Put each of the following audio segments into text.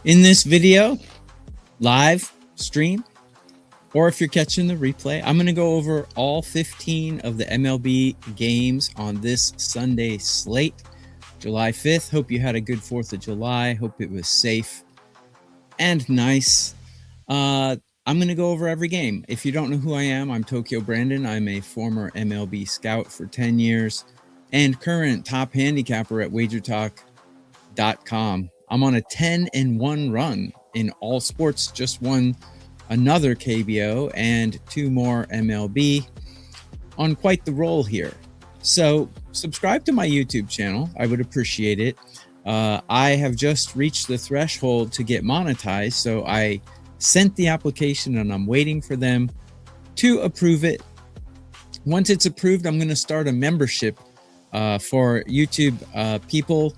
In this video, live stream, or if you're catching the replay, I'm going to go over all 15 of the MLB games on this Sunday slate, July 5th. Hope you had a good 4th of July. Hope it was safe and nice. I'm going to go over every game. If you don't know who I am, I'm Tokyo Brandon. I'm a former MLB scout for 10 years and current top handicapper at wagertalk.com. I'm on a 10-1 run in all sports, just won another KBO and 2 more MLB, on quite the roll here. So subscribe to my YouTube channel. I would appreciate it. I have just reached the threshold to get monetized, so I sent the application and I'm waiting for them to approve it. Once it's approved, I'm going to start a membership for YouTube people,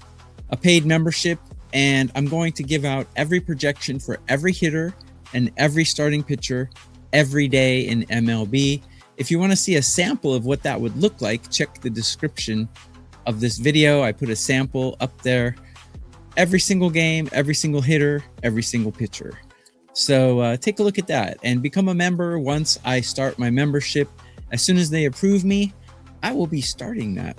a paid membership, and I'm going to give out every projection for every hitter and every starting pitcher every day in MLB. If you want to see a sample of what that would look like, check the description of this video. I put a sample up there. Every single game, every single hitter, every single pitcher. So take a look at that and become a member once I start my membership. As soon as they approve me, I will be starting that.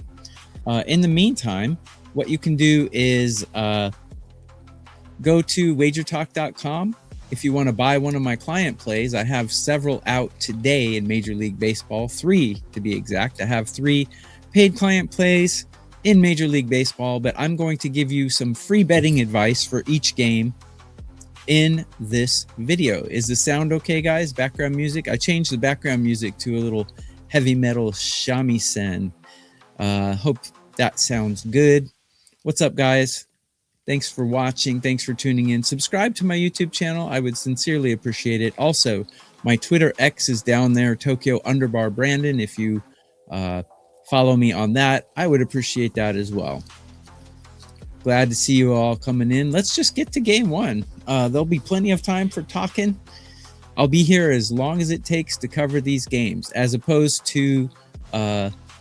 In the meantime, what you can do is go to wagertalk.com. If you want to buy one of my client plays, I have several out today in Major League Baseball, 3 to be exact. I have 3 paid client plays in Major League Baseball, but I'm going to give you some free betting advice for each game in this video. Is the sound okay, guys? Background music? I changed the background music to a little heavy metal shamisen. Hope that sounds good. What's up, guys? Thanks for watching. Thanks for tuning in. Subscribe to my YouTube channel. I would sincerely appreciate it. Also, my Twitter X is down there, Tokyo_Brandon. If you follow me on that, I would appreciate that as well. Glad to see you all coming in. Let's just get to game one. There'll be plenty of time for talking. I'll be here as long as it takes to cover these games, as opposed to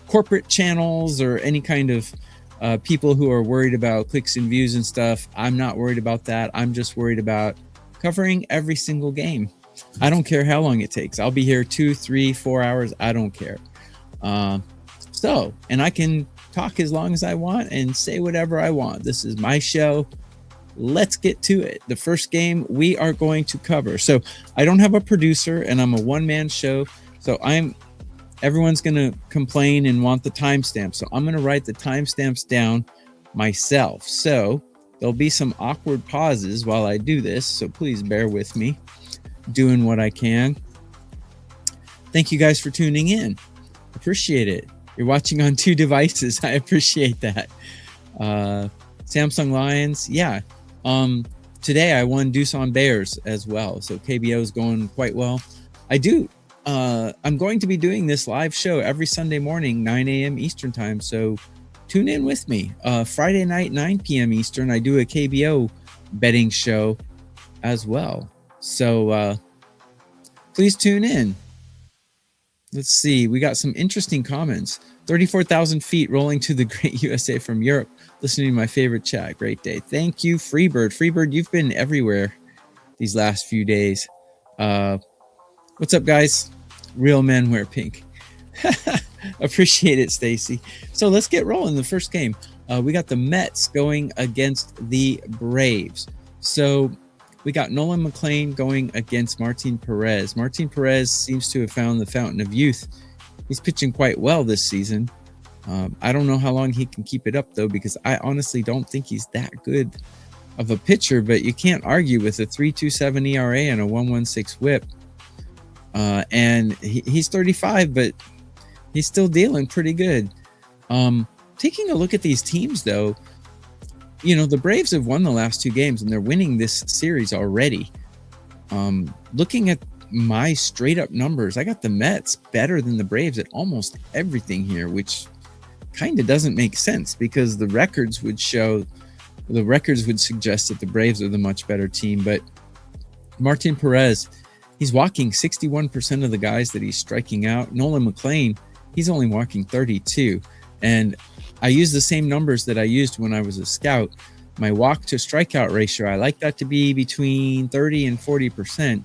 corporate channels or any kind of people who are worried about clicks and views and stuff. I'm not worried about that. I'm just worried about covering every single game. I don't care how long it takes. I'll be here 2, 3, 4 hours. I don't care. And I can talk as long as I want and say whatever I want. This is my show. Let's get to it. The first game we are going to cover. So I don't have a producer and I'm a one-man show. So everyone's going to complain and want the timestamp. So I'm going to write the timestamps down myself. So there'll be some awkward pauses while I do this. So please bear with me, doing what I can. Thank you guys for tuning in. Appreciate it. You're watching on 2 devices. I appreciate that. Samsung Lions. Yeah. Today I won Doosan Bears as well. So KBO is going quite well. I'm going to be doing this live show every Sunday morning, 9 a.m. Eastern time. So tune in with me. Friday night, 9 p.m. Eastern, I do a KBO betting show as well. So please tune in. Let's see. We got some interesting comments. 34,000 feet rolling to the great USA from Europe. Listening to my favorite chat. Great day. Thank you, Freebird. Freebird, you've been everywhere these last few days. What's up, guys? Real men wear pink. Appreciate it, Stacy. So let's get rolling. The first game. We got the Mets going against the Braves. So we got Nolan McLean going against Martin Perez. Martin Perez seems to have found the fountain of youth. He's pitching quite well this season. I don't know how long he can keep it up, though, because I honestly don't think he's that good of a pitcher, but you can't argue with a 3.27 ERA and a 1.16 whip. And he's 35, but he's still dealing pretty good. Taking a look at these teams, though, the Braves have won the last 2 games, and they're winning this series already. Looking at my straight-up numbers, I got the Mets better than the Braves at almost everything here, which kind of doesn't make sense because the records would suggest that the Braves are the much better team. But Martin Perez, he's walking 61% of the guys that he's striking out. Nolan McLean, he's only walking 32. And I use the same numbers that I used when I was a scout. My walk to strikeout ratio, I like that to be between 30 and 40%.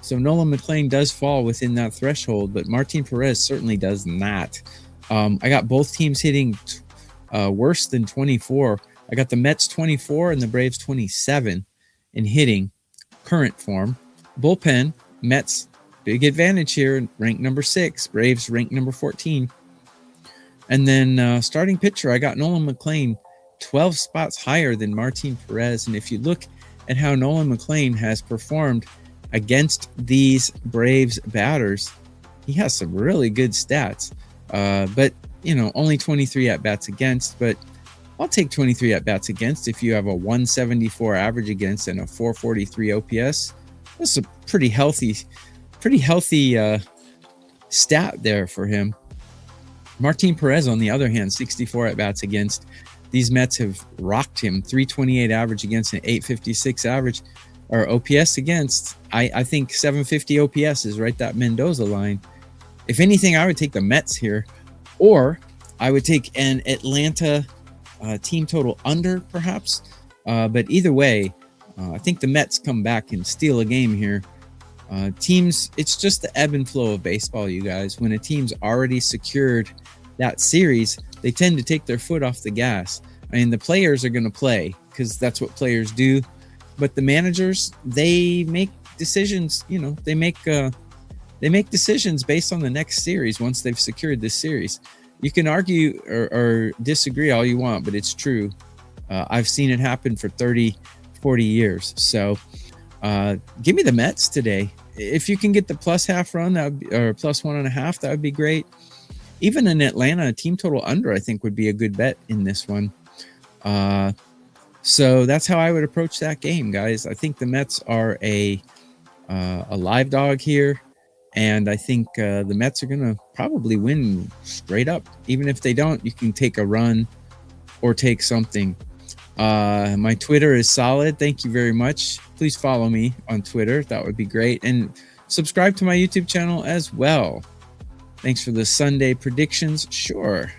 So Nolan McLean does fall within that threshold, but Martin Perez certainly does not. I got both teams hitting worse than 24. I got the Mets 24 and the Braves 27 in hitting current form. Bullpen, Mets, big advantage here, ranked number 6. Braves ranked number 14. And then starting pitcher, I got Nolan McLean 12 spots higher than Martin Perez. And if you look at how Nolan McLean has performed against these Braves batters, he has some really good stats. But, you know, only 23 at-bats against. But I'll take 23 at-bats against if you have a 174 average against and a 443 OPS. That's a pretty healthy stat there for him. Martin Perez, on the other hand, 64 at-bats against. These Mets have rocked him. 328 average against an 856 average, or OPS against. I think 750 OPS is right that Mendoza line. If anything, I would take the Mets here, or I would take an Atlanta team total under, perhaps. But either way, I think the Mets come back and steal a game here. Teams, it's just the ebb and flow of baseball, you guys. When a team's already secured that series, they tend to take their foot off the gas. I mean, the players are going to play because that's what players do. But the managers, they make decisions. You know, they make decisions based on the next series once they've secured this series. You can argue or disagree all you want, but it's true. I've seen it happen for 30, 40 years. So give me the Mets today. If you can get the plus half run, or plus 1.5, that would be great. Even in Atlanta, a team total under, I think, would be a good bet in this one. So that's how I would approach that game, guys. I think the Mets are a live dog here, and I think the Mets are going to probably win straight up. Even if they don't, you can take a run or take something. My Twitter is solid. Thank you very much. Please follow me on Twitter. That would be great. And subscribe to my YouTube channel as well. Thanks for the Sunday predictions. Sure.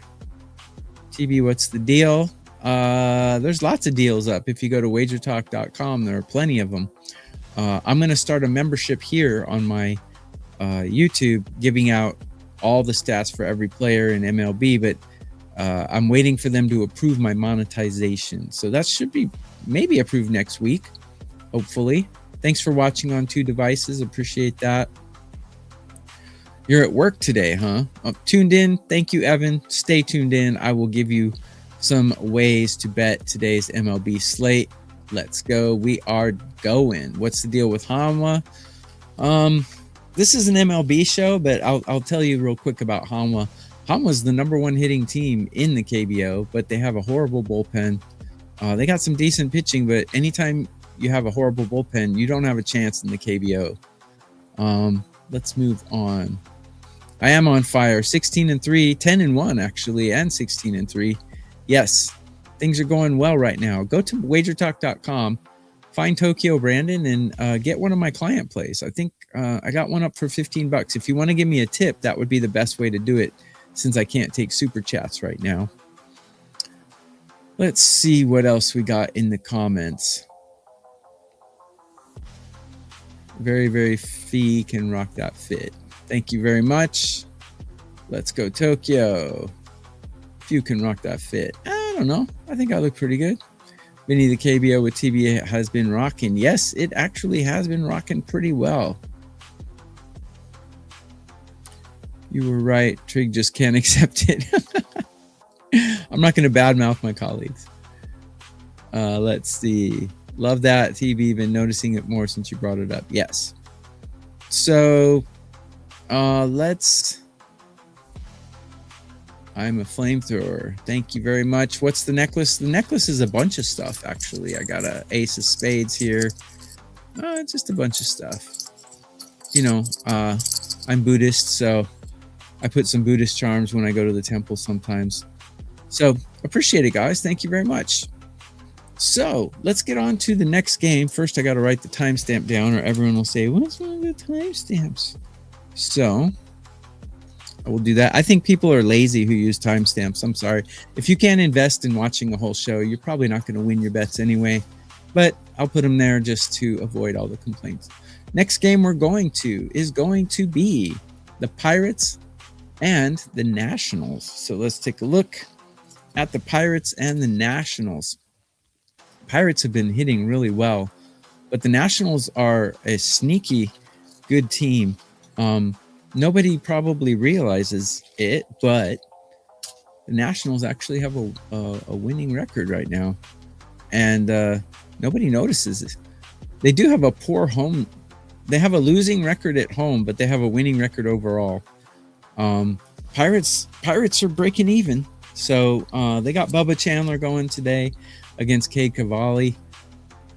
TB, what's the deal? There's lots of deals up. If you go to wagertalk.com, there are plenty of them. I'm going to start a membership here on my YouTube, giving out all the stats for every player in MLB, but I'm waiting for them to approve my monetization. So that should be maybe approved next week, hopefully. Thanks for watching on 2 devices. Appreciate that. You're at work today, huh? Tuned in. Thank you, Evan. Stay tuned in. I will give you some ways to bet today's MLB slate. Let's go. We are going. What's the deal with Hanwha? This is an MLB show, but I'll tell you real quick about Hanwha. Hanwha's the #1 hitting team in the KBO, but they have a horrible bullpen. They got some decent pitching, but anytime you have a horrible bullpen, you don't have a chance in the KBO. Let's move on. I am on fire. 16-3, 10-1 actually, and 16-3. Yes, things are going well right now. Go to wagertalk.com, find Tokyo Brandon, and get one of my client plays. I think I got one up for $15. If you want to give me a tip, that would be the best way to do it, since I can't take super chats right now. Let's see what else we got in the comments. Very, very fee can rock that fit. Thank you very much. Let's go Tokyo. Few can rock that fit. I don't know. I think I look pretty good. Vinny the KBO with TBA has been rocking. Yes, it actually has been rocking pretty well. You were right. Trig just can't accept it. I'm not going to badmouth my colleagues. Let's see. Love that. TB, been noticing it more since you brought it up. Yes. So let's. I'm a flamethrower. Thank you very much. What's the necklace? The necklace is a bunch of stuff, actually. I got a ace of spades here. Just a bunch of stuff. You know, I'm Buddhist, so I put some Buddhist charms when I go to the temple sometimes. So appreciate it, guys. Thank you very much. So let's get on to the next game. First, I got to write the timestamp down, or everyone will say, what's one of the timestamps? So I will do that. I think people are lazy who use timestamps. I'm sorry. If you can't invest in watching a whole show, you're probably not going to win your bets anyway. But I'll put them there just to avoid all the complaints. Next game we're going to is going to be the Pirates and the Nationals. So let's take a look at the Pirates and the Nationals. Pirates have been hitting really well, but the Nationals are a sneaky good team. Nobody probably realizes it, but the Nationals actually have a winning record right now, and nobody notices it. They do have a poor home. They have a losing record at home, but they have a winning record overall. Pirates are breaking even. So they got Bubba Chandler going today against Cade Cavalli.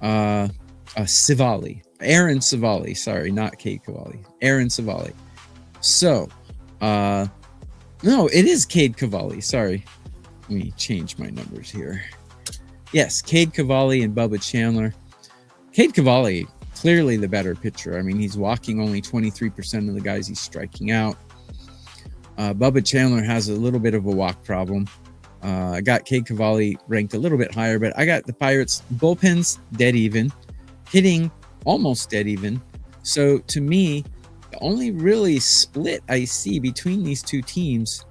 Aaron Civale. Sorry, not Cade Cavalli. Aaron Civale. So, no, it is Cade Cavalli. Sorry. Let me change my numbers here. Yes, Cade Cavalli and Bubba Chandler. Cade Cavalli, clearly the better pitcher. I mean, he's walking only 23% of the guys he's striking out. Bubba Chandler has a little bit of a walk problem. I got Cade Cavalli ranked a little bit higher, but I got the Pirates bullpens dead even, hitting almost dead even. So to me, the only really split I see between these two teams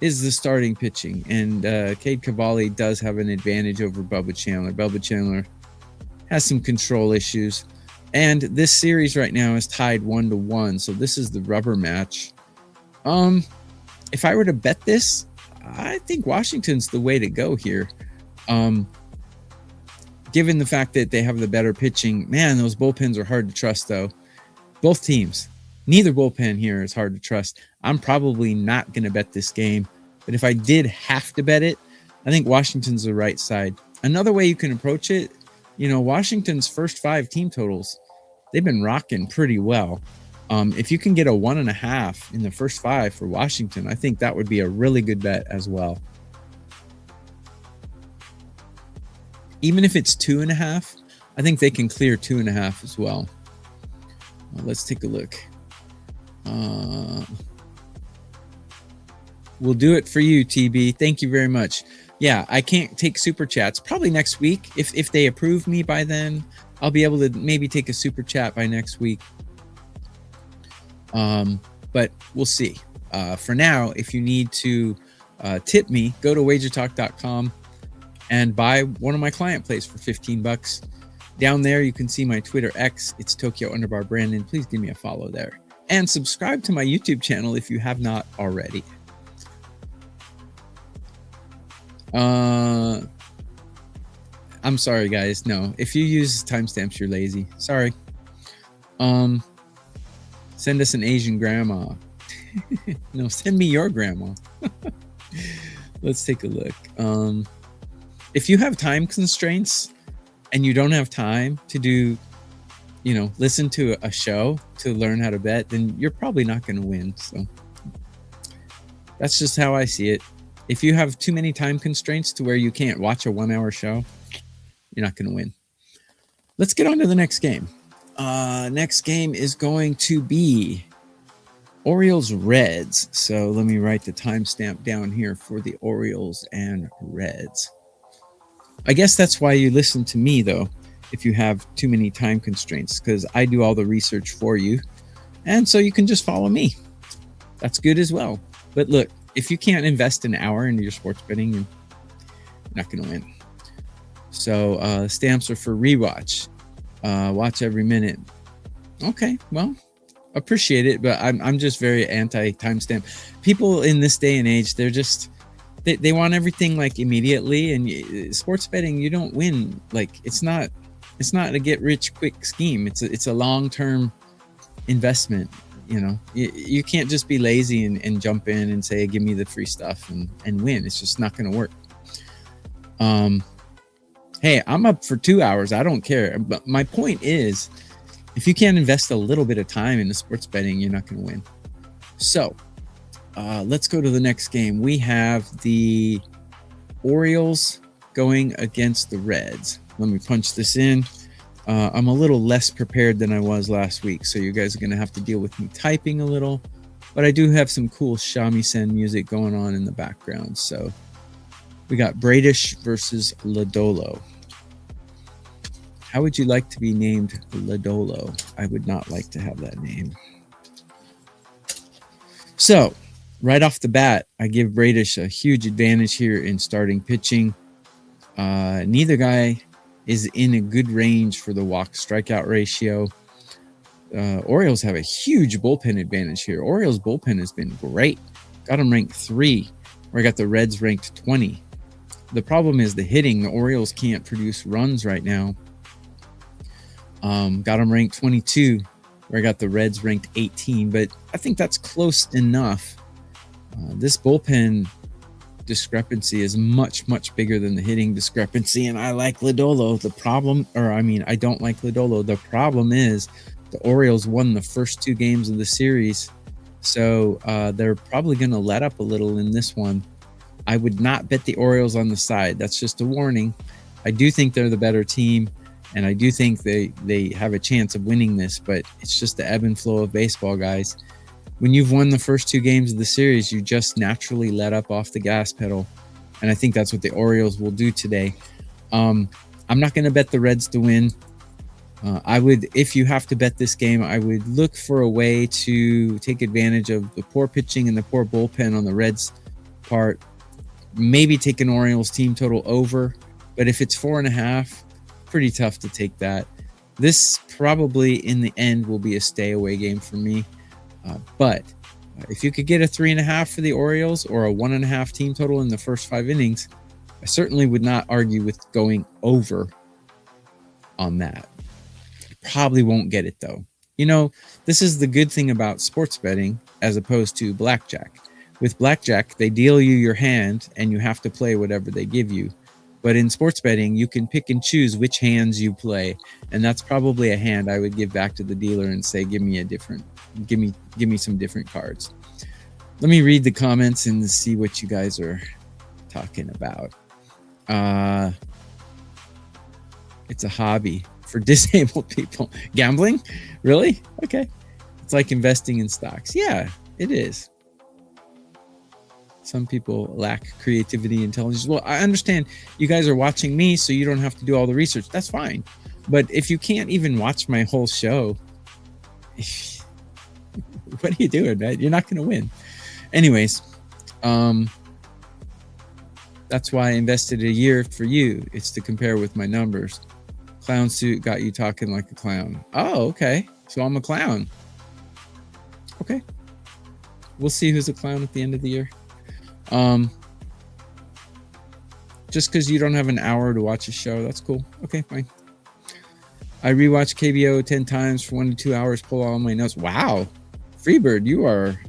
is the starting pitching. And Cade Cavalli does have an advantage over Bubba Chandler. Bubba Chandler has some control issues. And this series right now is tied 1-1. So this is the rubber match. If I were to bet this, I think Washington's the way to go here. Given the fact that they have the better pitching, man, those bullpens are hard to trust though. Both teams, neither bullpen here is hard to trust. I'm probably not going to bet this game, but if I did have to bet it, I think Washington's the right side. Another way you can approach it, Washington's first 5 team totals, they've been rocking pretty well. If you can get a 1.5 in the first 5 for Washington, I think that would be a really good bet as well. Even if it's 2.5, I think they can clear 2.5 as well. Let's take a look. We'll do it for you, TB. Thank you very much. Yeah, I can't take super chats. Probably next week. If they approve me by then, I'll be able to maybe take a super chat by next week. But we'll see. For now, if you need to tip me, go to wagertalk.com and buy one of my client plays for $15. Down there, you can see my Twitter X. It's Tokyo_Brandon. Please give me a follow there. And subscribe to my YouTube channel if you have not already. I'm sorry, guys. No, if you use timestamps, you're lazy. Sorry. Send us an Asian grandma. No, send me your grandma. Let's take a look. If you have time constraints and you don't have time to do, listen to a show to learn how to bet, then you're probably not going to win. So that's just how I see it. If you have too many time constraints to where you can't watch a 1-hour show, you're not going to win. Let's get on to the next game. Next game is going to be Orioles Reds. So let me write the timestamp down here for the Orioles and Reds. I guess that's why you listen to me, though, if you have too many time constraints, because I do all the research for you. And so you can just follow me. That's good as well. But look, if you can't invest an hour into your sports betting, you're not going to win. So stamps are for rewatch. Watch every minute. Okay, well, appreciate it, but I'm just very anti-timestamp. People in this day and age, they're just they want everything like immediately, and sports betting, you don't win. Like it's not a get rich quick scheme. It's a long-term investment. You can't just be lazy and jump in and say, give me the free stuff and win. It's just not going to work. Hey, I'm up for 2 hours. I don't care. But my point is, if you can't invest a little bit of time into sports betting, you're not going to win. So let's go to the next game. We have the Orioles going against the Reds. Let me punch this in. I'm a little less prepared than I was last week, so you guys are going to have to deal with me typing a little. but I do have some cool shamisen music going on in the background. So we got Bradish versus Lodolo. How would you like to be named Lodolo? I would not like to have that name. So right off the bat, I give Bradish a huge advantage here in starting pitching. Neither guy is in a good range for the walk strikeout ratio. Orioles have a huge bullpen advantage here. Orioles bullpen has been great. Got them ranked 3, where I got the Reds ranked 20. The problem is the hitting. The Orioles can't produce runs right now. Got them ranked 22, where I got the Reds ranked 18, but I think that's close enough. This bullpen discrepancy is much, much bigger than the hitting discrepancy, and I like Lodolo. I don't like Lodolo. The problem is the Orioles won the first 2 games of the series, so they're probably going to let up a little in this one. I would not bet the Orioles on the side. That's just a warning. I do think they're the better team, and I do think they have a chance of winning this, but it's just the ebb and flow of baseball, guys. When you've won the first 2 games of the series, you just naturally let up off the gas pedal, and I think that's what the Orioles will do today. I'm not going to bet the Reds to win. If you have to bet this game, I would look for a way to take advantage of the poor pitching and the poor bullpen on the Reds' part. Maybe take an Orioles team total over, but if it's 4.5, pretty tough to take that. This probably in the end will be a stay away game for me. But if you could get a 3.5 for the Orioles or a 1.5 team total in the first 5 innings, I certainly would not argue with going over on that. Probably won't get it though. You know, this is the good thing about sports betting as opposed to blackjack. With blackjack, they deal you your hand and you have to play whatever they give you. But in sports betting, you can pick and choose which hands you play, and that's probably a hand I would give back to the dealer and say, give me some different cards. Let me read the comments and see what you guys are talking about. It's a hobby for disabled people. Gambling? Really? Okay. It's like investing in stocks. Yeah, it is. Some people lack creativity, intelligence. Well, I understand you guys are watching me, so you don't have to do all the research. That's fine. But if you can't even watch my whole show, what are you doing, man? You're not going to win. Anyways, that's why I invested a year for you. It's to compare with my numbers. Clown suit got you talking like a clown. Oh, okay. So I'm a clown. Okay. We'll see who's a clown at the end of the year. Just because you don't have an hour to watch a show, that's cool. Okay, fine. I rewatched KBO 10 times for 1 to 2 hours, pull all my notes. Wow. Freebird, you are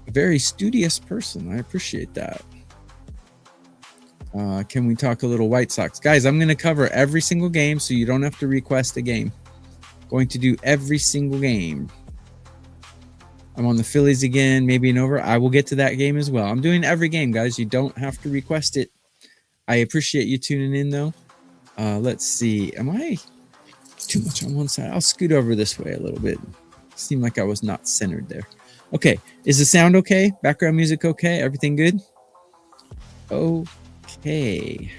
a very studious person. I appreciate that. Can we talk a little White Sox? Guys, I'm going to cover every single game so you don't have to request a game. Going to do every single game. I'm on the Phillies again, maybe an over. I will get to that game as well. I'm doing every game, guys. You don't have to request it. I appreciate you tuning in, though. Let's see. Am I too much on one side? I'll scoot over this way a little bit. Seemed like I was not centered there. Okay. Is the sound okay? Background music okay? Everything good? Okay.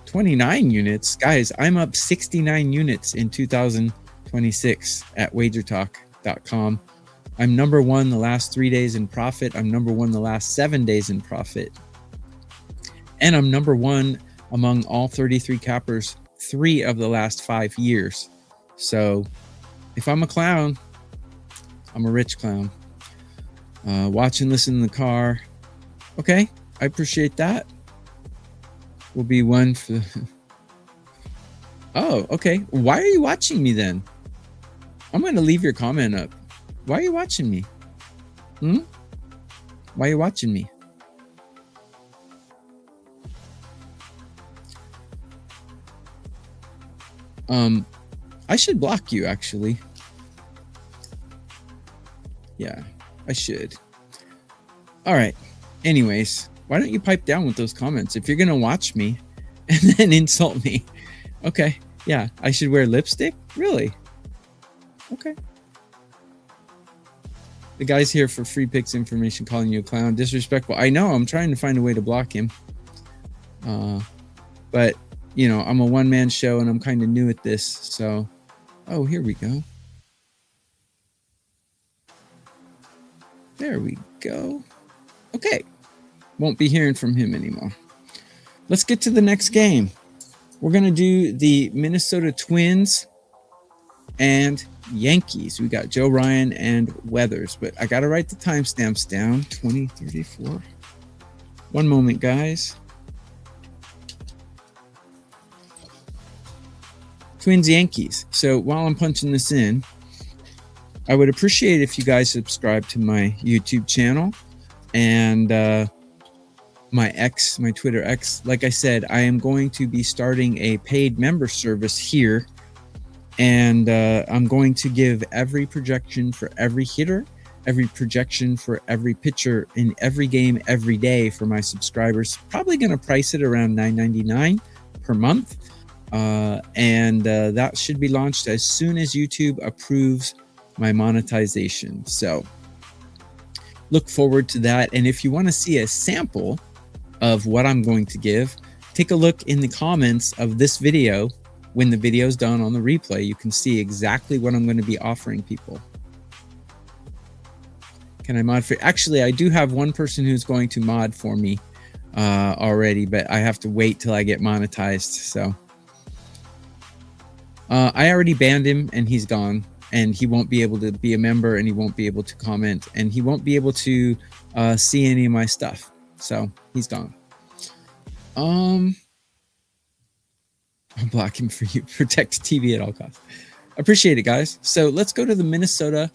29 units. Guys, I'm up 69 units in 2026 at wagertalk.com. I'm number 1 the last 3 days in profit. I'm number 1 the last 7 days in profit. And I'm number 1 among all 33 cappers 3 of the last 5 years. So if I'm a clown, I'm a rich clown. Watch and listen in the car. Okay, I appreciate that. Will be one for... Oh, okay. Why are you watching me then? I'm going to leave your comment up. Why are you watching me? Why are you watching me? I should block you, actually. Yeah, I should. All right. Anyways, why don't you pipe down with those comments? If you're going to watch me and then insult me. Okay. Yeah, I should wear lipstick? Really? Okay. The guy's here for free picks information, calling you a clown. Disrespectful. I know. I'm trying to find a way to block him. But, you know, I'm a one-man show, and I'm kind of new at this. So, oh, here we go. There we go. Okay. Won't be hearing from him anymore. Let's get to the next game. We're going to do the Minnesota Twins and Yankees. We got Joe Ryan and Weathers, but I got to write the timestamps down. 2034. One moment, guys. Twins Yankees. So while I'm punching this in, I would appreciate if you guys subscribe to my YouTube channel and my Twitter X. Like I said, I am going to be starting a paid member service here, and I'm going to give every projection for every hitter, every projection for every pitcher in every game every day for my subscribers. Probably going to price it around $9.99 per month, and that should be launched as soon as YouTube approves my monetization. So look forward to that. And if you want to see a sample of what I'm going to give, take a look in the comments of this video. When the video is done on the replay, you can see exactly what I'm going to be offering people. Can I mod for? Actually, I do have one person who's going to mod for me already, but I have to wait till I get monetized. So I already banned him, and he's gone, and he won't be able to be a member, and he won't be able to comment, and he won't be able to see any of my stuff. So he's gone. I'm blocking for you. Protect TV at all costs. Appreciate it, guys. So let's go to the Minnesota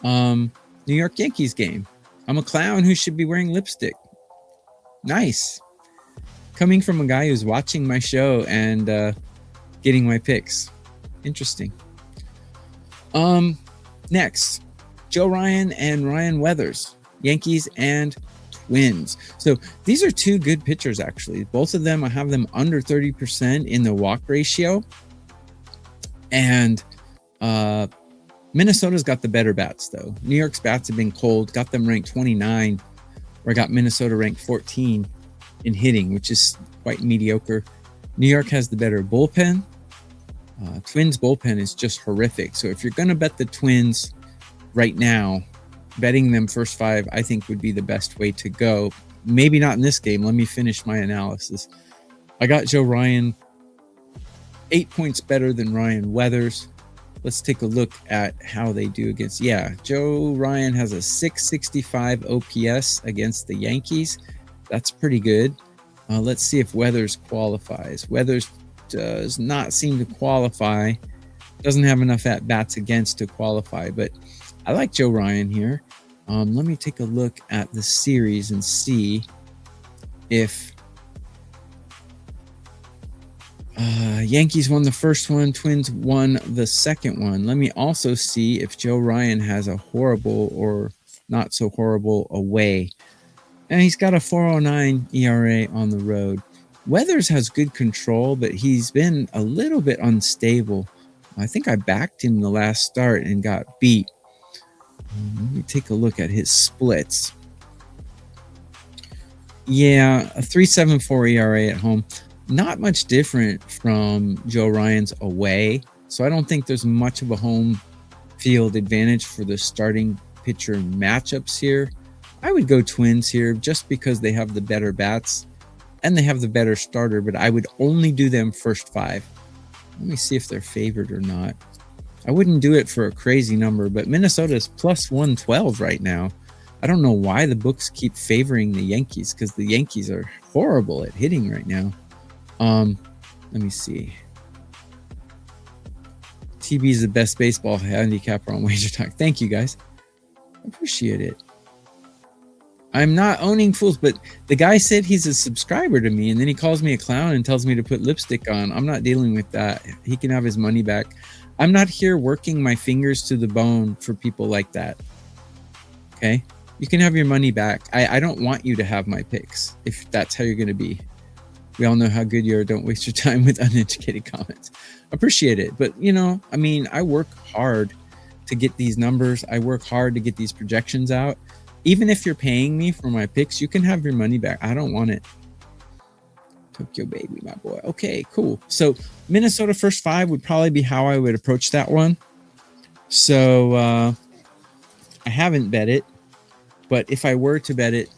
New York Yankees game. I'm a clown who should be wearing lipstick. Nice. Coming from a guy who's watching my show and getting my picks. Interesting. Next, Joe Ryan and Ryan Weathers, Yankees and Twins. So these are two good pitchers, actually. Both of them, I have them under 30% in the walk ratio. And Minnesota's got the better bats, though. New York's bats have been cold, got them ranked 29, where I got Minnesota ranked 14 in hitting, which is quite mediocre. New York has the better bullpen. Twins bullpen is just horrific. So if you're going to bet the Twins right now, betting them first five, I think would be the best way to go. Maybe not in this game. Let me finish my analysis. I got Joe Ryan 8 points better than Ryan Weathers. Let's take a look at how they do against. Yeah, Joe Ryan has a 665 OPS against the Yankees. That's pretty good. Let's see if Weathers qualifies. Weathers does not seem to qualify. Doesn't have enough at bats against to qualify, but I like Joe Ryan here. Let me take a look at the series and see if Yankees won the first one, Twins won the second one. Let me also see if Joe Ryan has a horrible or not so horrible away. And he's got a 4.09 ERA on the road. Weathers has good control, but he's been a little bit unstable. I think I backed him the last start and got beat. Let me take a look at his splits. Yeah, a 3.74 ERA at home. Not much different from Joe Ryan's away. So I don't think there's much of a home field advantage for the starting pitcher matchups here. I would go Twins here just because they have the better bats and they have the better starter, but I would only do them first five. Let me see if they're favored or not. I wouldn't do it for a crazy number, but Minnesota is plus 112 right now. I don't know why the books keep favoring the Yankees, because the Yankees are horrible at hitting right now. Let me see. TB is the best baseball handicapper on Wager Talk. Thank you, guys. I appreciate it. I'm not owning fools, but the guy said he's a subscriber to me, and then he calls me a clown and tells me to put lipstick on. I'm not dealing with that. He can have his money back. I'm not here working my fingers to the bone for people like that. Okay? You can have your money back. I don't want you to have my picks if that's how you're going to be. We all know how good you are. Don't waste your time with uneducated comments. Appreciate it. But, you know, I mean, I work hard to get these numbers. I work hard to get these projections out. Even if you're paying me for my picks, you can have your money back. I don't want it. Tokyo baby, my boy. Okay, cool. So Minnesota first 5 would probably be how I would approach that one. So I haven't bet it, but if I were to bet it,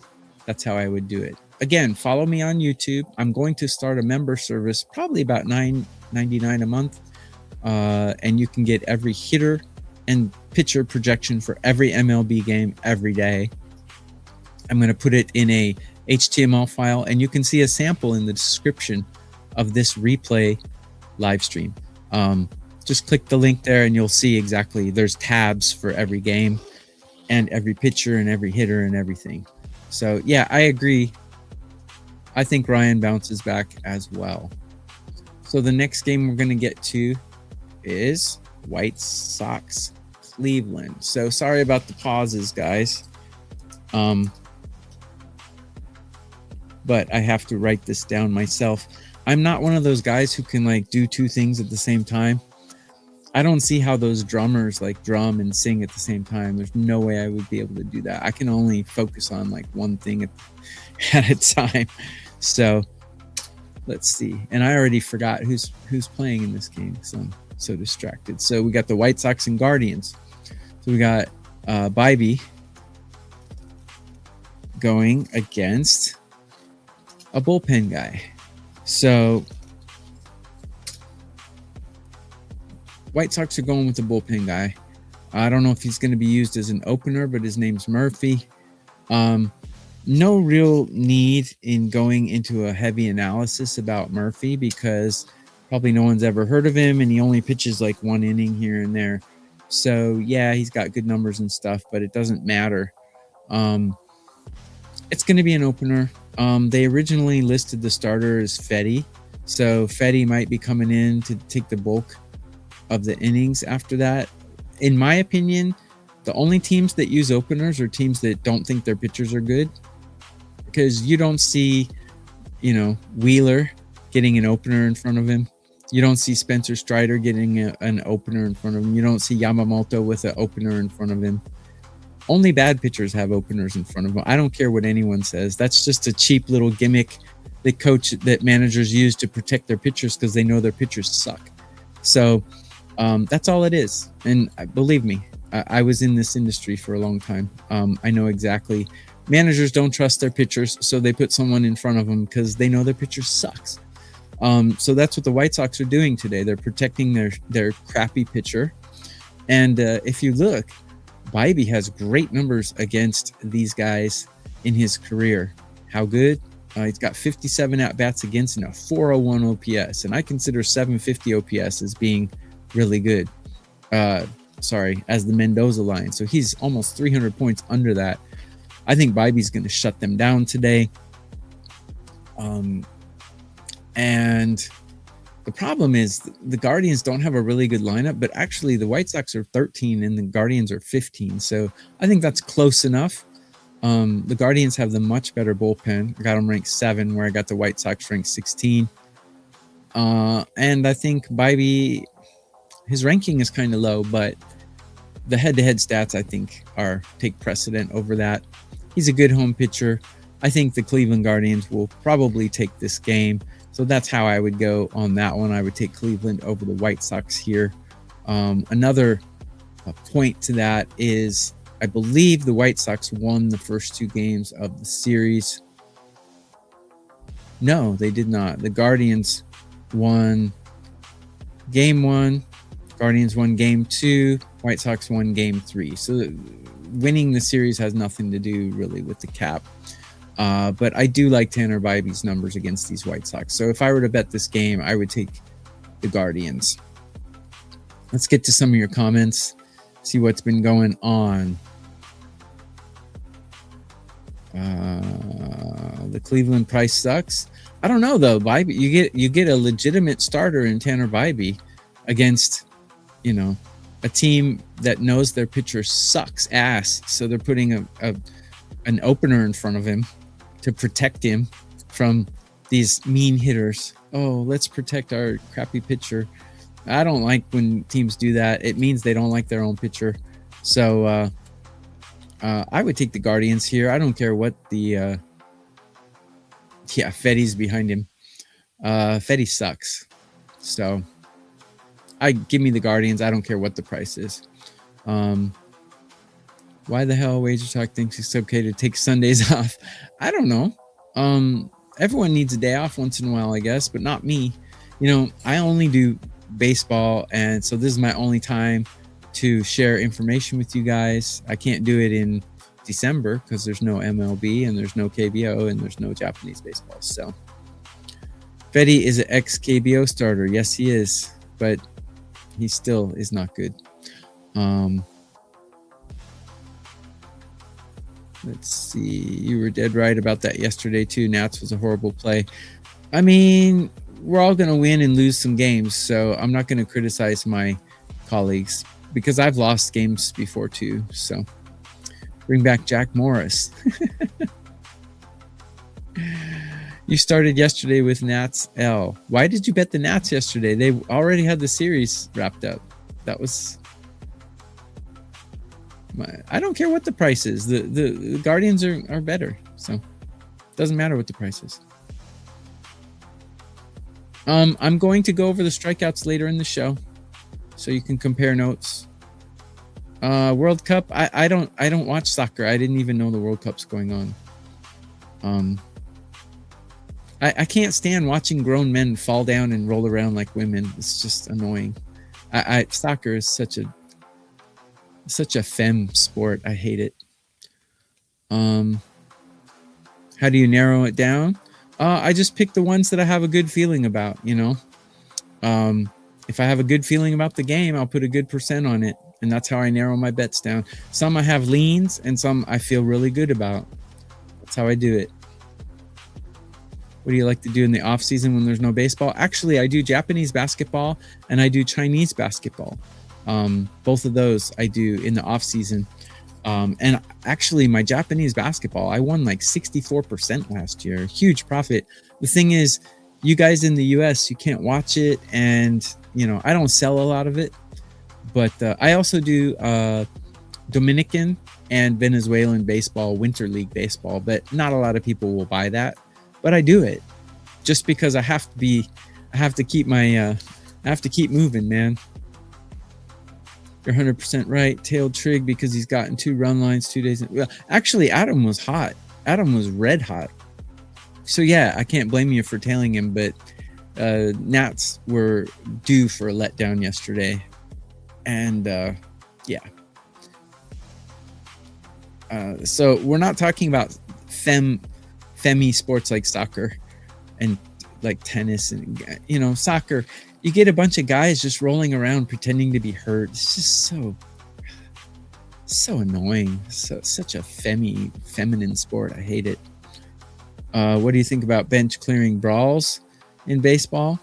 that's how I would do it. Again, follow me on YouTube. I'm going to start a member service, probably about $9.99 a month. And you can get every hitter and pitcher projection for every MLB game every day. I'm going to put it in a HTML file, and you can see a sample in the description of this replay live stream. Just click the link there and you'll see exactly, there's tabs for every game and every pitcher and every hitter and everything. So yeah, I agree. I think Ryan bounces back as well. So the next game we're going to get to is White Sox Cleveland. So sorry about the pauses, guys. But I have to write this down myself. I'm not one of those guys who can like do 2 things at the same time. I don't see how those drummers like drum and sing at the same time. There's no way I would be able to do that. I can only focus on like one thing at a time. So let's see. And I already forgot who's playing in this game because I'm so distracted. So we got the White Sox and Guardians. So we got Bybee going against a bullpen guy. So White Sox are going with the bullpen guy. I don't know if he's going to be used as an opener, but his name's Murphy. No real need in going into a heavy analysis about Murphy because probably no one's ever heard of him, and he only pitches like 1 inning here and there. So yeah, he's got good numbers and stuff, but it doesn't matter. It's going to be an opener. They originally listed the starter as Fetty, so Fetty might be coming in to take the bulk of the innings after that. In my opinion, the only teams that use openers are teams that don't think their pitchers are good, because you don't see, Wheeler getting an opener in front of him. You don't see Spencer Strider getting an opener in front of him. You don't see Yamamoto with an opener in front of him. Only bad pitchers have openers in front of them. I don't care what anyone says. That's just a cheap little gimmick that managers use to protect their pitchers because they know their pitchers suck. So that's all it is. And believe me, I was in this industry for a long time. I know exactly. Managers don't trust their pitchers, so they put someone in front of them because they know their pitcher sucks. So that's what the White Sox are doing today. They're protecting their crappy pitcher. And if you look, Bybee has great numbers against these guys in his career. How good? He's got 57 at-bats against and a 401 OPS. And I consider 750 OPS as being really good. As the Mendoza line. So he's almost 300 points under that. I think Bybee's going to shut them down today. And the problem is the Guardians don't have a really good lineup, but actually the White Sox are 13 and the Guardians are 15. So I think that's close enough. The Guardians have the much better bullpen. I got them ranked 7, where I got the White Sox ranked 16. And I think Bybee, his ranking is kind of low, but the head-to-head stats, I think, take precedent over that. He's a good home pitcher. I think the Cleveland Guardians will probably take this game. So that's how I would go on that one. I would take Cleveland over the White Sox here. Another point to that is I believe the White Sox won the first 2 games of the series. No, they did not. The Guardians won game 1. Guardians won game 2. White Sox won game 3. So winning the series has nothing to do really with the cap. But I do like Tanner Bybee's numbers against these White Sox. So if I were to bet this game, I would take the Guardians. Let's get to some of your comments, see what's been going on. The Cleveland price sucks. I don't know though. Bybee, you get a legitimate starter in Tanner Bybee against, a team that knows their pitcher sucks ass. So they're putting an opener in front of him to protect him from these mean hitters. Oh, let's protect our crappy pitcher. I don't like when teams do that. It means they don't like their own pitcher. So I would take the Guardians here. I don't care what the Fetty's behind him. Fetty sucks. So give me the Guardians. I don't care what the price is. Why the hell Wager Talk thinks it's okay to take Sundays off? I don't know. Everyone needs a day off once in a while, I guess, but not me. You know, I only do baseball, and so this is my only time to share information with you guys. I can't do it in December because there's no MLB and there's no KBO and there's no Japanese baseball. So Fetty is an ex-KBO starter. Yes, he is, but he still is not good. Let's see. You were dead right about that yesterday too. Nats was a horrible play. I mean, we're all going to win and lose some games, so I'm not going to criticize my colleagues because I've lost games before too. So bring back Jack Morris. You started yesterday with Nats L. Why did you bet the Nats yesterday? They already had the series wrapped up. That was... I don't care what the price is. The Guardians are better, so it doesn't matter what the price is. I'm going to go over the strikeouts later in the show, so you can compare notes. World Cup. I don't watch soccer. I didn't even know the World Cup's going on. I can't stand watching grown men fall down and roll around like women. It's just annoying. Soccer is such a femme sport. I hate it. How do you narrow it down? I just pick the ones that I have a good feeling about, you know. If I have a good feeling about the game, I'll put a good percent on it, and that's how I narrow my bets down. Some I have leans and some I feel really good about. That's how I do it. What do you like to do in the off season when there's no baseball? Actually, I do Japanese basketball and I do Chinese basketball. Both of those I do in the off season. And actually my Japanese basketball, I won like 64% last year. Huge profit. The thing is, you guys in the US, you can't watch it. And, you know, I don't sell a lot of it, but I also do Dominican and Venezuelan baseball, winter league baseball, but not a lot of people will buy that, but I do it just because I have to keep moving, man. You're 100% right. Tailed Trig because he's gotten 2 run lines 2 days. Well, actually, Adam was hot. Adam was red hot. So yeah, I can't blame you for tailing him, but Nats were due for a letdown yesterday. And yeah. So we're not talking about femmy sports like soccer and like tennis and, you know, soccer. You get a bunch of guys just rolling around pretending to be hurt. It's just so annoying. Such a feminine sport. I hate it. What do you think about bench clearing brawls in baseball?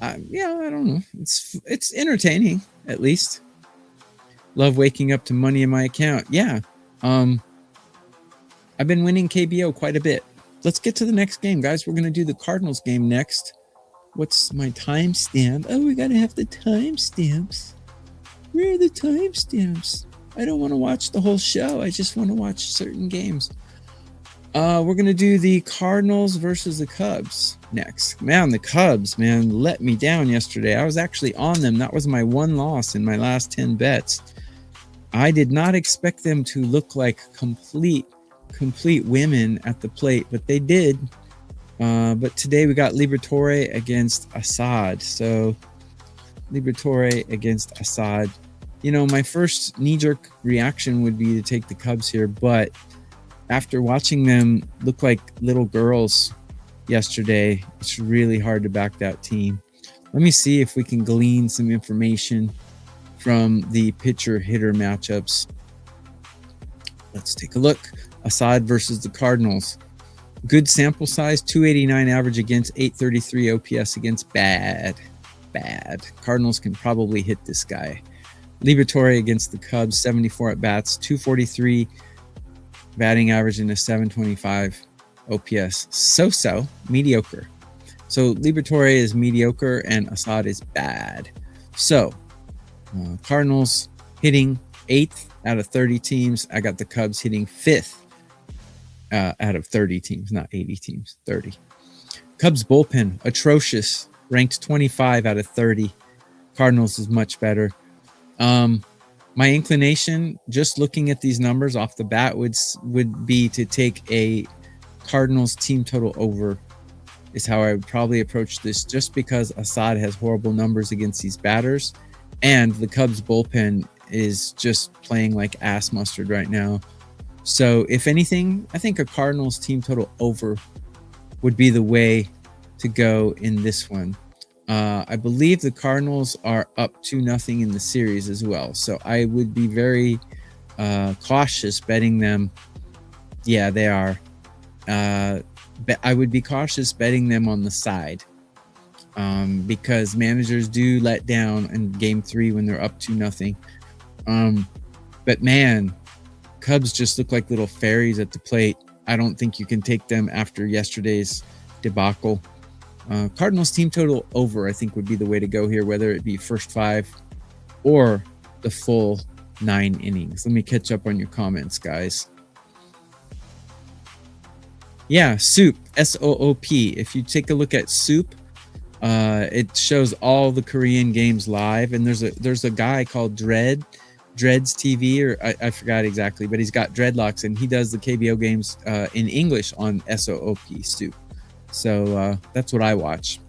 Yeah, I don't know. It's entertaining, at least. Love waking up to money in my account. Yeah. I've been winning KBO quite a bit. Let's get to the next game, guys. We're going to do the Cardinals game next. What's my timestamp? Oh, we got to have the timestamps. Where are the timestamps? I don't want to watch the whole show. I just want to watch certain games. We're going to do the Cardinals versus the Cubs next. Man, the Cubs, man, let me down yesterday. I was actually on them. That was my one loss in my last 10 bets. I did not expect them to look like complete women at the plate, but they did. But today we got Liberatore against Assad. So Liberatore against Assad. You know, my first knee-jerk reaction would be to take the Cubs here, but after watching them look like little girls yesterday, it's really hard to back that team. Let me see if we can glean some information from the pitcher-hitter matchups. Let's take a look. Assad versus the Cardinals. Good sample size, 289 average against, 833 OPS against. Bad. Cardinals can probably hit this guy. Liberatore against the Cubs, 74 at bats, 243 batting average and a 725 OPS. So mediocre. So Liberatore is mediocre and Assad is bad. So Cardinals hitting 8th out of 30 teams. I got the Cubs hitting 5th out of 30 teams, not 80 teams, 30. Cubs bullpen, atrocious, ranked 25 out of 30. Cardinals is much better. My inclination, just looking at these numbers off the bat, would be to take a Cardinals team total over, is how I would probably approach this, just because Assad has horrible numbers against these batters, and the Cubs bullpen is just playing like ass mustard right now. So if anything, I think a Cardinals team total over would be the way to go in this one. I believe the Cardinals are up 2-0 in the series as well. So I would be very cautious betting them. Yeah, they are. I would be cautious betting them on the side because managers do let down in game 3 when they're up 2-0. But man, Cubs just look like little fairies at the plate. I don't think you can take them after yesterday's debacle. Cardinals team total over, I think, would be the way to go here, whether it be first 5 or the full 9 innings. Let me catch up on your comments, guys. Yeah, Soup, S-O-O-P. If you take a look at Soup, it shows all the Korean games live, and there's a guy called Dreads TV, or I forgot exactly, but he's got dreadlocks, and he does the KBO games in English on SOOP Soup. So that's what I watch.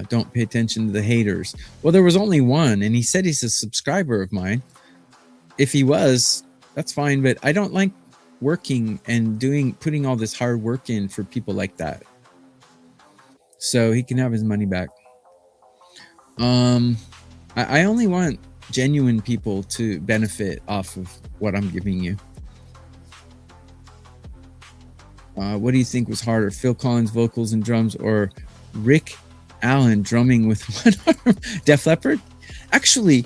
Don't pay attention to the haters. Well, there was only one, and he said he's a subscriber of mine. If he was, that's fine, but I don't like working and putting all this hard work in for people like that. So he can have his money back. I only want genuine people to benefit off of what I'm giving you. What do you think was harder, Phil Collins vocals and drums, or Rick Allen drumming with one arm? Def Leppard? Actually,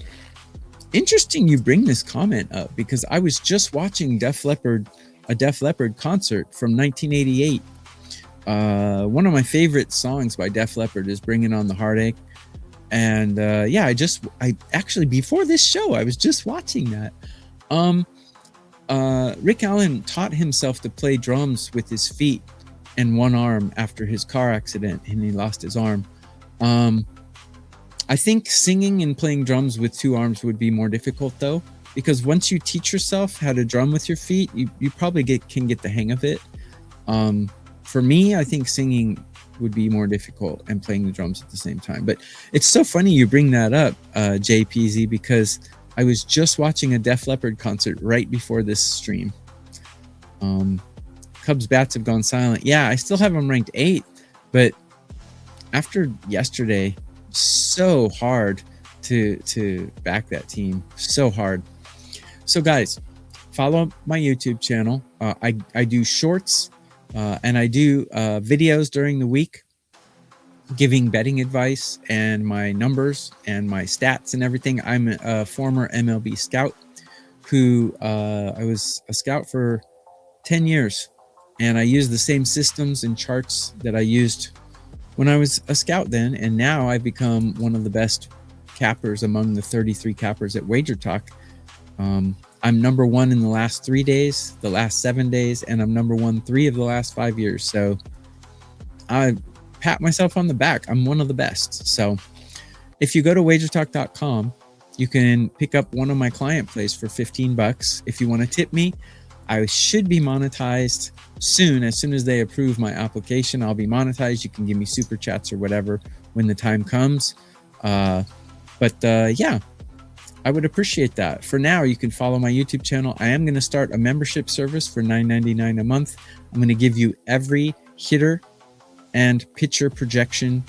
interesting you bring this comment up, because I was just watching a Def Leppard concert from 1988. One of my favorite songs by Def Leppard is Bringing on the Heartache. And yeah, I actually, before this show, I was just watching that. Rick Allen taught himself to play drums with his feet and one arm after his car accident, and he lost his arm. I think singing and playing drums with 2 arms would be more difficult, though, because once you teach yourself how to drum with your feet, you probably can get the hang of it. For me, I think singing would be more difficult and playing the drums at the same time. But it's so funny you bring that up, JPZ, because I was just watching a Def Leppard concert right before this stream. Cubs bats have gone silent. Yeah, I still have them ranked 8th, but after yesterday, so hard to back that team. So hard. So guys, follow my YouTube channel. I do shorts and I do videos during the week giving betting advice and my numbers and my stats and everything. I'm a former MLB scout who I was a scout for 10 years, and I use the same systems and charts that I used when I was a scout then, and now I've become one of the best cappers among the 33 cappers at Wager Talk. I'm number 1 in the last 3 days, the last 7 days, and I'm number 1 3 of the last 5 years. So I pat myself on the back. I'm one of the best. So if you go to wagertalk.com, you can pick up one of my client plays for $15. If you want to tip me, I should be monetized soon. As soon as they approve my application, I'll be monetized. You can give me super chats or whatever when the time comes. Yeah, I would appreciate that. For now, you can follow my YouTube channel. I am going to start a membership service for $9.99 a month. I'm going to give you every hitter and pitcher projection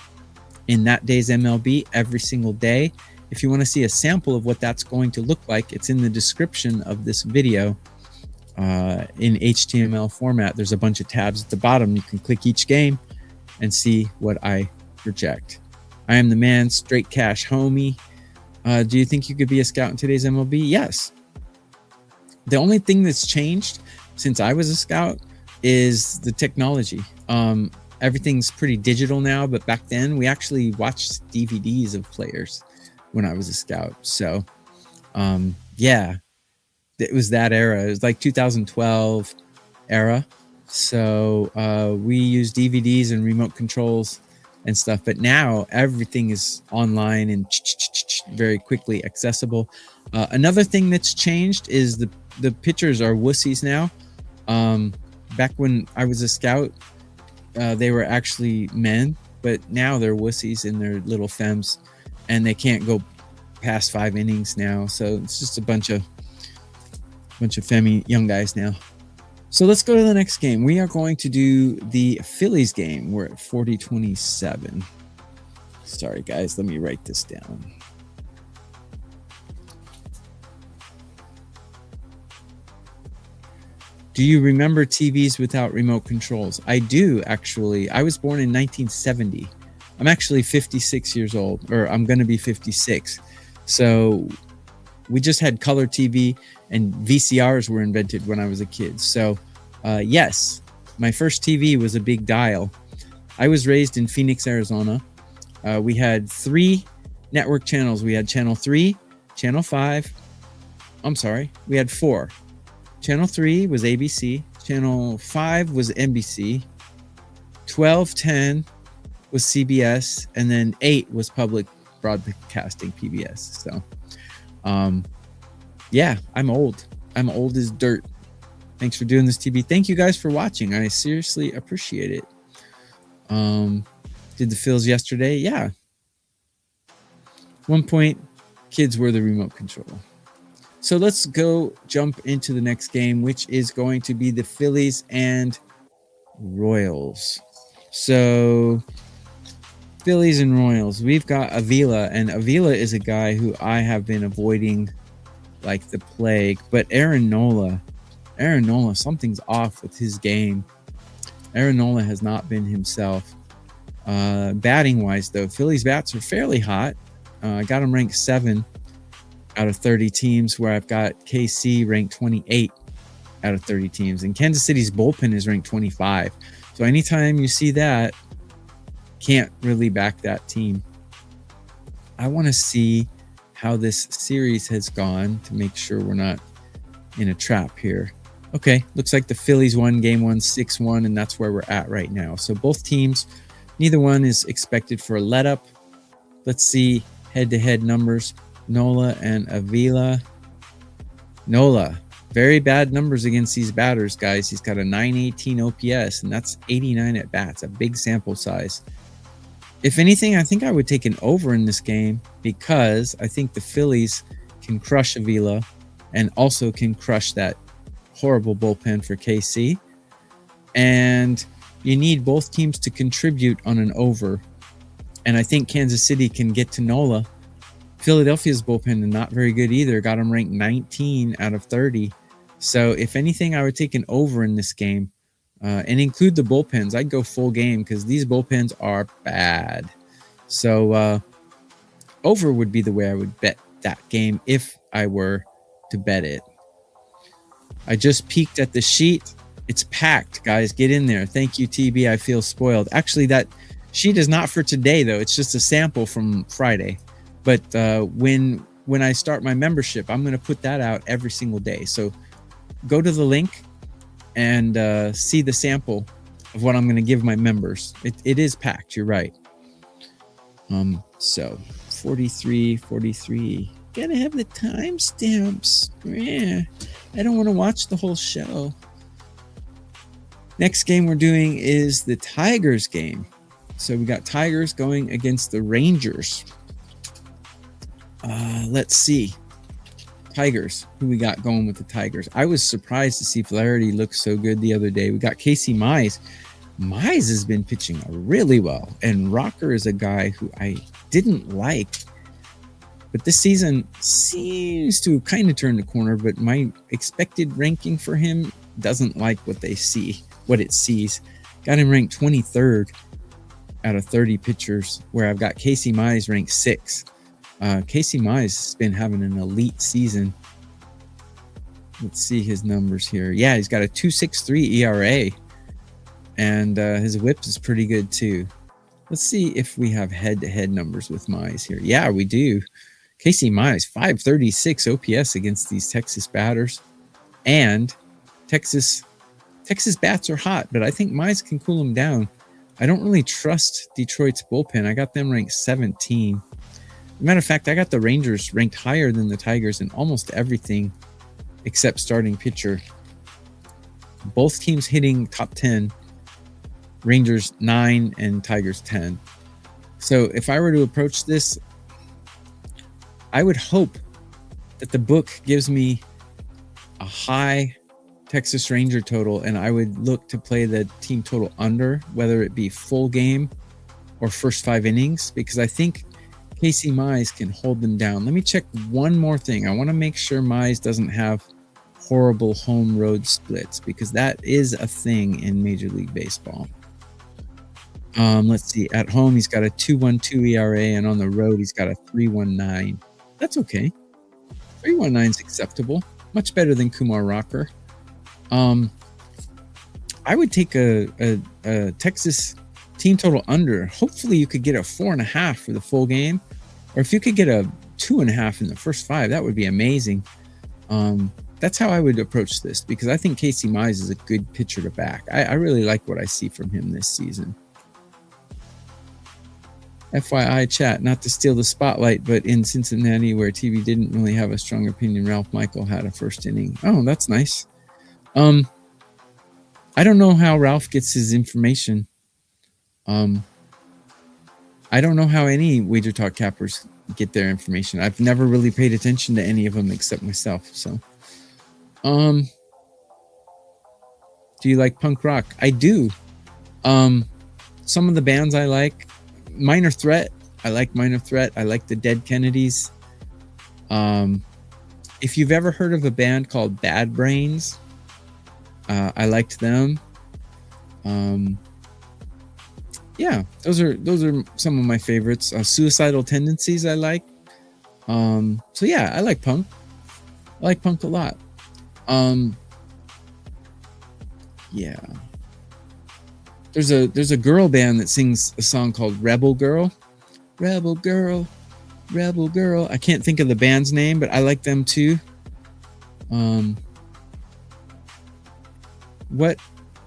in that day's MLB every single day. If you want to see a sample of what that's going to look like, it's in the description of this video in HTML format. There's a bunch of tabs at the bottom. You can click each game and see what I project. I am the man, straight cash homie. Do you think you could be a scout in today's MLB? Yes. The only thing that's changed since I was a scout is the technology. everything's pretty digital now, but back then we actually watched DVDs of players when I was a scout. So yeah, it was that era. It was like 2012 era. So we use DVDs and remote controls and stuff, but now everything is online and very quickly accessible. Another thing that's changed is the pitchers are wussies now. Back when I was a scout, they were actually men, but now they're wussies and they're little femmes, and they can't go past 5 innings now. So it's just a bunch of femmy young guys now. So let's go to the next game. We are going to do the Phillies game. We're at 40-27. Sorry, guys. Let me write this down. Do you remember TVs without remote controls? I do, actually. I was born in 1970. I'm actually 56 years old, or I'm going to be 56. So we just had color TV, and VCRs were invented when I was a kid. So yes, my first TV was a big dial. I was raised in Phoenix, Arizona. We had 3 network channels. We had Channel 3, Channel 5. I'm sorry, we had 4. Channel 3 was ABC. Channel 5 was NBC. 1210 was CBS. And then 8 was Public Broadcasting, PBS. So, yeah, I'm old. I'm old as dirt. Thanks for doing this, TB. Thank you guys for watching. I seriously appreciate it. Did the Phils yesterday? Yeah. 1 point, kids were the remote control. So let's go jump into the next game, which is going to be the Phillies and Royals. So Phillies and Royals. We've got Avila, and Avila is a guy who I have been avoiding like the plague. But Aaron Nola, something's off with his game. Aaron Nola has not been himself. Batting wise, though, Phillies bats are fairly hot. I got him ranked 7 out of 30 teams, where I've got KC ranked 28 out of 30 teams, and Kansas City's bullpen is ranked 25. So anytime you see that, can't really back that team. I want to see how this series has gone to make sure we're not in a trap here. Okay, looks like the Phillies won game 1 6-1, and that's where we're at right now. So both teams, neither one is expected for a let up. Let's see head-to-head numbers. Nola and Avila. Nola, very bad numbers against these batters, guys. He's got a 918 OPS, and that's 89 at bats, a big sample size. If anything, I think I would take an over in this game, because I think the Phillies can crush Avila and also can crush that horrible bullpen for KC. And you need both teams to contribute on an over. And I think Kansas City can get to Nola. Philadelphia's bullpen is not very good either. Got them ranked 19 out of 30. So if anything, I would take an over in this game and include the bullpens. I'd go full game because these bullpens are bad. So over would be the way I would bet that game if I were to bet it. I just peeked at the sheet. It's packed, guys. Get in there. Thank you, TB. I feel spoiled. Actually, that sheet is not for today, though. It's just a sample from Friday. But when I start my membership, I'm going to put that out every single day. So go to the link and see the sample of what I'm going to give my members. It is packed. You're right. So 43. Gotta have the timestamps. Yeah, I don't want to watch the whole show. Next game we're doing is the Tigers game. So we got Tigers going against the Rangers. Let's see. Tigers. Who we got going with the Tigers? I was surprised to see Flaherty look so good the other day. We got Casey Mize. Mize has been pitching really well. And Rocker is a guy who I didn't like. But this season seems to kind of turn the corner. But my expected ranking for him doesn't like what it sees. Got him ranked 23rd out of 30 pitchers, where I've got Casey Mize ranked 6th. Casey Mize has been having an elite season. Let's see his numbers here. Yeah, he's got a 2.63 ERA. and his whip is pretty good too. Let's see if we have head-to-head numbers with Mize here. Yeah, we do. Casey Mize, 536 OPS against these Texas batters. And Texas bats are hot, but I think Mize can cool them down. I don't really trust Detroit's bullpen. I got them ranked 17. Matter of fact, I got the Rangers ranked higher than the Tigers in almost everything except starting pitcher. Both teams hitting top 10. Rangers 9 and Tigers 10. So if I were to approach this, I would hope that the book gives me a high Texas Ranger total, and I would look to play the team total under, whether it be full game or first 5 innings, because I think Casey Mize can hold them down. Let me check one more thing. I want to make sure Mize doesn't have horrible home road splits, because that is a thing in Major League Baseball. Let's see. At home, he's got a 2.12 ERA, and on the road, he's got a 3.19. That's okay. 3.19 is acceptable. Much better than Kumar Rocker. I would take a Texas team total under. Hopefully, you could get a 4.5 for the full game, or if you could get a 2.5 in the first 5, that would be amazing. That's how I would approach this, because I think Casey Mize is a good pitcher to back. I really like what I see from him this season. FYI, chat, not to steal the spotlight, but in Cincinnati, where TV didn't really have a strong opinion, Ralph Michael had a first inning. Oh, that's nice. I don't know how Ralph gets his information. I don't know how any Wager Talk cappers get their information. I've never really paid attention to any of them except myself. So, do you like punk rock? I do. Some of the bands I like. Minor Threat. I like Minor Threat. I like the Dead Kennedys. If you've ever heard of a band called Bad Brains, I liked them. Yeah, those are some of my favorites. Suicidal Tendencies I like. So yeah, I like punk. I like punk a lot. Yeah. There's a girl band that sings a song called Rebel Girl. Rebel Girl, Rebel Girl. I can't think of the band's name, but I like them too.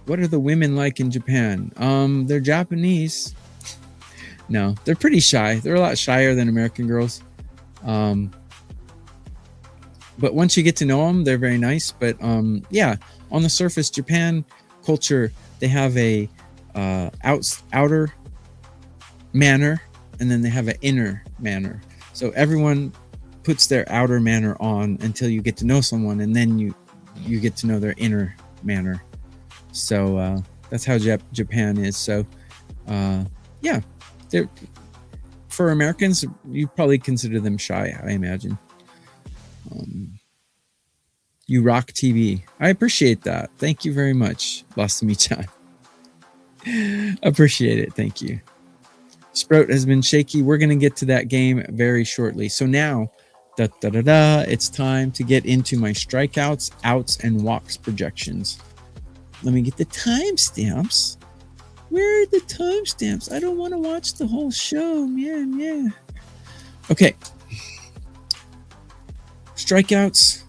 What are the women like in Japan? They're Japanese. No, they're pretty shy. They're a lot shyer than American girls. But once you get to know them, they're very nice. But yeah, on the surface, Japan culture, they have a outer manner, and then they have an inner manner. So everyone puts their outer manner on until you get to know someone, and then you get to know their inner manner. So that's how Japan is. So yeah, for Americans, you probably consider them shy, I imagine. You rock TV. I appreciate that. Thank you very much, Blasphemy-chan. Appreciate it. Thank you. Sprout has been shaky. We're going to get to that game very shortly. So now, it's time to get into my strikeouts, outs, and walks projections. Let me get the timestamps. Where are the timestamps? I don't want to watch the whole show. Yeah. Okay. Strikeouts,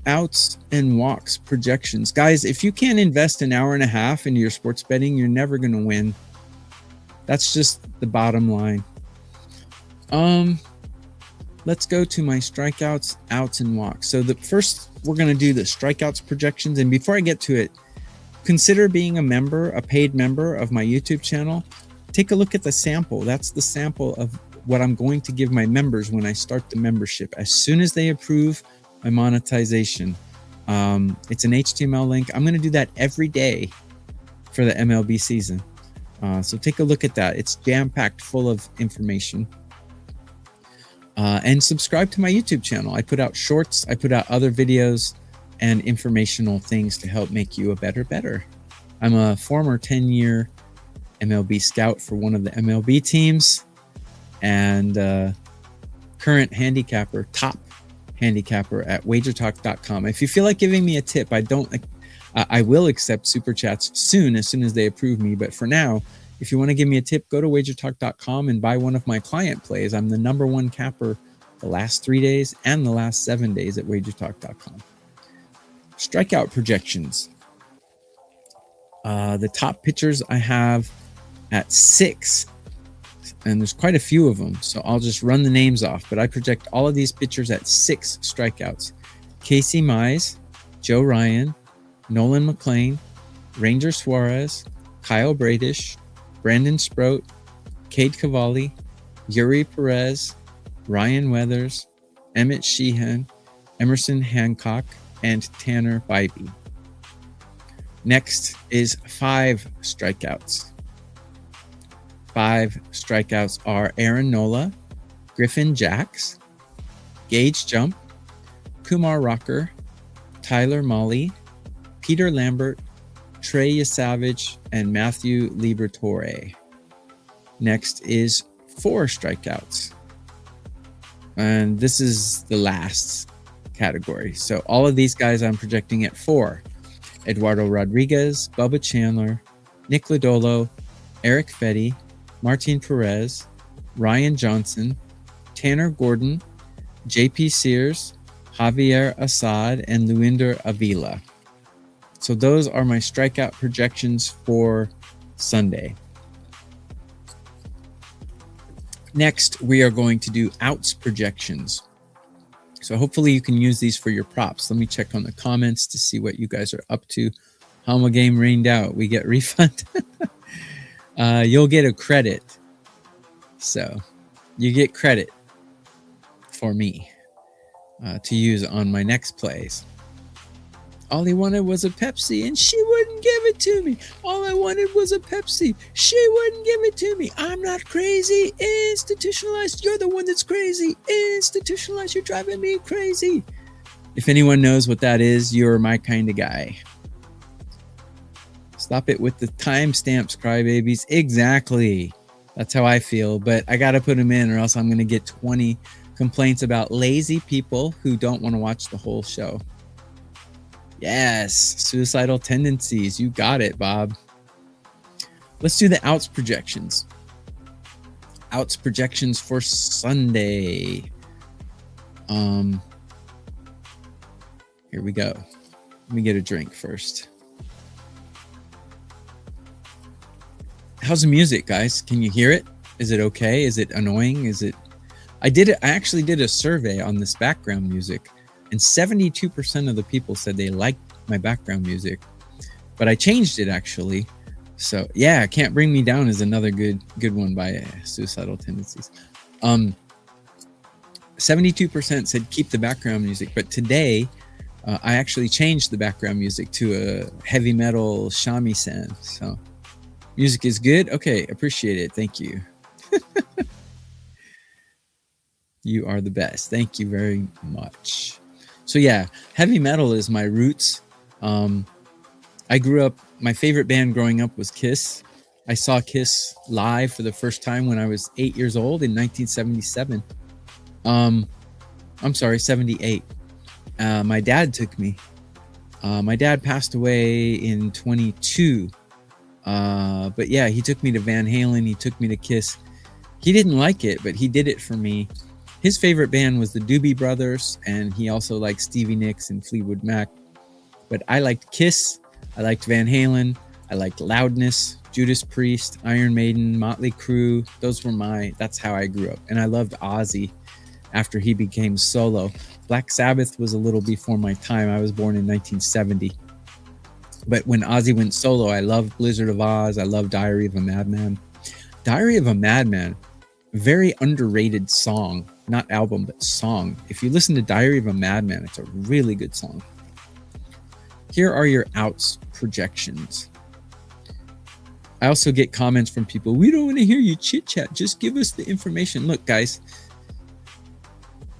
outs, and walks projections. Guys, if you can't invest an hour and a half into your sports betting, you're never going to win. That's just the bottom line. Let's go to my strikeouts, outs, and walks. So the first, we're going to do the strikeouts projections. And before I get to it, consider being a paid member of my YouTube channel. Take a look at the sample. That's the sample of what I'm going to give my members when I start the membership. As soon as they approve my monetization, it's an HTML link. I'm going to do that every day for the MLB season. So take a look at that. It's jam-packed full of information. And subscribe to my YouTube channel. I put out shorts, I put out other videos and informational things to help make you a better. I'm a former 10-year MLB scout for one of the MLB teams, and current handicapper, top handicapper at wagertalk.com. If you feel like giving me a tip, I I will accept super chats soon, as soon as they approve me. But for now, if you want to give me a tip, go to wagertalk.com and buy one of my client plays. I'm the #1 capper the last 3 days and the last 7 days at wagertalk.com. Strikeout projections. The top pitchers I have at 6, and there's quite a few of them, so I'll just run the names off. But I project all of these pitchers at 6 strikeouts. Casey Mize, Joe Ryan, Nolan McLean, Ranger Suarez, Kyle Bradish, Brandon Sproat, Cade Cavalli, Yuri Perez, Ryan Weathers, Emmett Sheehan, Emerson Hancock, and Tanner Bybee. Next is 5 strikeouts. 5 strikeouts are Aaron Nola, Griffin Jax, Gage Jump, Kumar Rocker, Tyler Mahle, Peter Lambert, Trey Yesavage, and Matthew Liberatore. Next is 4 strikeouts. And this is the last category. So all of these guys I'm projecting at 4. Eduardo Rodriguez, Bubba Chandler, Nick Lodolo, Eric Fetty, Martin Perez, Ryan Johnson, Tanner Gordon, JP Sears, Javier Assad, and Luinder Avila. So those are my strikeout projections for Sunday. Next, we are going to do outs projections. So hopefully you can use these for your props. Let me check on the comments to see what you guys are up to. Hama game rained out. We get refund. You'll get a credit. So you get credit for me to use on my next plays. All he wanted was a Pepsi, and she wouldn't give it to me. All I wanted was a Pepsi. She wouldn't give it to me. I'm not crazy. Institutionalized. You're the one that's crazy. Institutionalized. You're driving me crazy. If anyone knows what that is, you're my kind of guy. Stop it with the timestamps, crybabies. Exactly. That's how I feel. But I got to put them in, or else I'm going to get 20 complaints about lazy people who don't want to watch the whole show. Yes, suicidal tendencies. You got it, Bob. Let's do the outs projections. Outs projections for Sunday. Here we go. Let me get a drink first. How's the music, guys? Can you hear it? Is it okay? Is it annoying? Is it? I actually did a survey on this background music. And 72% of the people said they liked my background music, but I changed it actually. So yeah, Can't Bring Me Down is another good one by Suicidal Tendencies. 72% said keep the background music, but today I actually changed the background music to a heavy metal shamisen. So music is good. Okay, appreciate it. Thank you. You are the best. Thank you very much. So yeah, heavy metal is my roots. I grew up, my favorite band growing up was Kiss. I saw Kiss live for the first time when I was 8 years old in 1977. I'm sorry, 78. My dad took me. My dad passed away in 22. But yeah, he took me to Van Halen. He took me to Kiss. He didn't like it, but he did it for me. His favorite band was the Doobie Brothers, and he also liked Stevie Nicks and Fleetwood Mac. But I liked Kiss, I liked Van Halen, I liked Loudness, Judas Priest, Iron Maiden, Motley Crue. That's how I grew up. And I loved Ozzy after he became solo. Black Sabbath was a little before my time. I was born in 1970. But when Ozzy went solo, I loved Blizzard of Oz. I loved Diary of a Madman. Diary of a Madman, very underrated song. Not album, but song. If you listen to Diary of a Madman, it's a really good song. Here are your outs projections. I also get comments from people, we don't want to hear you chit chat. Just give us the information. Look, guys,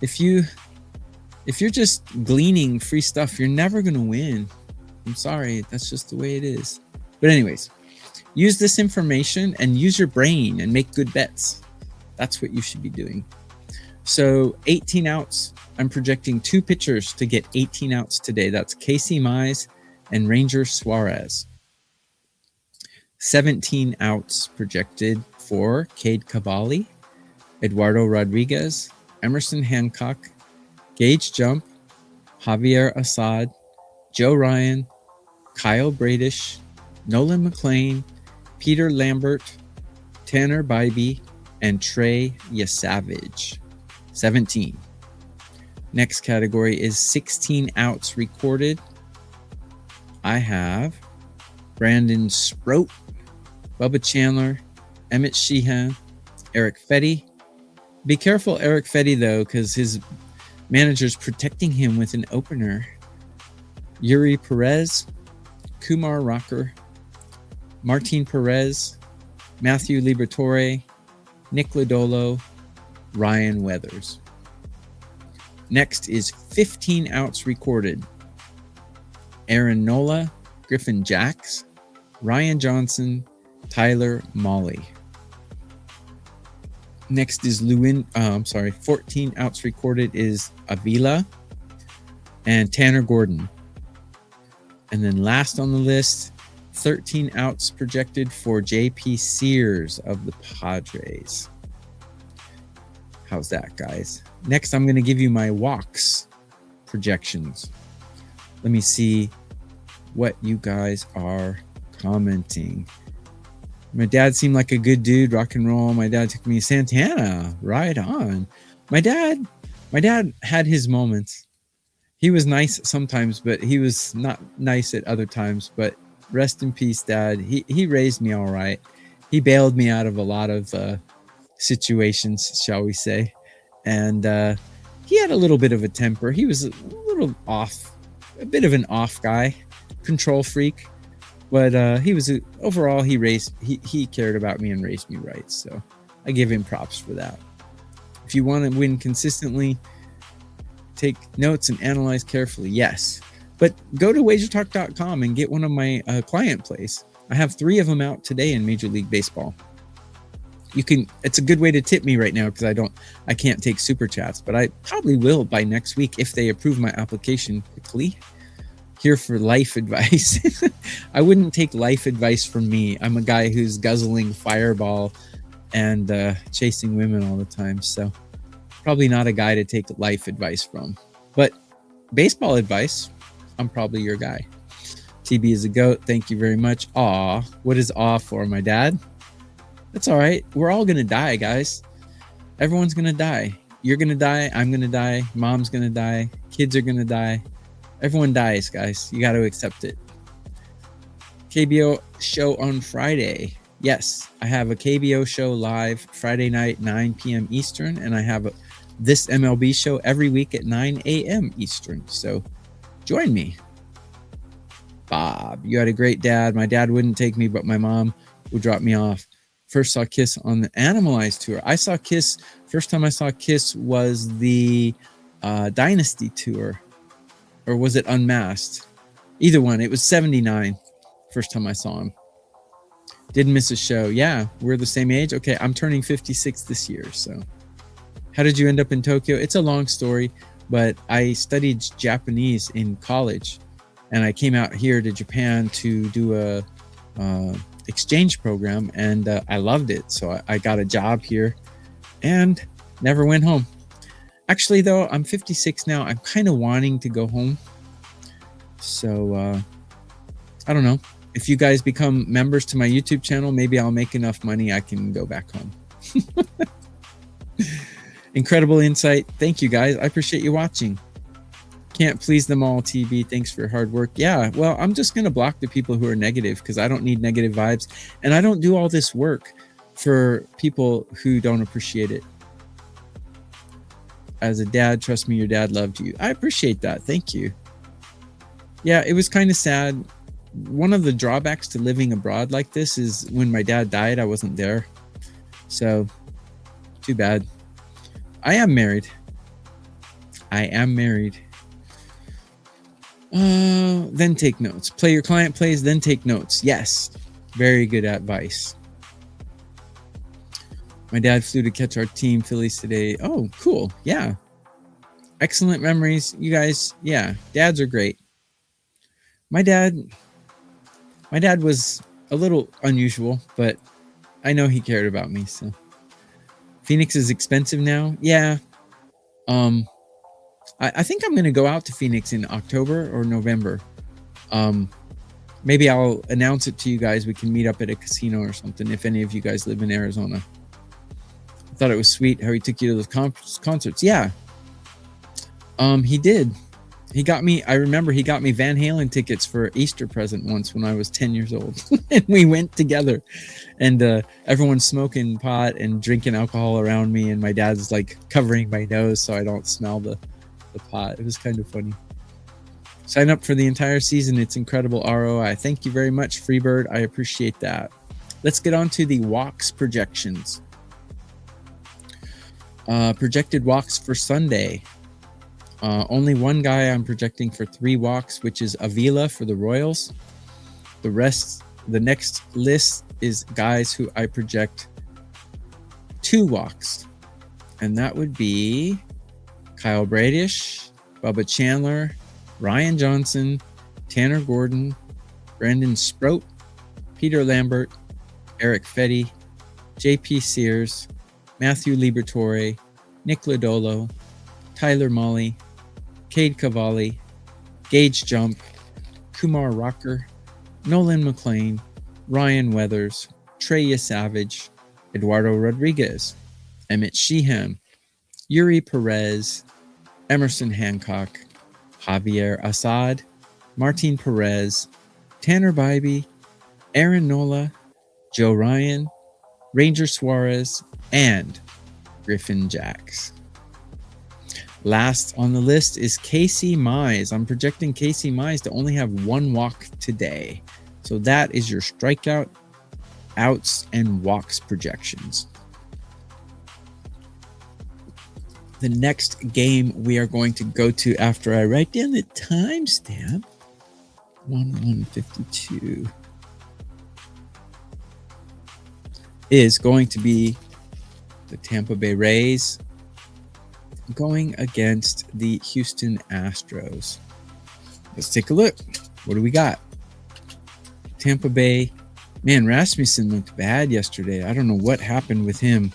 if you're just gleaning free stuff, you're never going to win. I'm sorry. That's just the way it is. But anyways, use this information and use your brain and make good bets. That's what you should be doing. So 18 outs. I'm projecting 2 pitchers to get 18 outs today. That's Casey Mize and Ranger Suarez. 17 outs projected for Cade Cavalli, Eduardo Rodriguez, Emerson Hancock, Gage Jump, Javier Assad, Joe Ryan, Kyle Bradish, Nolan McLean, Peter Lambert, Tanner Bybee, and Trey Yesavage. 17. Next category is 16 outs recorded. I have Brandon Sproat, Bubba Chandler, Emmett Sheehan, Eric Fetty. Be careful, Eric Fetty, though, because his manager's protecting him with an opener. Yuri Perez, Kumar Rocker, Martin Perez, Matthew Liberatore, Nick Lodolo, Ryan Weathers. Next is 15 outs recorded. Aaron Nola, Griffin Jacks, Ryan Johnson, Tyler Molly. Next is 14 outs recorded is Avila and Tanner Gordon. And then last on the list, 13 outs projected for JP Sears of the Padres. How's that, guys? Next, I'm going to give you my walks projections. Let me see what you guys are commenting. My dad seemed like a good dude, rock and roll. My dad took me to Santana, right on. My dad had his moments. He was nice sometimes, but he was not nice at other times. But rest in peace, Dad. He raised me all right. He bailed me out of a lot of situations, shall we say. And he had a little bit of a temper. He was a little off, a bit of an off guy, control freak. But overall, he cared about me and raised me right. So I give him props for that. If you want to win consistently, take notes and analyze carefully. Yes. But go to wagertalk.com and get one of my client plays. I have 3 of them out today in Major League Baseball. It's a good way to tip me right now because I can't take super chats, but I probably will by next week if they approve my application quickly. Here for life advice. I wouldn't take life advice from me. I'm a guy who's guzzling Fireball and chasing women all the time. So probably not a guy to take life advice from. But baseball advice, I'm probably your guy. TB is a goat. Thank you very much. Aw, what is aw for, my dad? That's all right. We're all going to die, guys. Everyone's going to die. You're going to die. I'm going to die. Mom's going to die. Kids are going to die. Everyone dies, guys. You got to accept it. KBO show on Friday. Yes, I have a KBO show live Friday night, 9 p.m. Eastern, and I have this MLB show every week at 9 a.m. Eastern. So join me. Bob, you had a great dad. My dad wouldn't take me, but my mom would drop me off. First saw Kiss on the Animalized tour. I saw Kiss, first time I saw Kiss was the Dynasty tour. Or was it Unmasked? Either one. It was 79. First time I saw him. Didn't miss a show. Yeah, we're the same age. Okay, I'm turning 56 this year. So how did you end up in Tokyo? It's a long story, but I studied Japanese in college. And I came out here to Japan to do a exchange program. And I loved it. So I got a job here and never went home. Actually, though, I'm 56 now. I'm kind of wanting to go home. So, I don't know. If you guys become members to my YouTube channel, maybe I'll make enough money I can go back home. Incredible insight. Thank you, guys. I appreciate you watching. Can't please them all, TB. Thanks for your hard work. Yeah, well, I'm just going to block the people who are negative because I don't need negative vibes. And I don't do all this work for people who don't appreciate it. As a dad, trust me, your dad loved you. I appreciate that. Thank you. Yeah, it was kind of sad. One of the drawbacks to living abroad like this is when my dad died, I wasn't there. So, too bad. I am married. Then take notes. Play your client plays, then take notes. Yes. Very good advice. My dad flew to catch our team Phillies today. Oh, cool. Yeah. Excellent memories. You guys, yeah, dads are great. My dad was a little unusual, but I know he cared about me. So Phoenix is expensive now. Yeah. I think I'm going to go out to Phoenix in October or November. Maybe I'll announce it to you guys. We can meet up at a casino or something if any of you guys live in Arizona. I thought it was sweet how he took you to those concerts. Yeah. He did. I remember he got me Van Halen tickets for an Easter present once when I was 10 years old. And we went together. And everyone's smoking pot and drinking alcohol around me. And my dad's like covering my nose so I don't smell the pot. It was kind of funny. Sign up for the entire season. It's incredible ROI. Thank you very much, Freebird. I appreciate that. Let's get on to the walks projections. Projected walks for Sunday. Only one guy I'm projecting for 3 walks, which is Avila for the Royals. The next list is guys who I project 2 walks. And that would be Kyle Bradish, Bubba Chandler, Ryan Johnson, Tanner Gordon, Brandon Sproat, Peter Lambert, Eric Fetty, JP Sears, Matthew Liberatore, Nick Lodolo, Tyler Molly, Cade Cavalli, Gage Jump, Kumar Rocker, Nolan McLean, Ryan Weathers, Trey Savage, Eduardo Rodriguez, Emmett Sheehan, Yuri Perez, Emerson Hancock, Javier Assad, Martin Perez, Tanner Bybee, Aaron Nola, Joe Ryan, Ranger Suarez, and Griffin Jacks. Last on the list is Casey Mize. I'm projecting Casey Mize to only have 1 walk today. So that is your strikeout, outs, and walks projections. The next game we are going to go to after I write down the timestamp, 1:52, is going to be the Tampa Bay Rays going against the Houston Astros. Let's take a look. What do we got? Tampa Bay. Man, Rasmussen looked bad yesterday. I don't know what happened with him.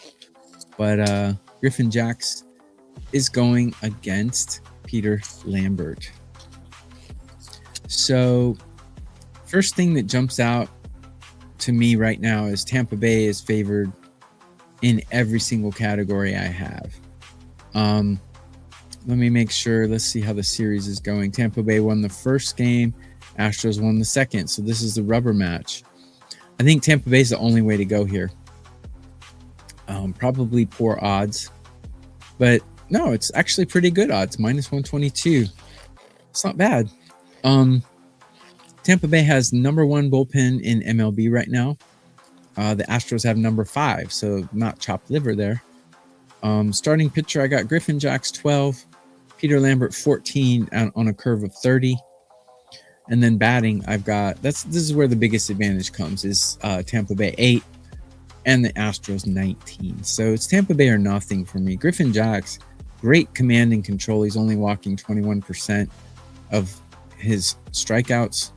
But Griffin Jacks is going against Peter Lambert. So first thing that jumps out to me right now is Tampa Bay is favored in every single category I have. Let me make sure. Let's see how the series is going. Tampa Bay won the first game. Astros won the second. So this is the rubber match. I think Tampa Bay is the only way to go here. Probably poor odds. But no, it's actually pretty good odds. -122. It's not bad. Tampa Bay has number 1 bullpen in MLB right now. The Astros have number 5, so not chopped liver there. Starting pitcher, I got Griffin Jacks 12, Peter Lambert 14 on a curve of 30. And then batting, I've got this is where the biggest advantage comes is Tampa Bay 8 and the Astros 19. So it's Tampa Bay or nothing for me. Griffin Jacks, great command and control. He's only walking 21% of his strikeouts,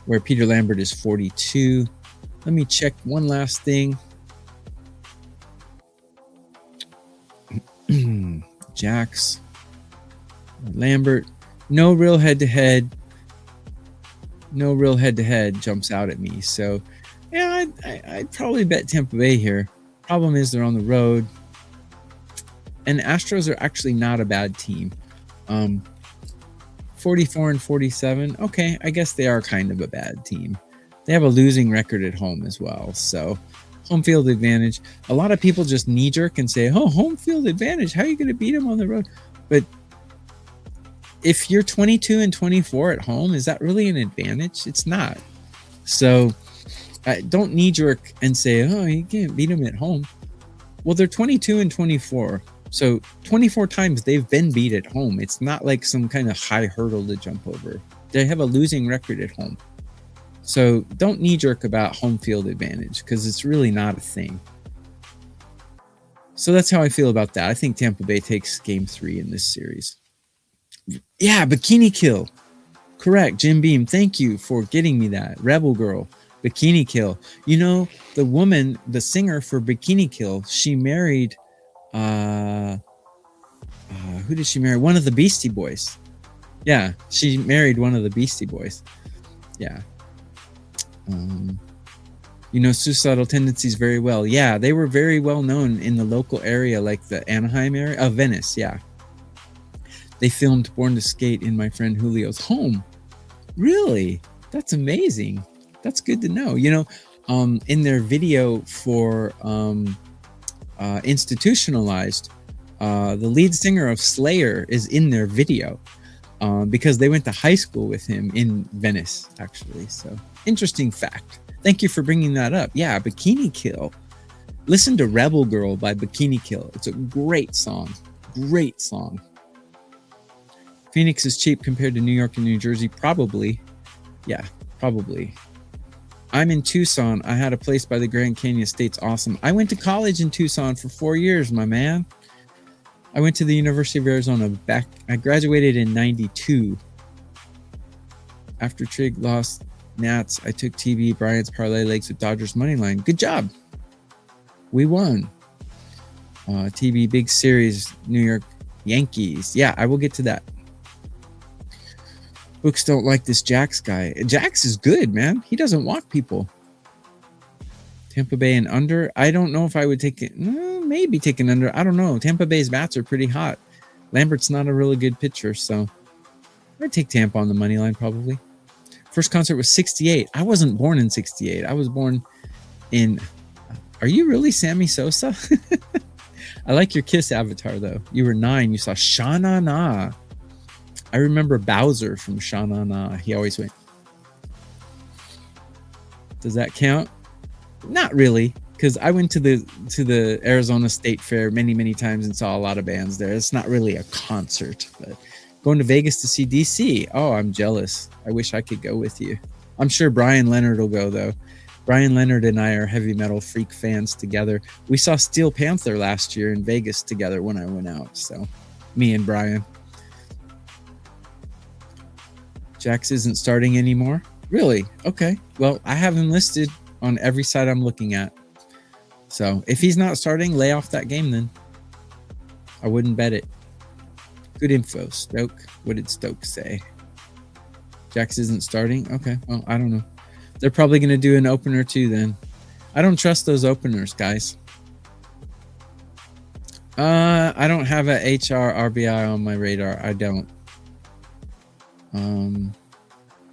where Peter Lambert is 42. Let me check one last thing. Jacks, Lambert, no real head-to-head jumps out at me. So, yeah, I'd probably bet Tampa Bay here. Problem is they're on the road. And the Astros are actually not a bad team. 44-47. Okay, I guess they are kind of a bad team. They have a losing record at home as well. So, home field advantage. A lot of people just knee-jerk and say, oh, home field advantage. How are you going to beat them on the road? But if you're 22-24 at home, is that really an advantage? It's not. So don't knee-jerk and say, oh, you can't beat them at home. Well, they're 22-24. So 24 times they've been beat at home. It's not like some kind of high hurdle to jump over. They have a losing record at home. So don't knee-jerk about home field advantage because it's really not a thing. So that's how I feel about that. I think Tampa Bay takes game 3 in this series. Yeah, Bikini Kill. Correct, Jim Beam. Thank you for getting me that. Rebel Girl, Bikini Kill. You know, the woman, the singer for Bikini Kill, she married, who did she marry? One of the Beastie Boys. Yeah, she married one of the Beastie Boys. Yeah. You know Suicidal Tendencies very well. Yeah, they were very well known in the local area, like the Anaheim area. Venice, yeah. They filmed Born to Skate in my friend Julio's home. Really? That's amazing. That's good to know. You know, in their video for Institutionalized, the lead singer of Slayer is in their video because they went to high school with him in Venice, actually. So, interesting fact. Thank you for bringing that up. Yeah, Bikini Kill. Listen to Rebel Girl by Bikini Kill. It's a great song. Great song. Phoenix is cheap compared to New York and New Jersey. Probably. Yeah, probably. I'm in Tucson. I had a place by the Grand Canyon State's awesome. I went to college in Tucson for 4 years, my man. I went to the University of Arizona I graduated in 92. After Trig lost Nats, I took TB Bryant's parlay legs with Dodgers money line. Good job. We won. TB big series, New York Yankees. Yeah, I will get to that. Books don't like this Jax guy. Jax is good, man. He doesn't walk people. Tampa Bay and under. I don't know if I would take it. Maybe take an under. I don't know. Tampa Bay's bats are pretty hot. Lambert's not a really good pitcher, so I'd take Tampa on the money line probably. First concert was 68. I wasn't born in 68. I was born in... Are you really Sammy Sosa? I like your Kiss avatar, though. You were 9. You saw Sha Na Na. I remember Bowser from Sha Na Na. He always went... Does that count? Not really, because I went to the Arizona State Fair many times and saw a lot of bands there. It's not really a concert, but... Going to Vegas to see DC. Oh, I'm jealous. I wish I could go with you. I'm sure Brian Leonard will go, though. Brian Leonard and I are heavy metal freak fans together. We saw Steel Panther last year in Vegas together when I went out. So, me and Brian. Jax isn't starting anymore? Really? Okay. Well, I have him listed on every site I'm looking at. So, if he's not starting, lay off that game then. I wouldn't bet it. Good info, Stoke. What did Stoke say? Jax isn't starting? Okay, well, I don't know. They're probably going to do an opener too then. I don't trust those openers, guys. I don't have a HR RBI on my radar. I don't.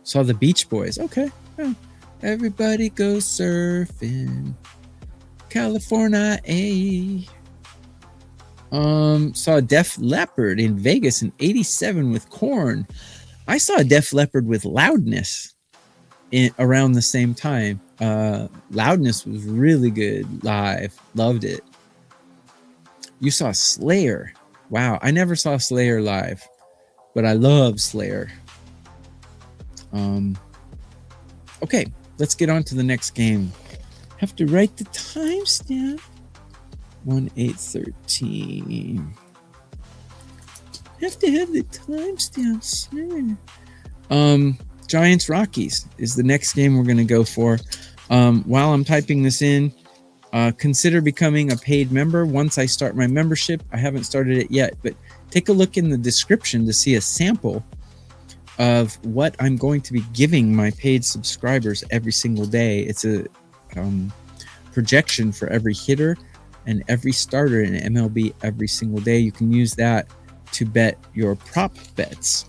Saw the Beach Boys. Okay. Yeah. Everybody goes surfing. California, A. Saw Def Leppard in Vegas in 87 with Korn. I saw Def Leppard with Loudness around the same time. Loudness was really good live. Loved it. You saw Slayer. Wow, I never saw Slayer live, but I love Slayer. Okay, let's get on to the next game. Have to write the timestamp. 1/8/13. Have to have the timestamps. Giants Rockies is the next game we're going to go for. While I'm typing this in, consider becoming a paid member once I start my membership. I haven't started it yet, but take a look in the description to see a sample of what I'm going to be giving my paid subscribers every single day. It's a projection for every hitter and every starter in MLB every single day. You can use that to bet your prop bets.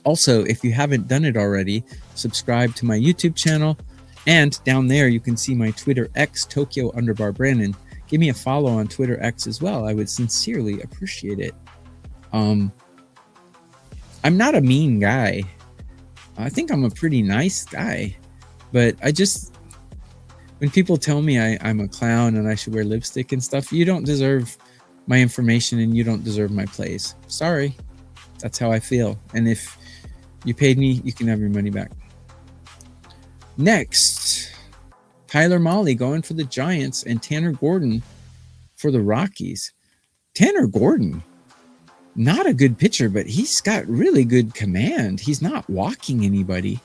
Also, if you haven't done it already, subscribe to my YouTube channel. And down there, you can see my Twitter X, Tokyo_Brandon. Give me a follow on Twitter X as well. I would sincerely appreciate it. I'm not a mean guy. I think I'm a pretty nice guy. But I just... When people tell me I'm a clown and I should wear lipstick and stuff, you don't deserve my information and you don't deserve my plays. Sorry. That's how I feel. And if you paid me, you can have your money back. Next, Tyler Mahle going for the Giants and Tanner Gordon for the Rockies. Tanner Gordon. not a good pitcher, but he's got really good command. He's not walking anybody,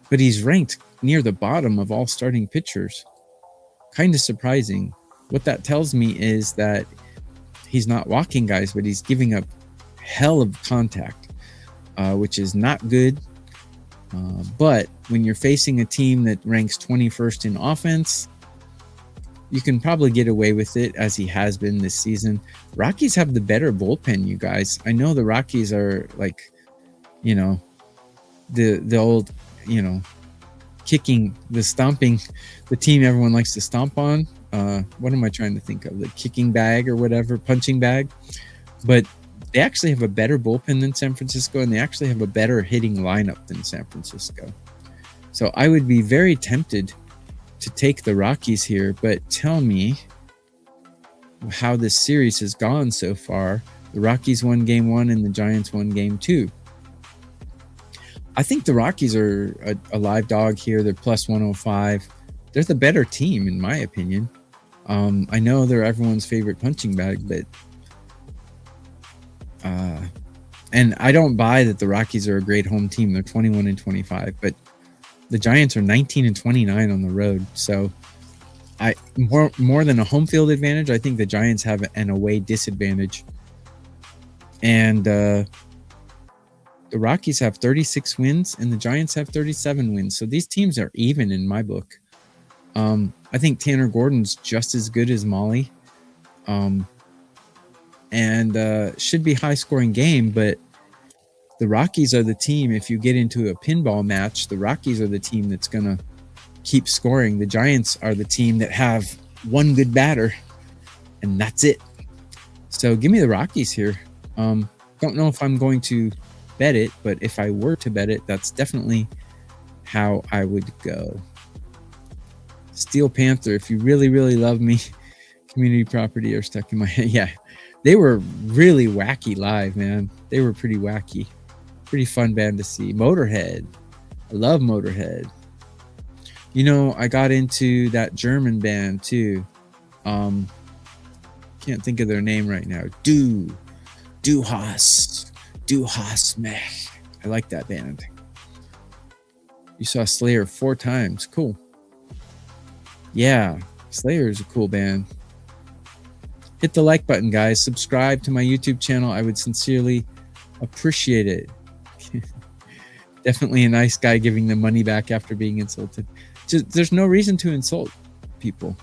but he's ranked near the bottom of all starting pitchers. Kind of surprising. What that tells me is that he's not walking guys, but he's giving up hell of contact, which is not good. But when you're facing a team that ranks 21st in offense, you can probably get away with it, as he has been this season. Rockies have the better bullpen, you guys. I know the Rockies are like, you know, the old, you know, stomping, the team everyone likes to stomp on. What am I trying to think of? The kicking bag or whatever, punching bag. But they actually have a better bullpen than San Francisco, and they actually have a better hitting lineup than San Francisco. So I would be very tempted to take the Rockies here, but tell me how this series has gone so far. The Rockies won game 1 and the Giants won game 2. I think the Rockies are a live dog here. They're plus 105. They're the better team, in my opinion. I know they're everyone's favorite punching bag, but and I don't buy that the Rockies are a great home team. They're 21 and 25, but the Giants are 19 and 29 on the road. So more than a home field advantage, I think the Giants have an away disadvantage. And the Rockies have 36 wins and the Giants have 37 wins. So these teams are even in my book. I think Tanner Gordon's just as good as Molly. And should be high scoring game, but the Rockies are the team. If you get into a pinball match, the Rockies are the team that's going to keep scoring. The Giants are the team that have one good batter, and that's it. So give me the Rockies here. Don't know if I'm going to bet it, but if I were to bet it, that's definitely how I would go. Steel Panther, if you really, really love me, Community Property are stuck in my head. Yeah, they were really wacky live, man. They were pretty wacky. Pretty fun band to see. Motorhead. I love Motorhead. You know, I got into that German band too. Can't think of their name right now. Du Hast Mech. I like that band. You saw Slayer 4 times. Cool. Yeah, Slayer is a cool band. Hit the like button, guys. Subscribe to my YouTube channel. I would sincerely appreciate it. Definitely a nice guy giving them money back after being insulted. There's no reason to insult people.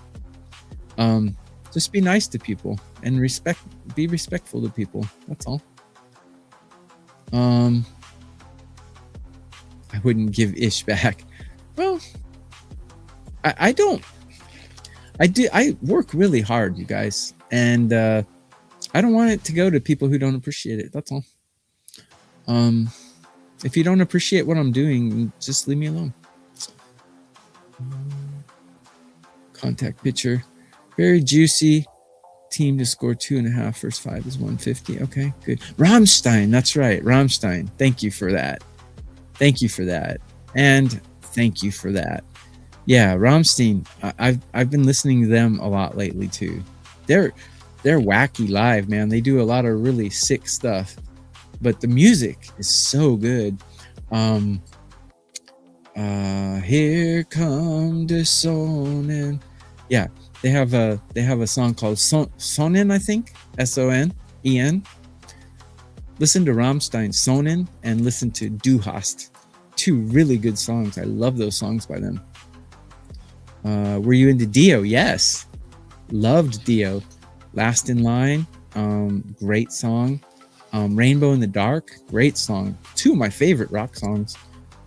Just be nice to people and be respectful to people. That's all. I wouldn't give Ish back. Well, I don't. I work really hard, you guys, and I don't want it to go to people who don't appreciate it. That's all. If you don't appreciate what I'm doing, just leave me alone. Contact pitcher. Very juicy. Team to score 2.5 first 5 is 150. Okay, good. Rammstein. That's right. Rammstein. Thank you for that. Thank you for that. And thank you for that. Yeah, Rammstein. I've been listening to them a lot lately too. They're wacky live, man. They do a lot of really sick stuff. But the music is so good. Here come the Sonnen. Yeah, they have a song called Sonnen, I think. Sonnen. Listen to Rammstein, Sonnen, and listen to Du Hast. 2 really good songs. I love those songs by them. Were you into Dio? Yes. Loved Dio. Last in Line. Great song. Rainbow in the Dark, great song. 2 of my favorite rock songs.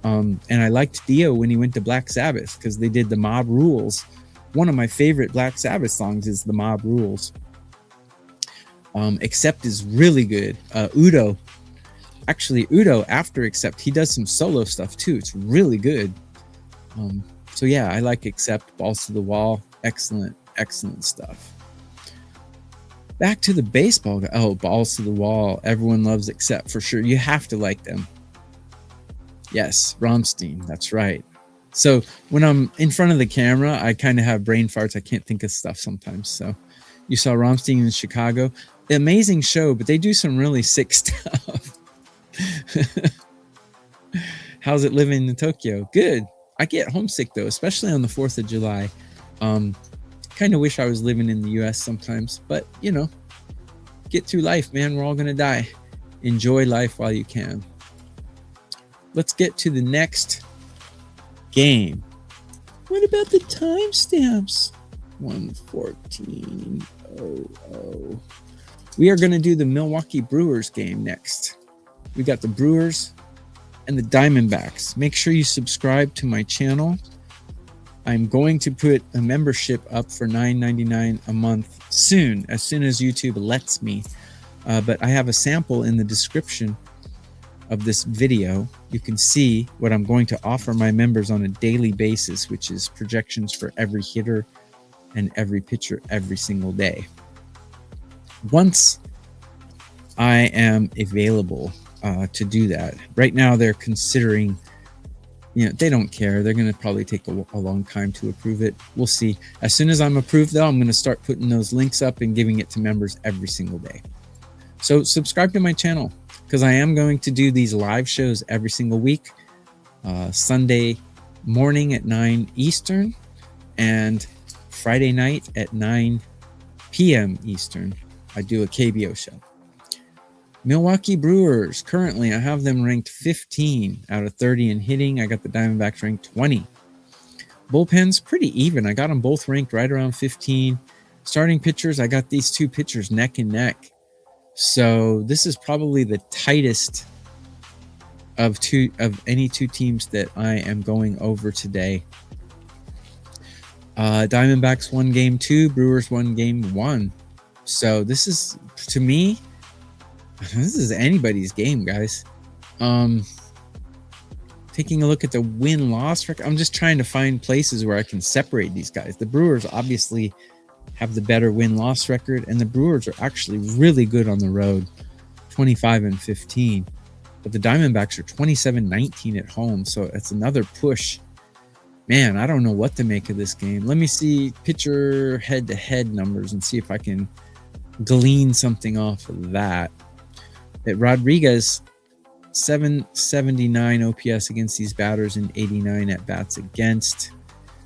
And I liked Dio when he went to Black Sabbath because they did the Mob Rules. One of my favorite Black Sabbath songs is the Mob Rules. Accept is really good. Udo. Actually, Udo, after Accept, he does some solo stuff too. It's really good. So yeah, I like Accept, Balls to the Wall. Excellent, excellent stuff. Back to the baseball. Oh, Balls to the Wall. Everyone loves Accept for sure. You have to like them. Yes, Rammstein. That's right. So when I'm in front of the camera, I kind of have brain farts. I can't think of stuff sometimes. So you saw Rammstein in Chicago. amazing show, but they do some really sick stuff. How's it living in Tokyo? Good. I get homesick though, especially on the 4th of July. Kind of wish I was living in the US sometimes, but you know, get through life, man. We're all gonna die. Enjoy life while you can. Let's get to the next game. What about the timestamps? 1:14:00. We are gonna do the Milwaukee Brewers game next. We got the Brewers and the Diamondbacks. Make sure you subscribe to my channel. I'm going to put a membership up for $9.99 a month soon, as soon as YouTube lets me. But I have a sample in the description of this video. You can see what I'm going to offer my members on a daily basis, which is projections for every hitter and every pitcher every single day. Once I am available to do that. Right now they're considering, you know, they don't care. They're going to probably take a long time to approve it. We'll see. As soon as I'm approved though, I'm going to start putting those links up and giving it to members every single day. So subscribe to my channel, because I am going to do these live shows every single week. Sunday morning at 9 Eastern and Friday night at 9 p.m. Eastern. I do a KBO show. Milwaukee Brewers, currently I have them ranked 15 out of 30 in hitting. I got the Diamondbacks ranked 20. Bullpen's pretty even. I got them both ranked right around 15. Starting pitchers, I got these two pitchers neck and neck. So this is probably the tightest of any two teams that I am going over today. Diamondbacks won game 2, Brewers won game 1. So this is, to me, this is anybody's game, guys. Taking a look at the win-loss record, I'm just trying to find places where I can separate these guys. The Brewers obviously have the better win-loss record, and the Brewers are actually really good on the road, 25-15. But the Diamondbacks are 27-19 at home, so it's another push. Man, I don't know what to make of this game. Let me see pitcher head-to-head numbers and see if I can glean something off of that. That Rodriguez, 779 OPS against these batters and 89 at-bats against.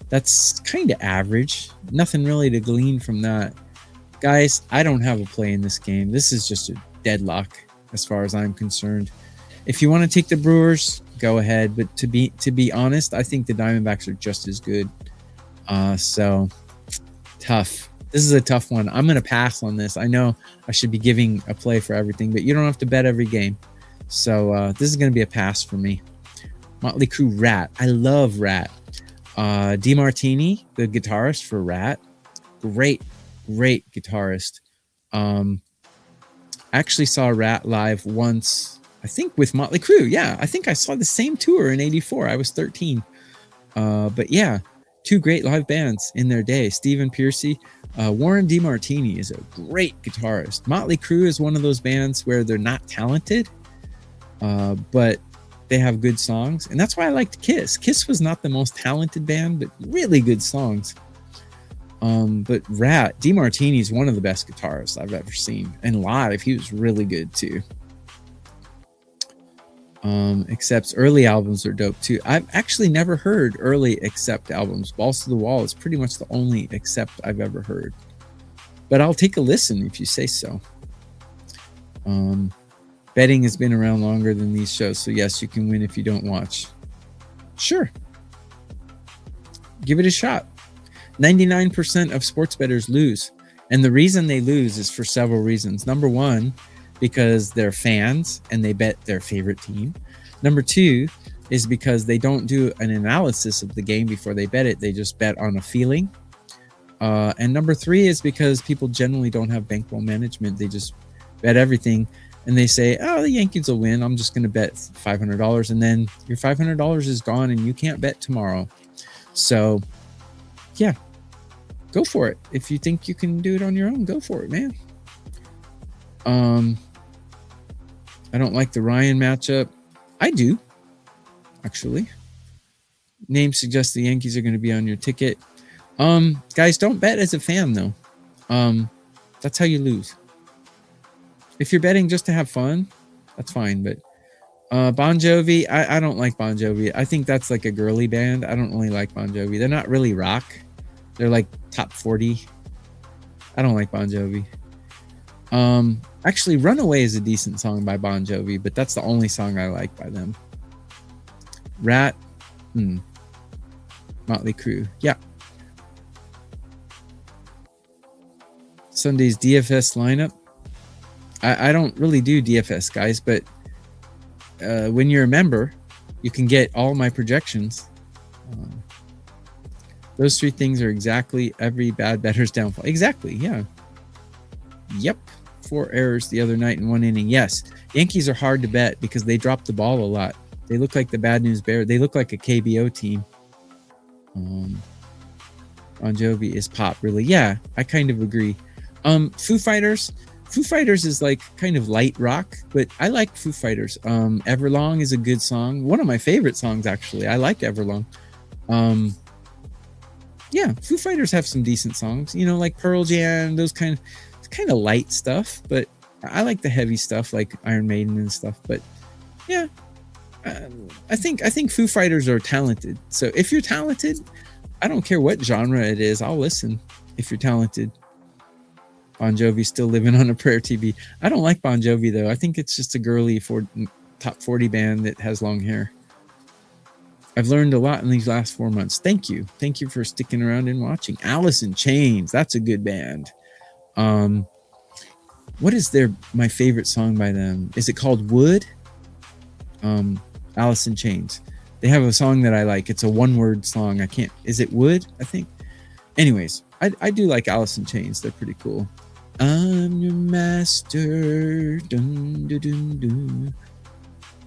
That's kind of average. Nothing really to glean from that. Guys, I don't have a play in this game. This is just a deadlock as far as I'm concerned. If you want to take the Brewers, go ahead. But to be honest, I think the Diamondbacks are just as good. So tough. This is a tough one. I'm going to pass on this. I know I should be giving a play for everything, but you don't have to bet every game. So this is going to be a pass for me. Motley Crue, Rat. I love Rat. DeMartini, the guitarist for Rat. Great guitarist. I actually saw Rat live once, I think with Motley Crue. Yeah, I think I saw the same tour in '84. I was 13. But yeah, two great live bands in their day. Stephen Pearcy. Warren DeMartini is a great guitarist. Motley Crue is one of those bands where they're not talented, but they have good songs. And that's why I liked Kiss. Kiss was not the most talented band, but really good songs. But Rat, DeMartini is one of the best guitarists I've ever seen. And live, he was really good too. Accept's early albums are dope too. I've actually never heard early Accept albums. Balls to the Wall is pretty much the only Accept I've ever heard. But I'll take a listen if you say so. Betting has been around longer than these shows, so yes, you can win if you don't watch. Sure. Give it a shot. 99% of sports bettors lose. And the reason they lose is for several reasons. Number one, because they're fans and they bet their favorite team. Number two is because they don't do an analysis of the game before they bet it. They just bet on a feeling. And number three is because people generally don't have bankroll management. They just bet everything and they say, oh, the Yankees will win. I'm just going to bet $500. And then your $500 is gone and you can't bet tomorrow. So yeah, go for it. If you think you can do it on your own, go for it, man. I don't like the Ryan matchup. I do, actually. Name suggests the Yankees are going to be on your ticket. Guys, don't bet as a fan, though. That's how you lose. If you're betting just to have fun, that's fine. But Bon Jovi, I don't like Bon Jovi. I think that's like a girly band. I don't really like Bon Jovi. They're not really rock. They're like top 40. I don't like Bon Jovi. Actually, Runaway is a decent song by Bon Jovi, but that's the only song I like by them. Rat, Motley Crue, yeah. Sunday's DFS lineup. I don't really do DFS, guys, but when you're a member, you can get all my projections. Those three things are exactly every bad better's downfall. Exactly, yeah. Yep. 4 errors the other night in 1 inning. Yes, Yankees are hard to bet because they drop the ball a lot. They look like the Bad News Bears. They look like a KBO team. Bon Jovi is pop, really. Yeah, I kind of agree. Foo Fighters. Foo Fighters is like kind of light rock, but I like Foo Fighters. Everlong is a good song. One of my favorite songs, actually. I like Everlong. Yeah, Foo Fighters have some decent songs. You know, like Pearl Jam, those kind of light stuff, but I like the heavy stuff like Iron Maiden and stuff. But yeah, I think Foo Fighters are talented. So if you're talented, I don't care what genre it is, I'll listen. If you're talented. Bon Jovi still living on a prayer TV. I don't like Bon Jovi though. I think it's just a girly top 40 band that has long hair. I've learned a lot in these last 4 months. Thank you for sticking around and watching. Alice in Chains, that's a good band. What is my favorite song by them? Is it called Wood? Alice in Chains. They have a song that I like. It's a 1-word song. Is it Wood? I think. Anyways, I do like Alice in Chains. They're pretty cool. I'm your master. Dun, dun, dun, dun.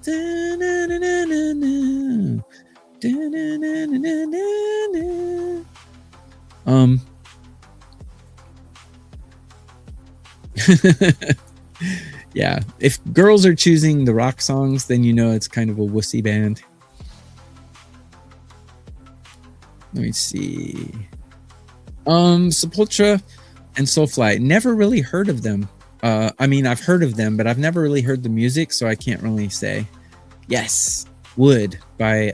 Dun, dun, dun, dun, dun, dun. Dun, dun, dun, dun, dun, dun. Yeah, if girls are choosing the rock songs, then you know it's kind of a wussy band. Let me see. Sepultura and Soulfly. Never really heard of them. I mean, I've heard of them, but I've never really heard the music, so I can't really say. Yes, Wood by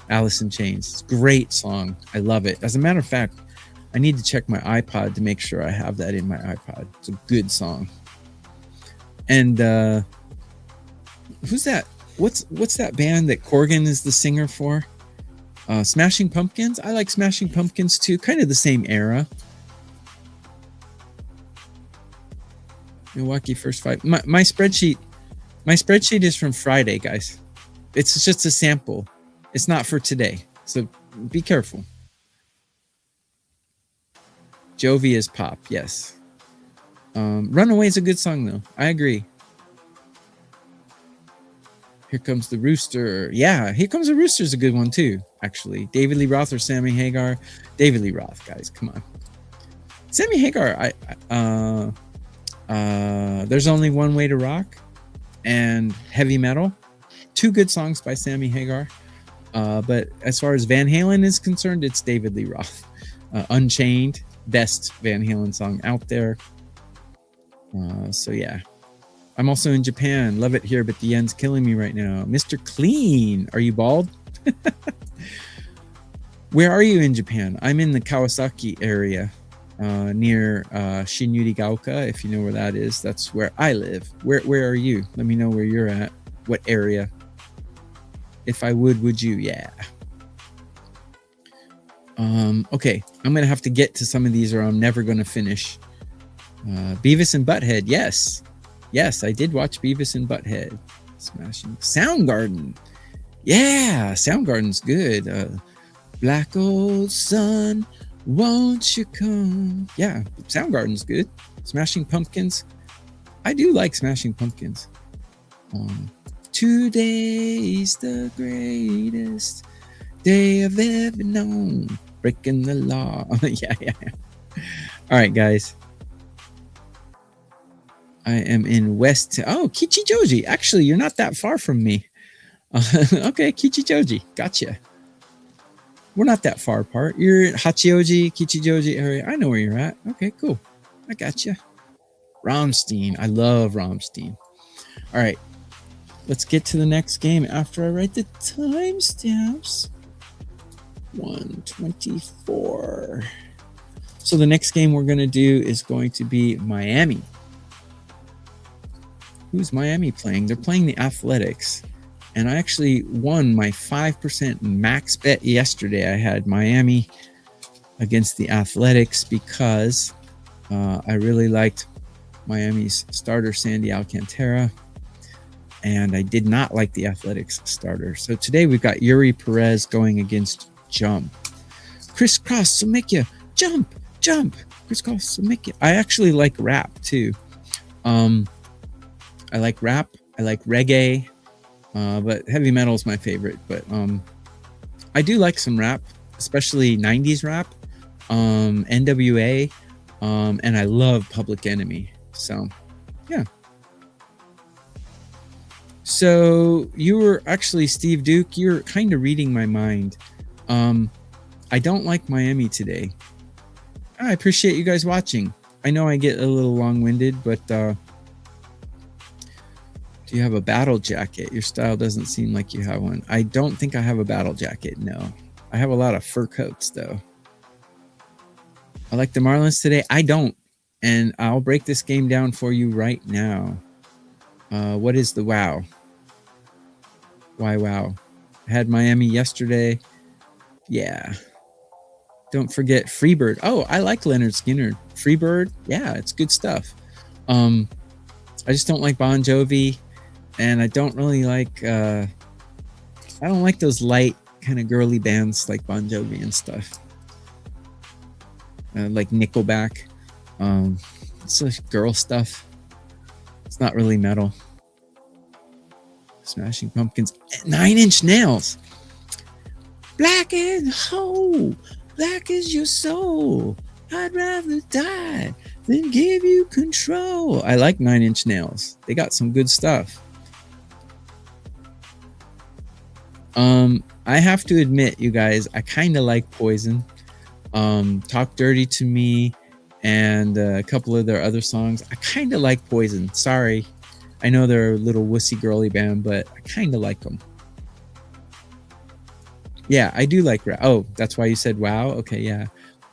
Alice in Chains. It's a great song. I love it. As a matter of fact, I need to check my iPod to make sure I have that in my iPod. It's a good song. And who's that? What's that band that Corgan is the singer for? Smashing Pumpkins. I like Smashing Pumpkins too. Kind of the same era. Milwaukee first 5. My spreadsheet. My spreadsheet is from Friday, guys. It's just a sample. It's not for today. So be careful. Jovi is pop. Yes. Runaway is a good song though. I agree. Here Comes the Rooster. Yeah, Here Comes the Rooster is a good one too, actually. David Lee Roth or Sammy Hagar? David Lee Roth, guys, come on. Sammy Hagar, There's Only One Way to Rock and Heavy Metal. 2 good songs by Sammy Hagar. But as far as Van Halen is concerned, it's David Lee Roth. Unchained, best Van Halen song out there. So yeah. I'm also in Japan. Love it here, but the yen's killing me right now. Mr. Clean, are you bald? Where are you in Japan? I'm in the Kawasaki area, near Shinyurigaoka, if you know where that is. That's where I live. Where are you? Let me know where you're at. What area? If I would you? Yeah. Okay, I'm going to have to get to some of these or I'm never going to finish. Beavis and Butthead, yes. Yes, I did watch Beavis and Butthead. Smashing. Soundgarden. Yeah, Soundgarden's good. Black Old Sun, won't you come? Yeah, Soundgarden's good. Smashing Pumpkins. I do like Smashing Pumpkins. Today's the greatest day I've ever known. Breaking the law. Yeah. All right, guys. I am in West. Oh, Kichijoji. Actually, you're not that far from me. Okay, Kichijoji. Gotcha. We're not that far apart. You're in Hachioji, Kichijoji area. I know where you're at. Okay, cool. I gotcha. Rammstein. I love Rammstein. All right. Let's get to the next game after I write the timestamps. 124. So the next game we're going to do is going to be Miami. Who's Miami playing? They're playing the Athletics. And I actually won my 5% max bet yesterday. I had Miami against the Athletics because I really liked Miami's starter, Sandy Alcantara. And I did not like the Athletics starter. So today we've got Yuri Perez going against Jump. Crisscross Samikya. Jump. Crisscross Samikya. I actually like rap too. I like rap. I like reggae. But heavy metal is my favorite. But I do like some rap, especially 90s rap, NWA, and I love Public Enemy. So, yeah. So you were actually, Steve Duke, you're kind of reading my mind. I don't like Miami today. I appreciate you guys watching. I know I get a little long-winded, but do you have a battle jacket? Your style doesn't seem like you have one. I don't think I have a battle jacket, no. I have a lot of fur coats, though. I like the Marlins today. I don't. And I'll break this game down for you right now. What is the wow? Why wow? I had Miami yesterday. Yeah. Don't forget Freebird. Oh, I like Leonard Skinner. Freebird, yeah, it's good stuff. I just don't like Bon Jovi, and I don't really like I don't like those light kind of girly bands like Bon Jovi and stuff. Like Nickelback. It's like girl stuff. It's not really metal. Smashing Pumpkins. 9 Inch Nails. Black and whole. Black is your soul. I'd rather die than give you control. I like 9 Inch Nails. They got some good stuff. I have to admit, you guys, I kind of like Poison. Talk Dirty to Me and a couple of their other songs. I kind of like Poison. Sorry. I know they're a little wussy girly band, but I kind of like them. Yeah, I do like rap. Oh, that's why you said wow? Okay, yeah.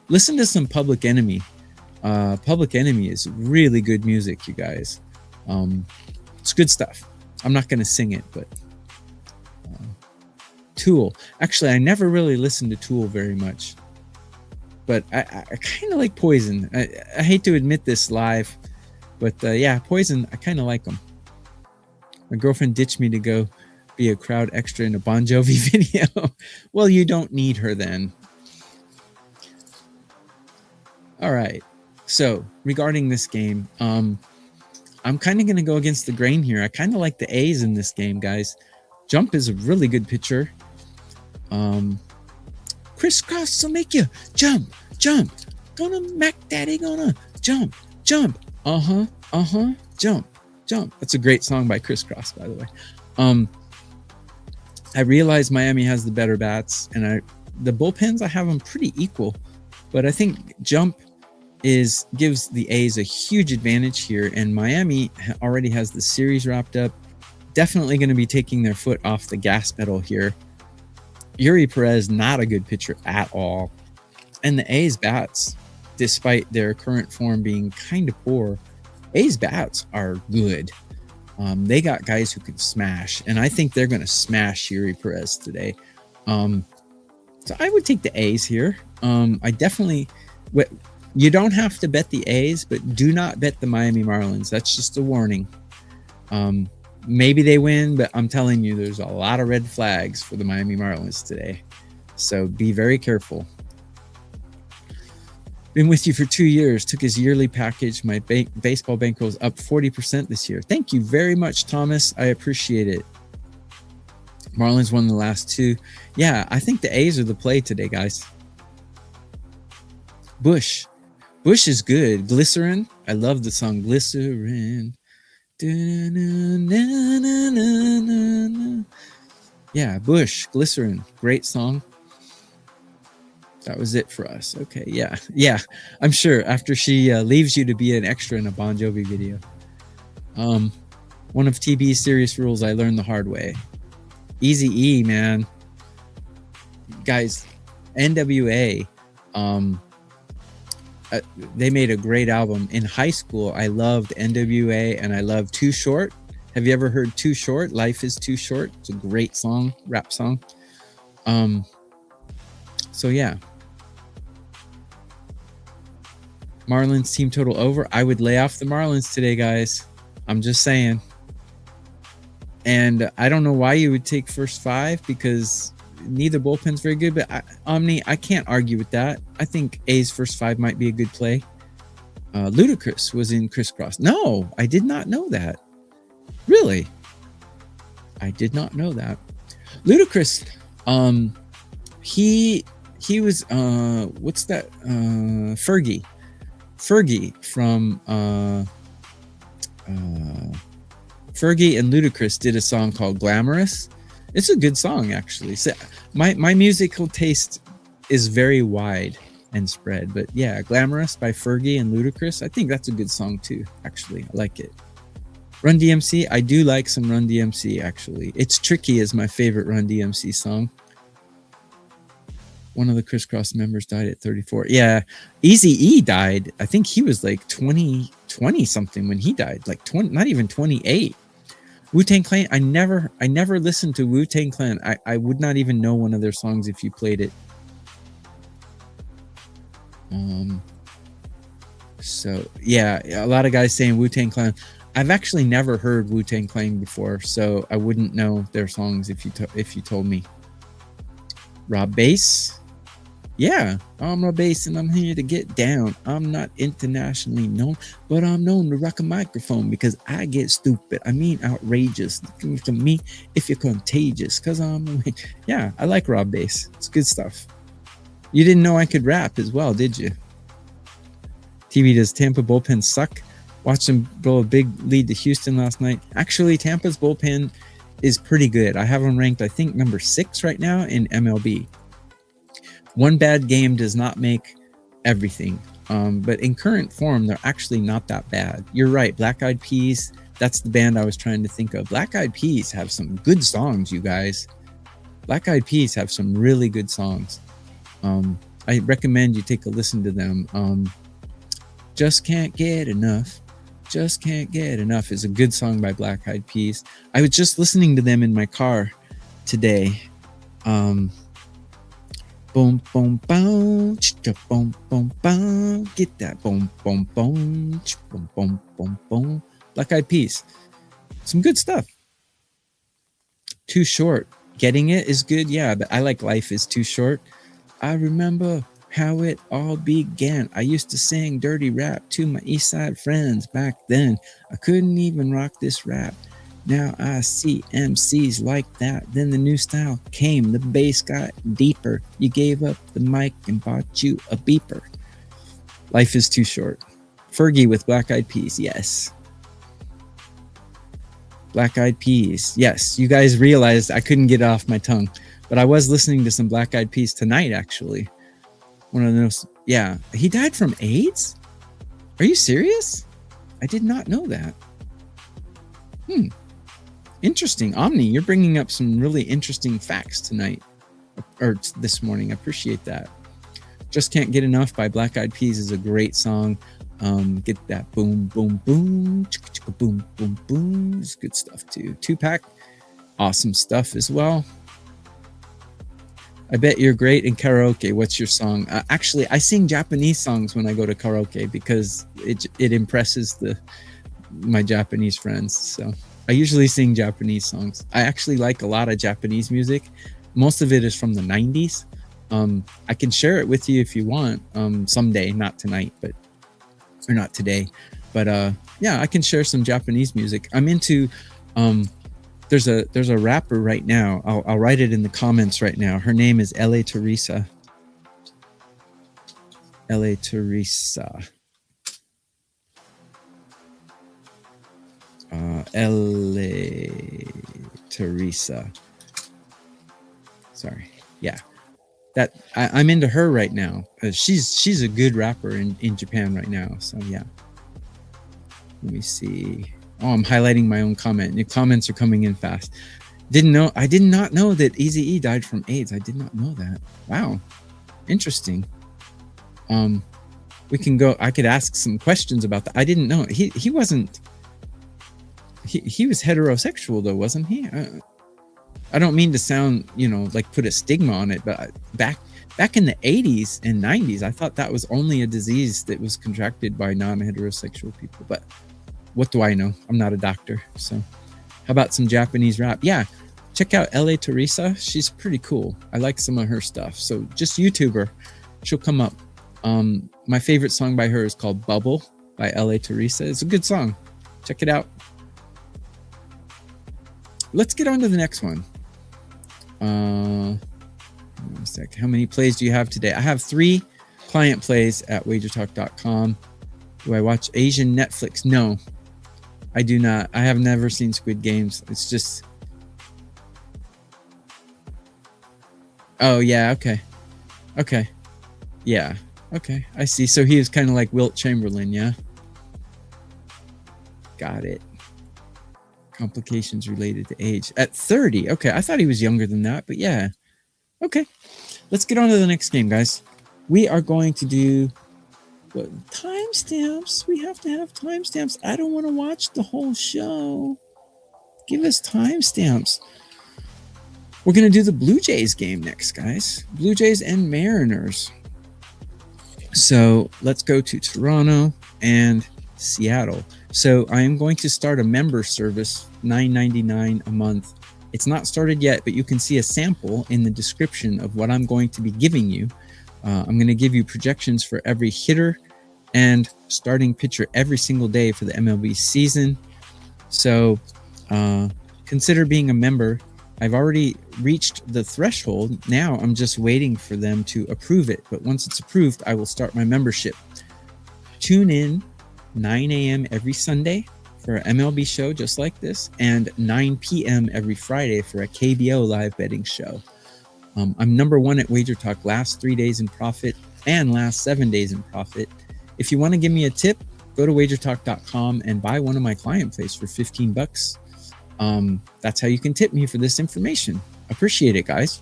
Listen to some Public Enemy. Public Enemy is really good music, you guys. It's good stuff. I'm not going to sing it, but... Tool. Actually, I never really listened to Tool very much. But I kind of like Poison. I hate to admit this live, but yeah, Poison, I kind of like them. My girlfriend ditched me to go be a crowd extra in a Bon Jovi video. Well, you don't need her then. All right. So regarding this game, I'm kind of going to go against the grain here. I kind of like the A's in this game, guys. Jump is a really good pitcher. Crisscross will make you jump. Gonna Mac Daddy, gonna jump. Jump. That's a great song by Crisscross, by the way. I realize Miami has the better bats, and the bullpens, I have them pretty equal, but I think Jump gives the A's a huge advantage here, and Miami already has the series wrapped up. Definitely going to be taking their foot off the gas pedal here. Yuri Perez, not a good pitcher at all. And the A's bats, despite their current form being kind of poor, A's bats are good. They got guys who can smash, and I think they're going to smash Yuri Perez today. So I would take the A's here. I definitely... You don't have to bet the A's, but do not bet the Miami Marlins. That's just a warning. Maybe they win, but I'm telling you, there's a lot of red flags for the Miami Marlins today. So be very careful. Been with you for 2 years. Took his yearly package. My baseball bankroll is up 40% this year. Thank you very much, Thomas. I appreciate it. Marlins won the last 2. Yeah, I think the A's are the play today, guys. Bush is good. Glycerin. I love the song Glycerin. Yeah, Bush, Glycerin. Great song. That was it for us. Okay, yeah. I'm sure after she leaves you to be an extra in a Bon Jovi video. One of TB's serious rules I learned the hard way. Easy E, man. Guys, NWA, they made a great album. In high school, I loved NWA and I loved Too Short. Have you ever heard Too Short? Life is Too Short. It's a great song, rap song. So yeah. Marlins team total over. I would lay off the Marlins today, guys. I'm just saying. And I don't know why you would take first 5 because neither bullpen's very good. But Omni, I can't argue with that. I think A's first 5 might be a good play. Ludacris was in Crisscross. No, I did not know that. Really? I did not know that. Ludacris, he was what's that? Fergie from Fergie and Ludacris did a song called Glamorous. It's a good song, actually. So my musical taste is very wide and spread, but yeah, Glamorous by Fergie and Ludacris, I think that's a good song too, actually. I like it. Run DMC, I do like some Run DMC, actually. It's Tricky is my favorite Run DMC song. One of the Crisscross members died at 34. Yeah, Eazy-E died. I think he was like 20 something when he died, like 20, not even 28. Wu-Tang Clan, I never listened to Wu-Tang Clan. I would not even know one of their songs if you played it. So yeah, a lot of guys saying Wu-Tang Clan. I've actually never heard Wu-Tang Clan before, so I wouldn't know their songs if you told me. Rob Bass. Yeah, I'm Rob Bass and I'm here to get down. I'm not internationally known, but I'm known to rock a microphone because I get stupid. I mean outrageous. Looking to me if you're contagious, because yeah, I like Rob Bass. It's good stuff. You didn't know I could rap as well, did you? TV, does Tampa bullpen suck? Watched them blow a big lead to Houston last night. Actually, Tampa's bullpen is pretty good. I have them ranked, I think, number 6 right now in MLB. One bad game does not make everything. But in current form, they're actually not that bad. You're right. Black Eyed Peas, that's the band I was trying to think of. Black Eyed Peas have some good songs, you guys. Black Eyed Peas have some really good songs. I recommend you take a listen to them. Just Can't Get Enough. Just Can't Get Enough is a good song by Black Eyed Peas. I was just listening to them in my car today. Boom, boom, boom, chicka, boom, boom, boom. Get that boom, boom, boom, boom, boom, boom, boom. Black Eyed Peas. Some good stuff. Too Short. Getting It is good. Yeah, but I like Life is Too Short. I remember how it all began. I used to sing dirty rap to my East Side friends back then. I couldn't even rock this rap. Now I see MCs like that. Then the new style came. The bass got deeper. You gave up the mic and bought you a beeper. Life is Too Short. Fergie with Black Eyed Peas. Yes. Black Eyed Peas. Yes. You guys realized I couldn't get it off my tongue. But I was listening to some Black Eyed Peas tonight, actually. One of those. Yeah. He died from AIDS? Are you serious? I did not know that. Interesting. Omni, you're bringing up some really interesting facts tonight. Or this morning. I appreciate that. Just Can't Get Enough by Black Eyed Peas is a great song. Get that boom, boom, boom. Chicka, chicka, boom, boom, boom. It's good stuff too. 2-pack. Awesome stuff as well. I bet you're great in karaoke. What's your song? Actually, I sing Japanese songs when I go to karaoke because it impresses my Japanese friends. So I usually sing Japanese songs. I actually like a lot of Japanese music. Most of it is from the 90s. I can share it with you if you want someday, not tonight, or not today. But yeah, I can share some Japanese music. I'm into there's a rapper right now. I'll write it in the comments right now. Her name is L.A. Teresa. L.A. Teresa. L.A. Teresa. Sorry. Yeah. I'm into her right now. She's a good rapper in Japan right now. So yeah. Let me see. Oh, I'm highlighting my own comment. New comments are coming in fast. I did not know that Eazy-E died from AIDS. I did not know that. Wow. Interesting. We can go, I could ask some questions about that. I didn't know. He wasn't, he was heterosexual though, wasn't he? I don't mean to sound, like put a stigma on it, but back in the 80s and 90s, I thought that was only a disease that was contracted by non-heterosexual people. But what do I know? I'm not a doctor. So how about some Japanese rap? Yeah, check out LA Teresa. She's pretty cool. I like some of her stuff. So just YouTube her. She'll come up. My favorite song by her is called Bubble by LA Teresa. It's a good song. Check it out. Let's get on to the next one. One sec. How many plays do you have today? I have 3 client plays at wagertalk.com. Do I watch Asian Netflix? No, I do not. I have never seen Squid Games. It's just... Oh, yeah, okay. Okay. Yeah, okay. I see. So he was kind of like Wilt Chamberlain, yeah? Got it. Complications related to age. At 30. Okay, I thought he was younger than that, but yeah. Okay. Let's get on to the next game, guys. We are going to do... timestamps. We have to have timestamps. I don't want to watch the whole show. Give us timestamps. We're going to do the Blue Jays game next, guys. Blue Jays and Mariners. So let's go to Toronto and Seattle. So I am going to start a member service, $9.99 a month. It's not started yet, but you can see a sample in the description of what I'm going to be giving you. I'm going to give you projections for every hitter and starting pitcher every single day for the MLB season. So consider being a member. I've already reached the threshold. Now I'm just waiting for them to approve it. But once it's approved, I will start my membership. Tune in 9 a.m. every Sunday for an MLB show just like this, and 9 p.m. every Friday for a KBO live betting show. I'm #1 at Wager Talk, last 3 days in profit and last 7 days in profit. If you want to give me a tip, go to wagertalk.com and buy one of my client plays for $15. That's how you can tip me for this information. Appreciate it, guys.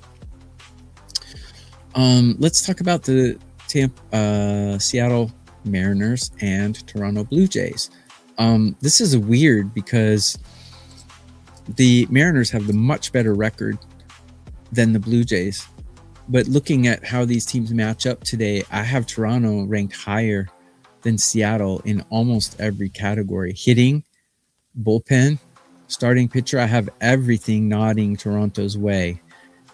Let's talk about the Seattle Mariners and Toronto Blue Jays. This is weird because the Mariners have the much better record than the Blue Jays. But looking at how these teams match up today, I have Toronto ranked higher than Seattle in almost every category. Hitting, bullpen, starting pitcher, I have everything nodding Toronto's way.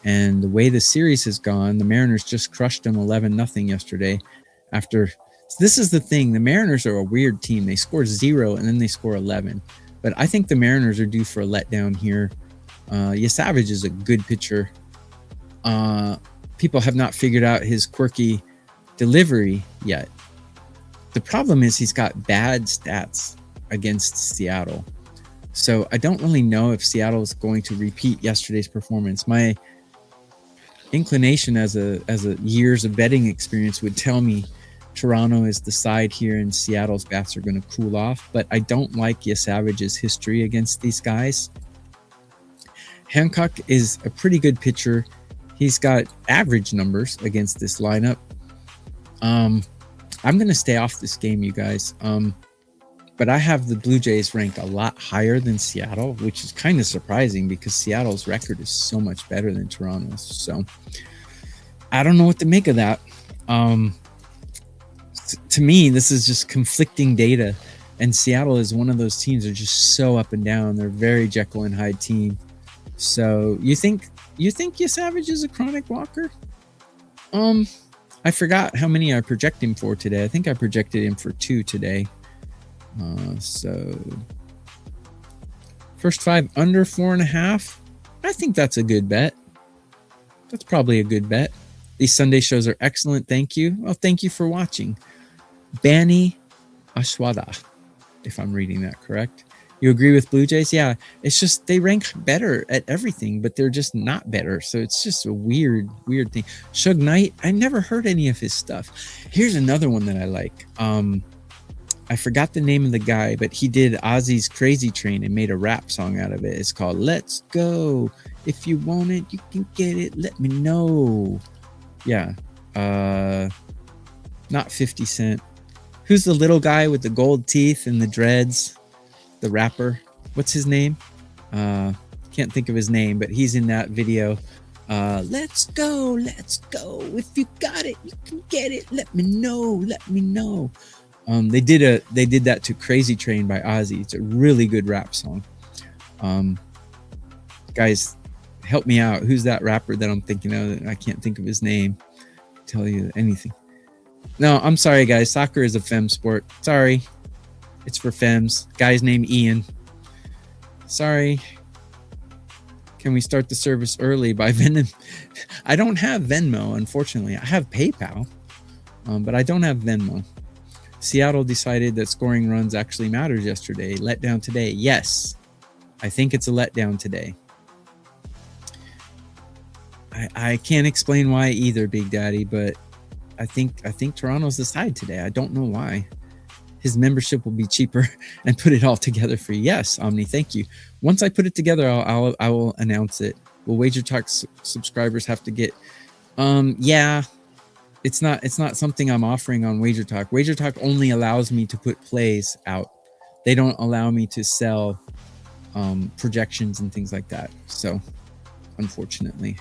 And the way the series has gone, the Mariners just crushed them 11-0 yesterday. This is the thing, the Mariners are a weird team. They score 0 and then they score 11. But I think the Mariners are due for a letdown here. Savage is a good pitcher. People have not figured out his quirky delivery yet. The problem is he's got bad stats against Seattle. So I don't really know if Seattle is going to repeat yesterday's performance. My inclination as a years of betting experience would tell me Toronto is the side here and Seattle's bats are going to cool off. But I don't like Savage's history against these guys. Hancock is a pretty good pitcher. He's got average numbers against this lineup. I'm going to stay off this game, you guys. But I have the Blue Jays ranked a lot higher than Seattle, which is kind of surprising because Seattle's record is so much better than Toronto's. So I don't know what to make of that. To me, this is just conflicting data. And Seattle is one of those teams that are just so up and down. They're very Jekyll and Hyde team. So you think Savage is a chronic walker? I forgot how many I project him for today. I think I projected him for 2 today. So first 5 under 4.5. I think that's a good bet. That's probably a good bet. These Sunday shows are excellent. Thank you. Well, thank you for watching. Bani Ashwada, if I'm reading that correct. You agree with Blue Jays? Yeah, it's just they rank better at everything, but they're just not better. So it's just a weird thing. Suge Knight, I never heard any of his stuff. Here's another one that I like. I forgot the name of the guy, but he did Ozzy's Crazy Train and made a rap song out of it. It's called Let's Go. If you want it, you can get it. Let me know. Yeah. Not 50 Cent. Who's the little guy with the gold teeth and the dreads? The rapper, what's his name? Can't think of his name, but he's in that video. Let's go. If you got it, you can get it. Let me know. They did that to Crazy Train by Ozzy. It's a really good rap song. Guys, help me out. Who's that rapper that I'm thinking of? I can't think of his name. Tell you anything. No, I'm sorry, guys. Soccer is a femme sport. Sorry. It's for femmes. Guy's named Ian. Sorry. Can we start the service early by Venmo? I don't have Venmo, unfortunately. I have PayPal, but I don't have Venmo. Seattle decided that scoring runs actually matters yesterday. Letdown today. Yes. I think it's a letdown today. I can't explain why either, Big Daddy, but I think Toronto's the side today. I don't know why. His membership will be cheaper and put it all together for you. Yes, Omni, thank you. Once I put it together, I will announce it. Will Wager Talk subscribers have to get? Yeah, it's not something I'm offering on Wager Talk. Wager Talk only allows me to put plays out. They don't allow me to sell projections and things like that. So, unfortunately.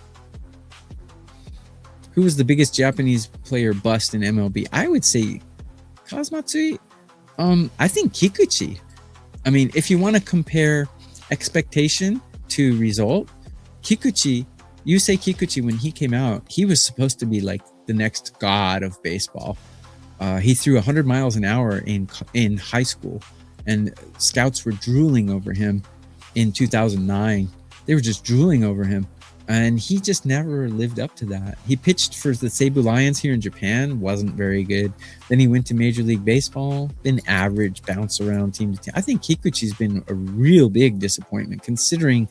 Who was the biggest Japanese player bust in MLB? I would say Kazmatsui. I think Kikuchi. I mean, if you want to compare expectation to result, Kikuchi, Yusei Kikuchi, when he came out, he was supposed to be like the next god of baseball. He threw 100 miles an hour in high school, and scouts were drooling over him in 2009. They were just drooling over him. And he just never lived up to that. He pitched for the Seibu Lions here in Japan, wasn't very good. Then he went to Major League Baseball, been average, bounce around team to team. I think Kikuchi's been a real big disappointment considering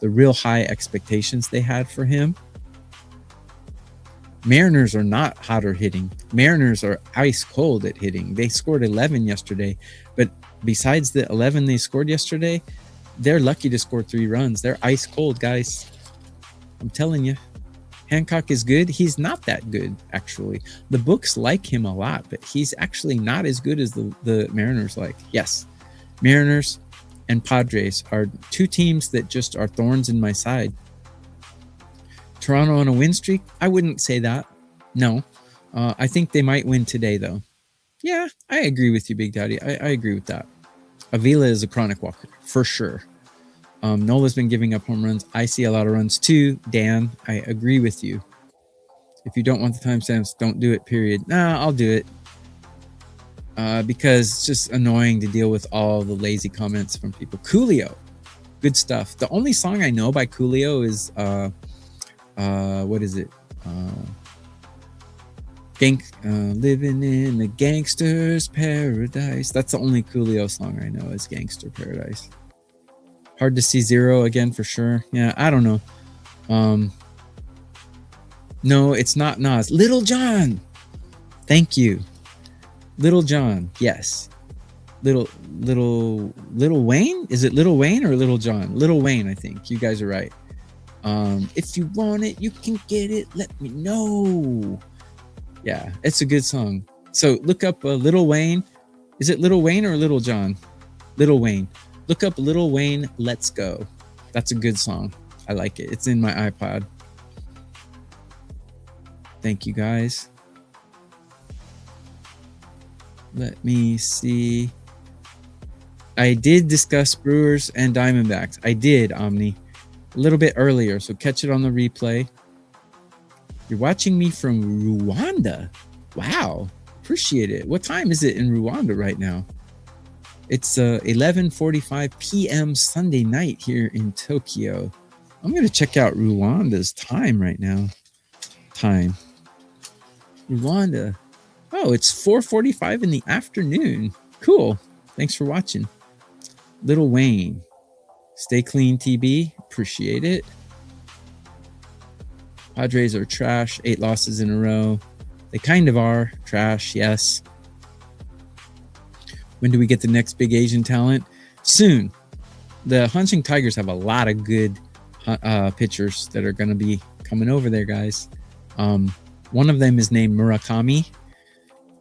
the real high expectations they had for him. Mariners are not hotter hitting. Mariners are ice cold at hitting. They scored 11 yesterday, but besides the 11 they scored yesterday, they're lucky to score 3 runs. They're ice cold, guys. I'm telling you, Hancock is good. He's not that good, actually. The books like him a lot, but he's actually not as good as the Mariners like. Yes, Mariners and Padres are 2 teams that just are thorns in my side. Toronto on a win streak? I wouldn't say that. No. I think they might win today, though. Yeah, I agree with you, Big Daddy. I agree with that. Avila is a chronic walker, for sure. Nola's been giving up home runs. I see a lot of runs too. Dan, I agree with you. If you don't want the timestamps, don't do it, period. Nah, I'll do it. Because it's just annoying to deal with all the lazy comments from people. Coolio, good stuff. The only song I know by Coolio is, what is it? Living in a gangster's paradise. That's the only Coolio song I know is Gangster Paradise. Hard to see Zero again for sure. Yeah, I don't know. No, it's not Nas. Little John. Thank you. Little John. Yes. Little Wayne? Is it Little Wayne or Little John? Little Wayne, I think. You guys are right. If you want it, you can get it. Let me know. Yeah, it's a good song. So look up Little Wayne. Is it Little Wayne or Little John? Little Wayne. Look up Little Wayne, Let's Go. That's a good song. I like it. It's in my iPod. Thank you, guys. Let me see. I did discuss Brewers and Diamondbacks. I did, Omni. A little bit earlier, so catch it on the replay. You're watching me from Rwanda. Wow. Appreciate it. What time is it in Rwanda right now? It's 11:45 p.m. Sunday night here in Tokyo. I'm going to check out Rwanda's time right now. Rwanda. Oh, it's 4:45 in the afternoon. Cool. Thanks for watching. Little Wayne, stay clean, TB. Appreciate it. Padres are trash. 8 losses in a row. They kind of are trash, yes. When do we get the next big Asian talent? Soon. The Hanshin Tigers have a lot of good pitchers that are going to be coming over there, guys. One of them is named Murakami.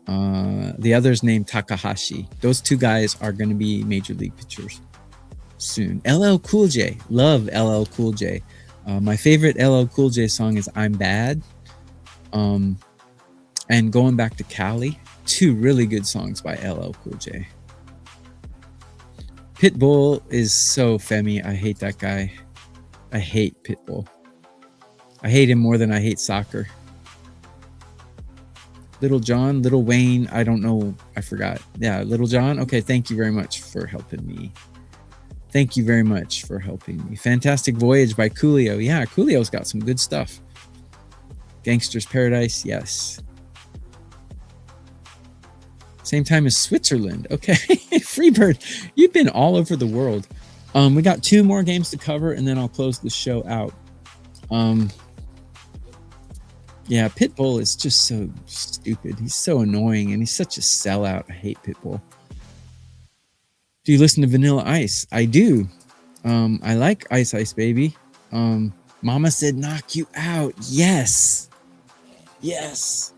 The other's named Takahashi. Those 2 guys are going to be major league pitchers soon. LL Cool J. Love LL Cool J. My favorite LL Cool J song is I'm Bad. And Going Back to Cali. 2 really good songs by LL Cool J. Pitbull is so femmy. I hate that guy. I hate Pitbull. I hate him more than I hate soccer. Little John, Little Wayne, I don't know. I forgot. Yeah, Little John. Okay, thank you very much for helping me. Thank you very much for helping me. Fantastic Voyage by Coolio. Yeah, Coolio's got some good stuff. Gangster's Paradise, yes. Same time as Switzerland. Okay, Freebird, you've been all over the world. We got 2 more games to cover, and then I'll close the show out. Yeah, Pitbull is just so stupid. He's so annoying, and he's such a sellout. I hate Pitbull. Do you listen to Vanilla Ice? I do. I like Ice Ice Baby. Mama Said Knock You Out. Yes. Yes.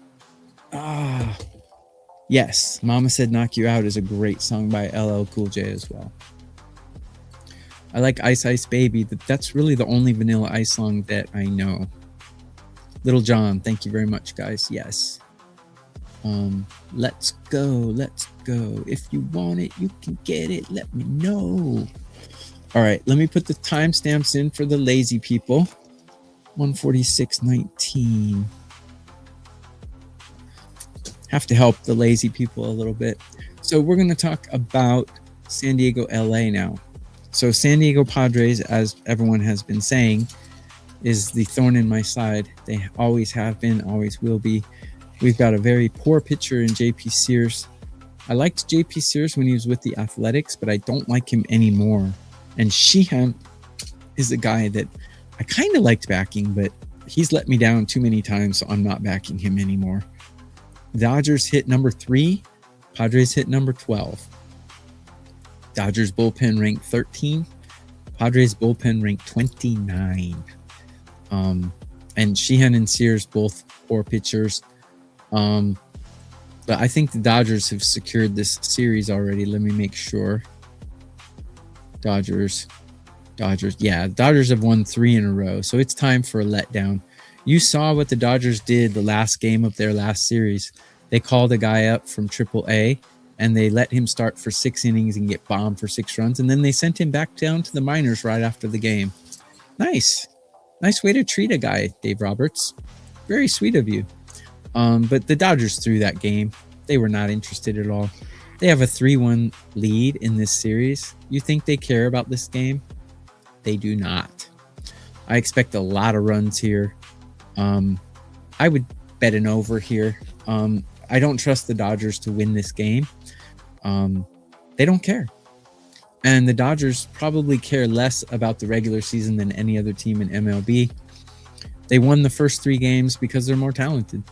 Yes. Mama Said Knock You Out is a great song by LL Cool J as well. I like Ice Ice Baby. That's really the only Vanilla Ice song that I know. Little John, thank you very much, guys. Yes. Let's go. Let's go. If you want it, you can get it. Let me know. All right, let me put the timestamps in for the lazy people. 146.19. Have to help the lazy people a little bit. So we're going to talk about San Diego, LA now. So San Diego Padres, as everyone has been saying, is the thorn in my side. They always have been, always will be. We've got a very poor pitcher in JP Sears. I liked JP Sears when he was with the Athletics, but I don't like him anymore. And Sheehan is a guy that I kind of liked backing, but he's let me down too many times, so I'm not backing him anymore. Dodgers hit number 3. Padres hit number 12. Dodgers bullpen ranked 13. Padres bullpen ranked 29. And Sheehan and Sears both poor pitchers. But I think the Dodgers have secured this series already. Let me make sure. Dodgers. Yeah, Dodgers have won 3 in a row. So it's time for a letdown. You saw what the Dodgers did the last game of their last series. They called a guy up from AAA, and they let him start for 6 innings and get bombed for 6 runs. And then they sent him back down to the minors right after the game. Nice. Nice way to treat a guy, Dave Roberts. Very sweet of you. But the Dodgers threw that game. They were not interested at all. They have a 3-1 lead in this series. You think they care about this game? They do not. I expect a lot of runs here. I would bet an over here. I don't trust the Dodgers to win this game. They don't care. And the Dodgers probably care less about the regular season than any other team in MLB. They won the first 3 games because they're more talented.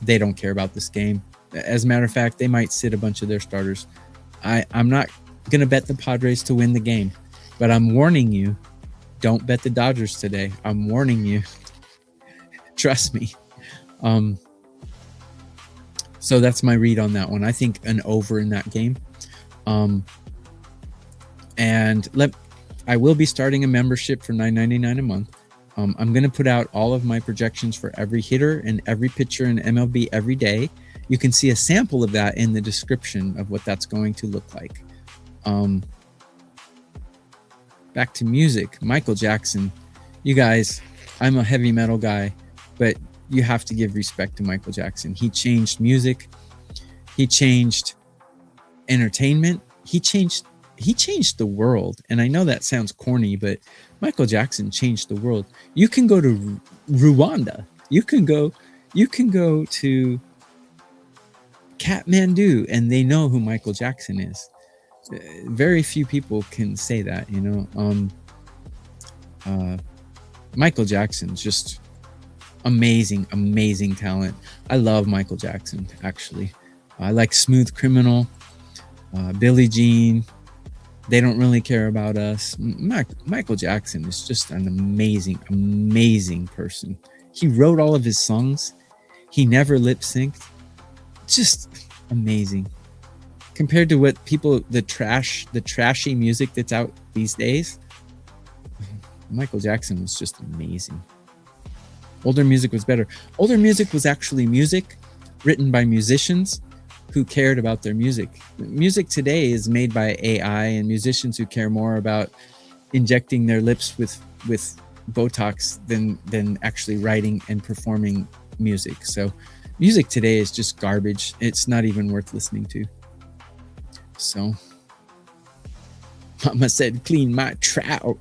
They don't care about this game. As a matter of fact, they might sit a bunch of their starters. I'm not going to bet the Padres to win the game, but I'm warning you, don't bet the Dodgers today. I'm warning you. Trust me. So that's my read on that one. I think an over in that game. I will be starting a membership for $9.99 a month. I'm going to put out all of my projections for every hitter and every pitcher in MLB every day. You can see a sample of that in the description of what that's going to look like. Back to music. Michael Jackson. You guys, I'm a heavy metal guy, but you have to give respect to Michael Jackson. He changed music. He changed entertainment. He changed the world. And I know that sounds corny, but Michael Jackson changed the world. You can go to Rwanda. You can go to Kathmandu, and they know who Michael Jackson is. Very few people can say that, you know. Michael Jackson's just amazing talent. I love Michael Jackson, actually. I like Smooth Criminal, Billie Jean, They Don't Really Care About Us. Michael Jackson is just an amazing person. He wrote all of his songs. He never lip synced. Just amazing. Compared to what people, the trashy music that's out these days, Michael Jackson was just amazing. Older music was better. Older music was actually music written by musicians who cared about their music. Music today is made by AI and musicians who care more about injecting their lips with Botox than actually writing and performing music. So music today is just garbage. It's not even worth listening to. So Mama said, clean my trout.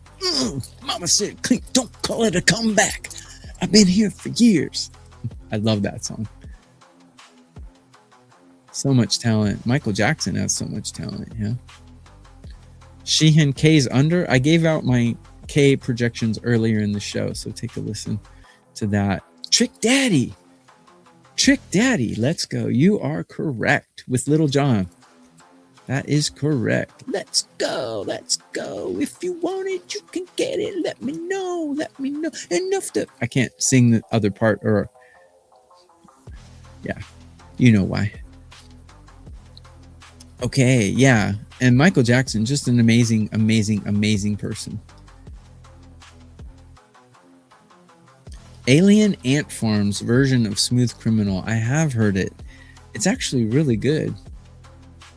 Mama said, clean, don't call it a comeback. I've been here for years. I love that song. So much talent. Michael Jackson has so much talent, yeah. Sheehan K's under. I gave out my K projections earlier in the show, so take a listen to that. Trick Daddy, let's go. You are correct with Little John. That is correct. Let's go. If you want it, you can get it. Let me know. Enough to... I can't sing the other part, or... Yeah, you know why. Okay, yeah. And Michael Jackson, just an amazing person. Alien Ant Farm's version of Smooth Criminal. I have heard it. It's actually really good.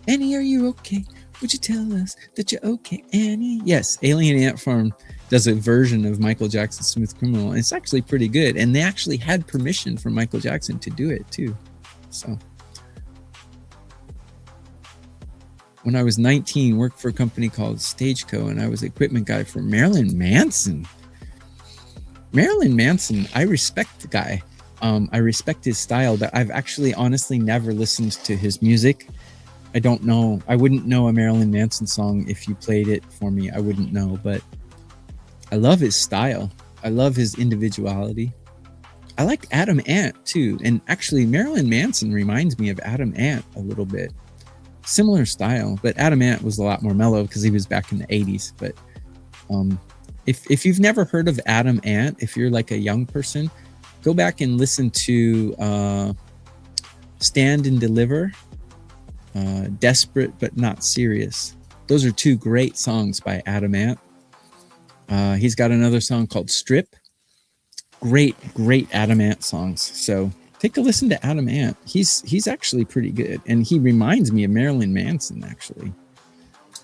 Annie, are you okay? Would you tell us that you're okay, Annie? Yes, Alien Ant Farm does a version of Michael Jackson's Smooth Criminal. And it's actually pretty good. And they actually had permission from Michael Jackson to do it too. So when I was 19, worked for a company called Stageco, and I was equipment guy for Marilyn Manson. I respect the guy. I respect his style, but I've actually honestly never listened to his music. I don't know. I wouldn't know a Marilyn Manson song if you played it for me. I wouldn't know, but I love his style. I love his individuality. I like Adam Ant too. And actually Marilyn Manson reminds me of Adam Ant a little bit. Similar style, but Adam Ant was a lot more mellow because he was back in the 80s. But if you've never heard of Adam Ant, if you're like a young person, go back and listen to Stand and Deliver, Desperate But Not Serious. Those are two great songs by Adam Ant. He's got another song called Strip. Great Adam Ant songs. So take a listen to Adam Ant. He's actually pretty good, and he reminds me of Marilyn Manson actually.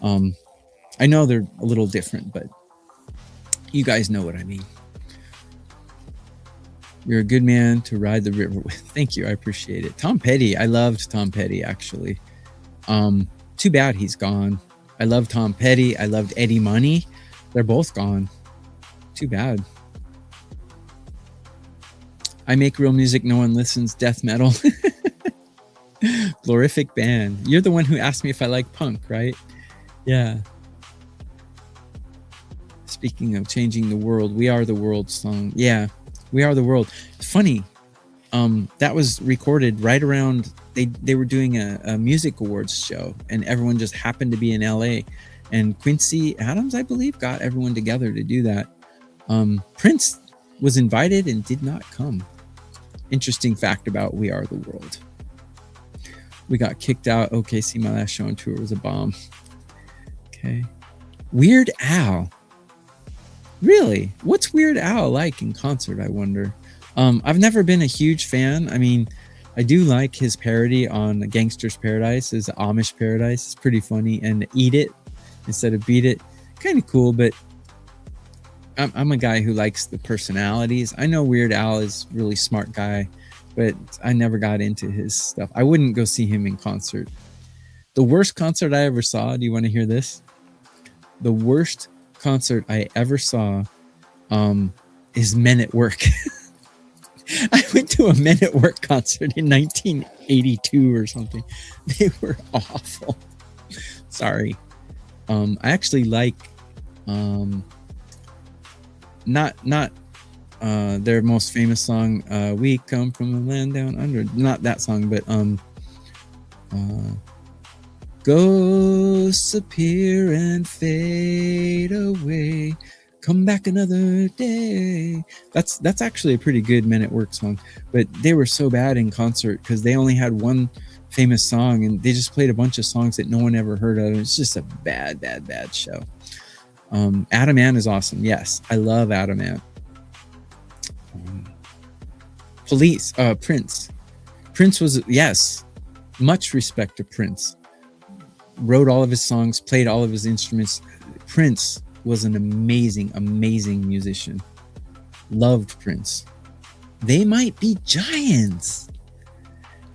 I know they're a little different, but you guys know what I mean. You're a good man to ride the river with. Thank you, I appreciate it. Tom Petty, I loved Tom Petty actually. Too bad he's gone. I love Tom Petty. I loved Eddie Money. They're both gone. Too bad. I make real music, no one listens. Death metal. Glorific band. You're the one who asked me if I like punk, right? Yeah. Speaking of changing the world, We Are the World song. Yeah, We Are the World. Funny. That was recorded right around, they were doing a music awards show, and everyone just happened to be in LA, and Quincy Adams, I believe, got everyone together to do that. Prince was invited and did not come. Interesting fact about We Are the World. We got kicked out. Okay, see, my last show on tour was a bomb. Okay. Weird Al. Really? What's Weird Al like in concert, I wonder? I've never been a huge fan. I mean, I do like his parody on Gangster's Paradise, his Amish Paradise. It's pretty funny. And Eat It instead of Beat It. Kind of cool, but I'm a guy who likes the personalities. I know Weird Al is a really smart guy, but I never got into his stuff. I wouldn't go see him in concert. The worst concert I ever saw, do you want to hear this? The worst concert I ever saw is Men at Work. I went to a Men at Work concert in 1982 or something. They were awful. Sorry. I actually like not their most famous song, "We Come from the Land Down Under." Not that song, but ghosts appear and fade away. Come back another day. That's actually a pretty good Men at Work song, but they were so bad in concert because they only had one famous song and they just played a bunch of songs that no one ever heard of. It's just a bad show. Adam Ant is awesome. Yes, I love Adam Ant. Police, Prince. Prince was, yes, much respect to Prince. Wrote all of his songs, played all of his instruments. Prince was an amazing musician. Loved Prince. They might be giants.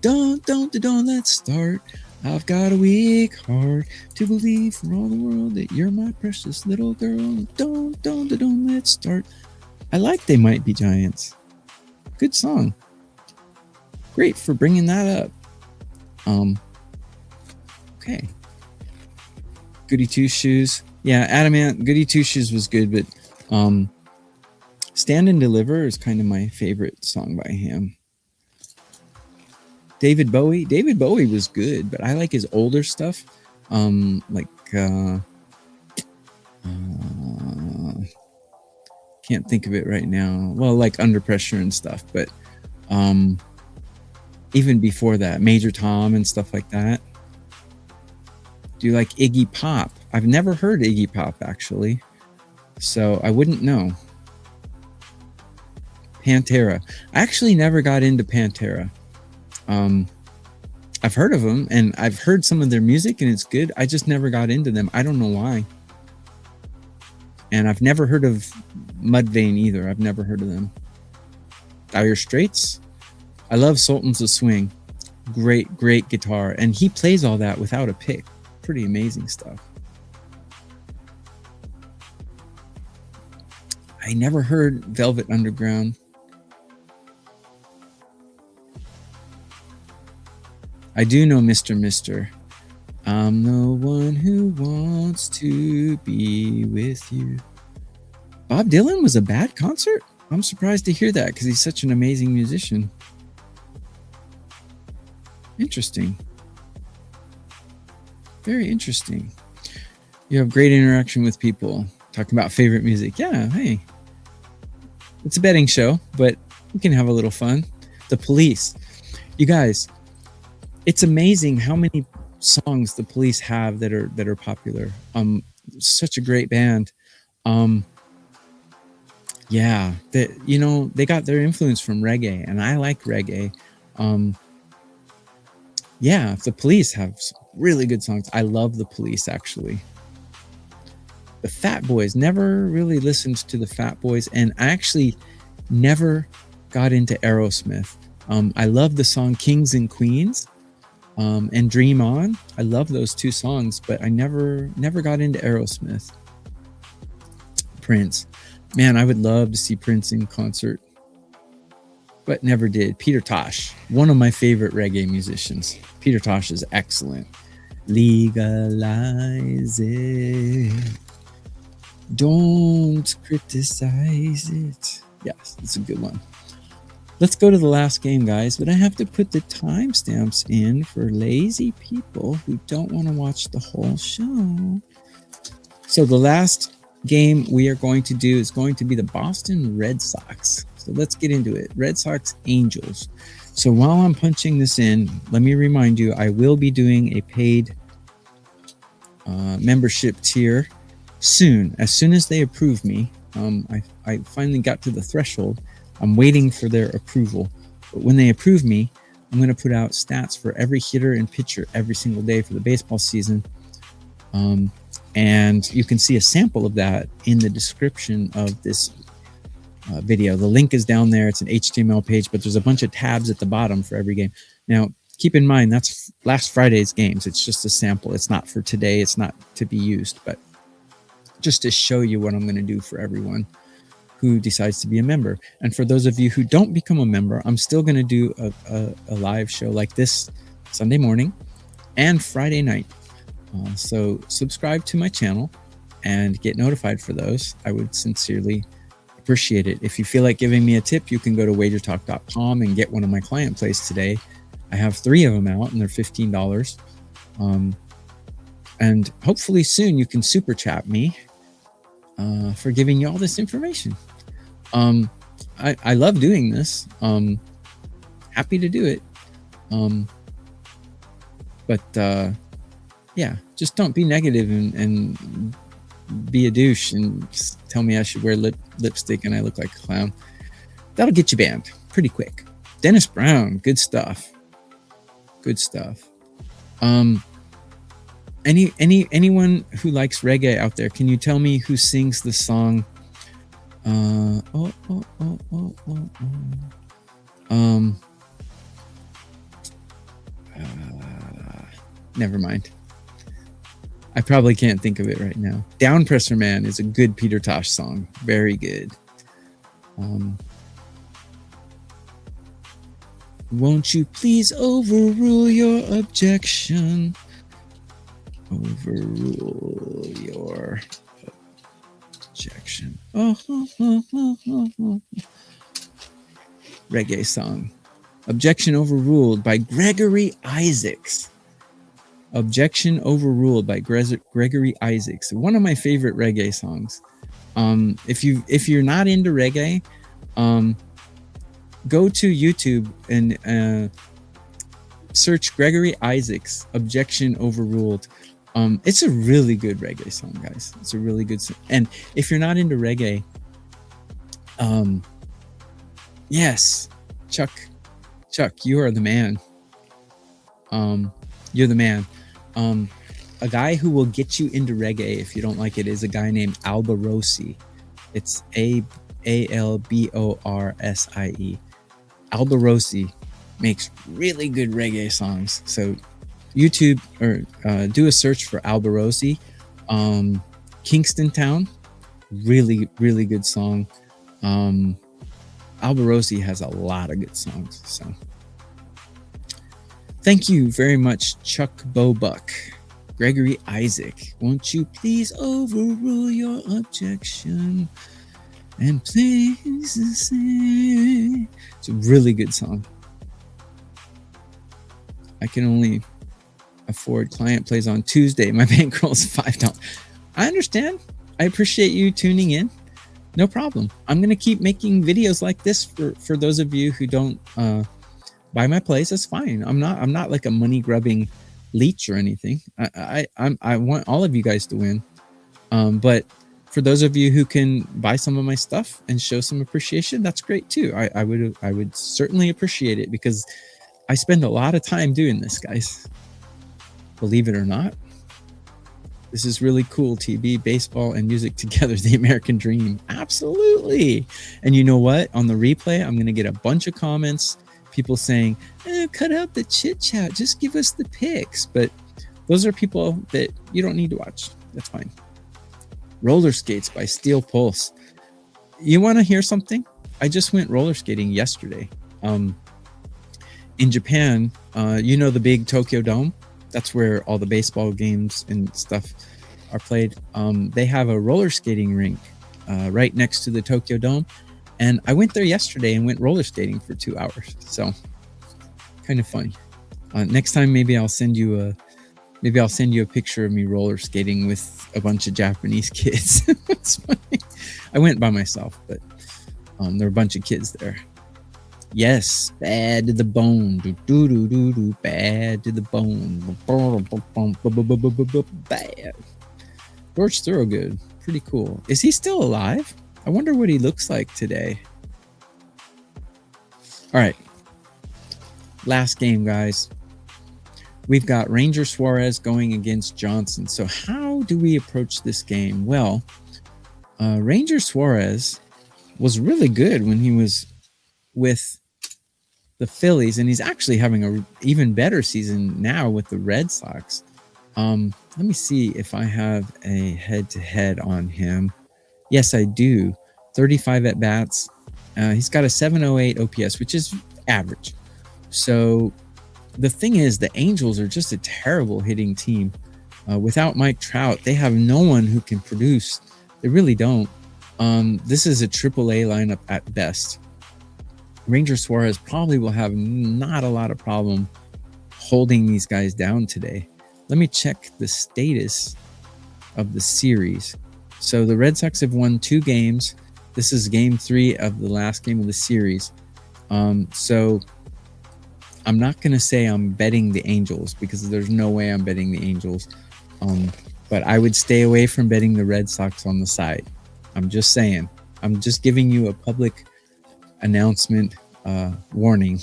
Don't let's start. I've got a weak heart to believe for all the world that you're my precious little girl. Don't let's start. I like They Might Be Giants. Good song. Great for bringing that up. Okay. Goody Two Shoes. Yeah, Adam Ant, Goody Two Shoes was good, but Stand and Deliver is kind of my favorite song by him. David Bowie. David Bowie was good, but I like his older stuff. Can't think of it right now. Well, like Under Pressure and stuff, but even before that, Major Tom and stuff like that. Do you like Iggy Pop? I've never heard Iggy Pop, actually, so I wouldn't know. Pantera. I actually never got into Pantera. I've heard of them, and I've heard some of their music, and it's good. I just never got into them. I don't know why. And I've never heard of Mudvayne either. I've never heard of them. Dire Straits. I love Sultans of Swing. Great guitar. And he plays all that without a pick. Pretty amazing stuff. I never heard Velvet Underground. I do know Mr. Mister. I'm the one who wants to be with you. Bob Dylan was a bad concert? I'm surprised to hear that because he's such an amazing musician. Interesting. Very interesting. You have great interaction with people. Talking about favorite music. Yeah, hey. It's a betting show, but we can have a little fun. The Police. You guys, it's amazing how many songs the Police have that are popular. Such a great band. Yeah, they got their influence from reggae, and I like reggae. Yeah, the Police have some really good songs. I love the Police, actually. The Fat Boys, never really listened to the Fat Boys, and I actually never got into Aerosmith. I love the song Kings and Queens and Dream On. I love those two songs, but I never got into Aerosmith. Prince. Man, I would love to see Prince in concert, but never did. Peter Tosh, one of my favorite reggae musicians. Peter Tosh is excellent. Legalize it. Don't criticize it. Yes, it's a good one. Let's go to the last game, guys, but I have to put the timestamps in for lazy people who don't want to watch the whole show. So the last game we are going to do is going to be the Boston Red Sox. So let's get into it. Red Sox Angels. So while I'm punching this in, let me remind you, I will be doing a paid membership tier soon. As soon as they approve me, I finally got to the threshold. I'm waiting for their approval. But when they approve me, I'm going to put out stats for every hitter and pitcher every single day for the baseball season. And you can see a sample of that in the description of this video. The link is down there. It's an HTML page, but there's a bunch of tabs at the bottom for every game. Now, keep in mind, that's last Friday's games. It's just a sample. It's not for today. It's not to be used, but just to show you what I'm going to do for everyone who decides to be a member. And for those of you who don't become a member, I'm still going to do a live show like this Sunday morning and Friday night. So subscribe to my channel and get notified for those. I would sincerely appreciate it. If you feel like giving me a tip, you can go to wagertalk.com and get one of my client plays today. I have 3 of them out and they're $15. And hopefully soon you can super chat me for giving you all this information. I love doing this. Happy to do it. But yeah, just don't be negative and be a douche and tell me I should wear lipstick and I look like a clown. That'll get you banned pretty quick. Dennis Brown, good stuff. Good stuff. Anyone who likes reggae out there, can you tell me who sings the song? Never mind. I probably can't think of it right now. Down Presser Man is a good Peter Tosh song. Very good. Won't you please overrule your objection? Overrule your objection. Reggae song. Objection Overruled by Gregory Isaacs. Objection Overruled by Gregory Isaacs. One of my favorite reggae songs. If you're not into reggae, go to YouTube and search Gregory Isaacs Objection Overruled. It's a really good reggae song, guys. It's a really good song. And if you're not into reggae, yes, Chuck, you are the man. You're the man. A guy who will get you into reggae if you don't like it is a guy named Albarosi. It's Alborsie. Albarosi makes really good reggae songs. So YouTube or do a search for Albarosi. Kingston Town, really good song. Albarosi has a lot of good songs. So thank you very much, Chuck Bobuck. Gregory Isaac, won't you please overrule your objection? And please say. It's a really good song. I can only afford client plays on Tuesday. My bankroll is $5. I understand. I appreciate you tuning in. No problem. I'm going to keep making videos like this for those of you who don't buy my plays. That's fine. I'm not like a money grubbing leech or anything. I want all of you guys to win. But for those of you who can buy some of my stuff and show some appreciation, that's great too. I would certainly appreciate it because I spend a lot of time doing this, guys. Believe it or not. This is really cool, TB. Baseball and music together, the American dream. Absolutely. And you know what? On the replay, I'm going to get a bunch of comments, people saying, cut out the chit chat, just give us the picks. But those are people that you don't need to watch. That's fine. Roller Skates by Steel Pulse. You want to hear something? I just went roller skating yesterday. In Japan, you know the big Tokyo Dome? That's where all the baseball games and stuff are played. They have a roller skating rink right next to the Tokyo Dome. And I went there yesterday and went roller skating for 2 hours. So kind of fun. Next time, maybe I'll send you a picture of me roller skating with a bunch of Japanese kids. It's funny. I went by myself, but there were a bunch of kids there. Yes, bad to the bone. Do bad to the bone. Bad. George Thorogood, pretty cool. Is he still alive? I wonder what he looks like today. All right. Last game, guys. We've got Ranger Suarez going against Johnson. So how do we approach this game? Well, Ranger Suarez was really good when he was with the Phillies, and he's actually having an even better season now with the Red Sox. Let me see if I have a head-to-head on him. Yes, I do. 35 at-bats. He's got a 708 OPS, which is average. So the thing is, the Angels are just a terrible hitting team. Without Mike Trout, they have no one who can produce. They really don't. This is a AAA lineup at best. Ranger Suarez probably will have not a lot of problem holding these guys down today. Let me check the status of the series. So the Red Sox have won 2 games. This is game 3 of the last game of the series. So I'm not going to say I'm betting the Angels because there's no way I'm betting the Angels. But I would stay away from betting the Red Sox on the side. I'm just saying. I'm just giving you a public announcement warning.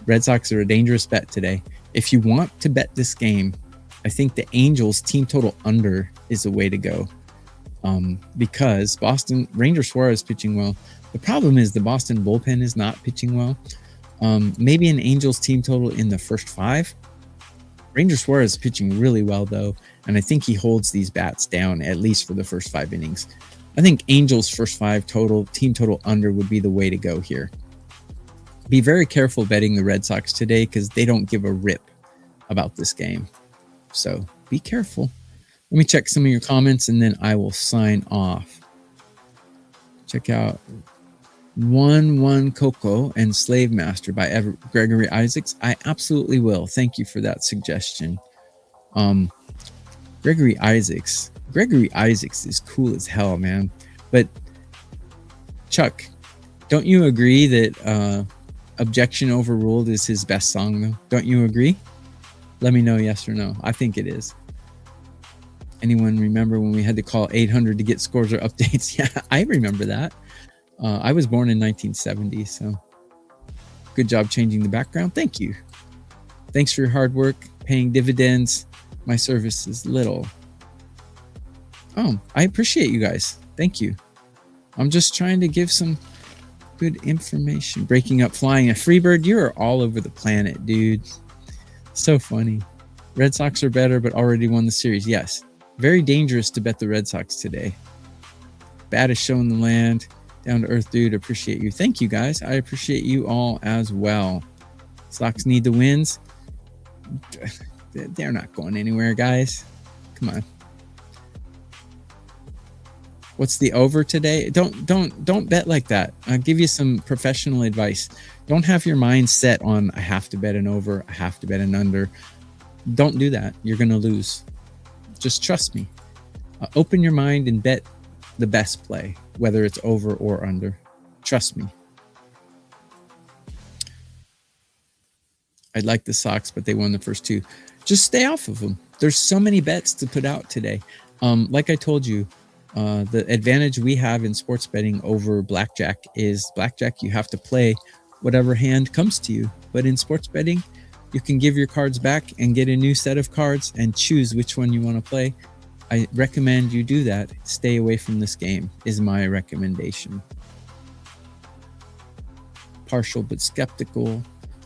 Red Sox are a dangerous bet today. If you want to bet this game, I think the Angels team total under is the way to go. Because Boston Ranger Suarez is pitching well. The problem is the Boston bullpen is not pitching well. Maybe an Angels team total in the first 5. Ranger Suarez is pitching really well though, and I think he holds these bats down at least for the first 5 innings. I think Angels first 5 total, team total under would be the way to go here. Be very careful betting the Red Sox today because they don't give a rip about this game. So be careful. Let me check some of your comments and then I will sign off. Check out 1-1 Coco and Slave Master by Gregory Isaacs. I absolutely will. Thank you for that suggestion. Gregory Isaacs is cool as hell, man. But Chuck, don't you agree that Objection Overruled is his best song though? Don't you agree? Let me know yes or no. I think it is. Anyone remember when we had to call 800 to get scores or updates? Yeah, I remember that. I was born in 1970, so good job changing the background. Thank you. Thanks for your hard work, paying dividends. My service is little. Oh, I appreciate you guys. Thank you. I'm just trying to give some good information. Breaking up flying a Freebird. You're all over the planet, dude. So funny. Red Sox are better, but already won the series. Yes. Very dangerous to bet the Red Sox today. Bad is showing the land. Down to earth, dude. Appreciate you. Thank you, guys. I appreciate you all as well. Sox need the wins. They're not going anywhere, guys. Come on. What's the over today? Don't bet like that. I'll give you some professional advice. Don't have your mind set on I have to bet an over, I have to bet an under. Don't do that. You're going to lose. Just trust me. Open your mind and bet the best play, whether it's over or under. Trust me. I'd like the Sox, but they won the first 2. Just stay off of them. There's so many bets to put out today. Like I told you, the advantage we have in sports betting over blackjack is blackjack, you have to play whatever hand comes to you. But in sports betting, you can give your cards back and get a new set of cards and choose which one you want to play. I recommend you do that. Stay away from this game is my recommendation. Partial but skeptical.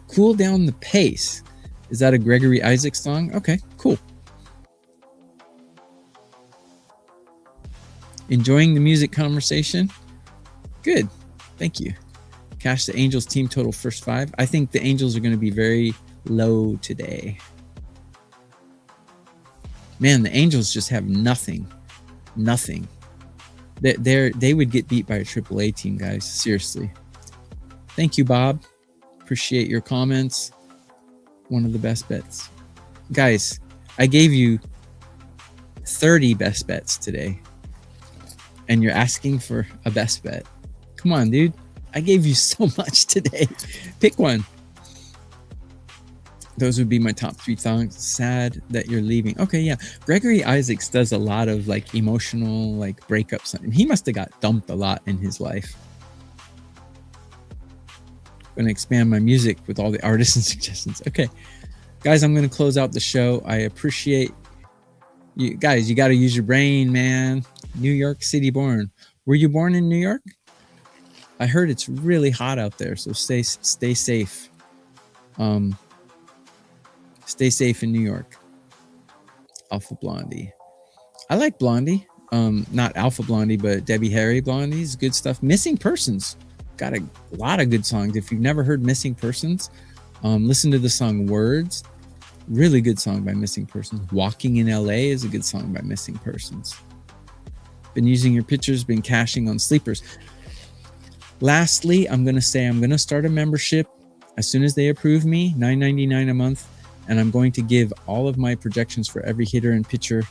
Cool down the pace. Is that a Gregory Isaacs song? Okay, cool. Enjoying the music conversation? Good. Thank you. Cash the Angels team total first 5. I think the Angels are going to be very low today. Man, the Angels just have nothing. Nothing. They would get beat by a AAA team, guys. Seriously. Thank you, Bob. Appreciate your comments. One of the best bets. Guys, I gave you 30 best bets today. And you're asking for a best bet. Come on, dude. I gave you so much today. Pick one. Those would be my top 3 songs. Sad that you're leaving. Okay, yeah. Gregory Isaacs does a lot of like emotional like breakups. And he must have got dumped a lot in his life. I'm going to expand my music with all the artists and suggestions. Okay. Guys, I'm going to close out the show. I appreciate you guys. You got to use your brain, man. New York City born. Were you born in New York? I heard it's really hot out there, so stay safe. Stay safe in New York. Alpha Blondie. I like Blondie. Not Alpha Blondie, but Debbie Harry Blondie's good stuff. Missing Persons. Got a lot of good songs. If you've never heard Missing Persons, listen to the song Words. Really good song by Missing Persons. Walking in LA is a good song by Missing Persons. Been using your pictures, been cashing on sleepers. Lastly, I'm going to say I'm going to start a membership as soon as they approve me, $9.99 a month. And I'm going to give all of my projections for every hitter and pitcher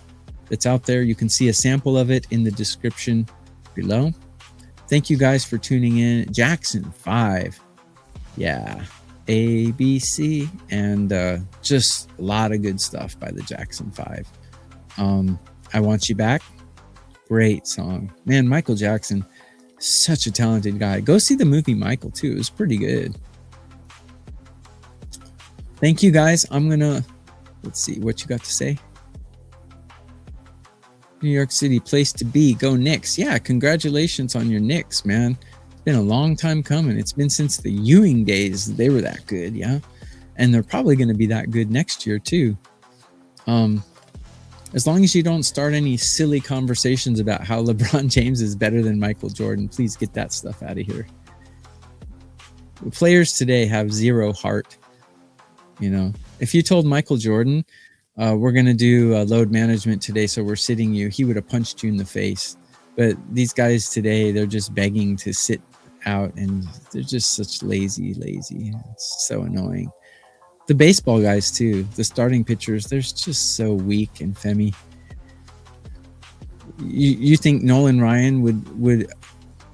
that's out there. You can see a sample of it in the description below. Thank you guys for tuning in. Jackson 5. Yeah. A, B, C. And just a lot of good stuff by the Jackson 5. I Want You Back. Great song. Man, Michael Jackson, such a talented guy. Go see the movie Michael, too. It was pretty good. Thank you, guys. I'm going to, let's see what you got to say. New York City, place to be. Go Knicks. Yeah, congratulations on your Knicks, man. It's been a long time coming. It's been since the Ewing days. They were that good, yeah? And they're probably going to be that good next year, too. As long as you don't start any silly conversations about how LeBron James is better than Michael Jordan, please get that stuff out of here. The players today have zero heart. You know, if you told Michael Jordan, we're going to do load management today, so we're sitting you, he would have punched you in the face. But these guys today, they're just begging to sit out, and they're just such lazy. It's so annoying. The baseball guys, too, the starting pitchers, they're just so weak and femmy. You think Nolan Ryan would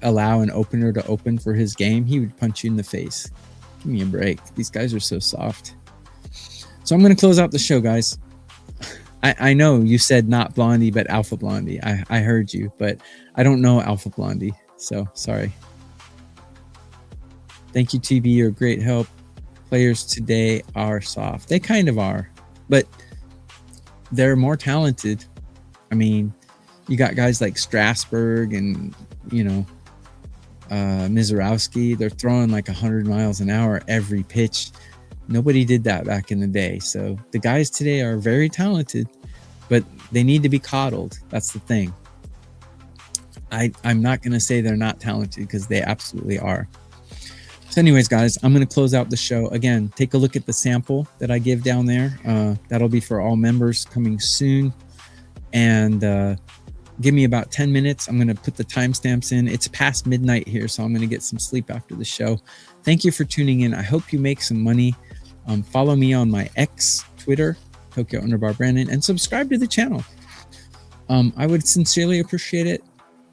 allow an opener to open for his game? He would punch you in the face. Give me a break. These guys are so soft. So I'm going to close out the show, guys. I know you said not Blondie, but Alpha Blondie. I heard you, but I don't know Alpha Blondie. So sorry. Thank you, TV. You're a great help. Players today are soft. They kind of are, but they're more talented. I mean, you got guys like Strasburg and, you know, Mizorowski. They're throwing like 100 miles an hour every pitch. Nobody did that back in the day. So the guys today are very talented, but they need to be coddled. That's the thing. I'm not going to say they're not talented, because they absolutely are. So anyways, guys, I'm going to close out the show. Again, take a look at the sample that I give down there. That'll be for all members coming soon. And give me about 10 minutes. I'm going to put the timestamps in. It's past midnight here, so I'm going to get some sleep after the show. Thank you for tuning in. I hope you make some money. Follow me on my X, Twitter, Tokyo_Brandon, and subscribe to the channel. I would sincerely appreciate it.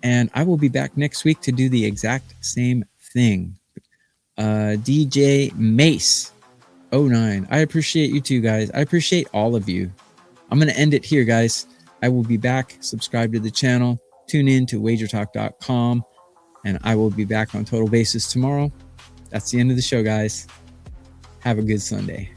And I will be back next week to do the exact same thing. DJ Mace 09. I appreciate you too, guys. I appreciate all of you. I'm going to end it here, guys. I will be back. Subscribe to the channel. Tune in to wagertalk.com. And I will be back on Total Basis tomorrow. That's the end of the show, guys. Have a good Sunday.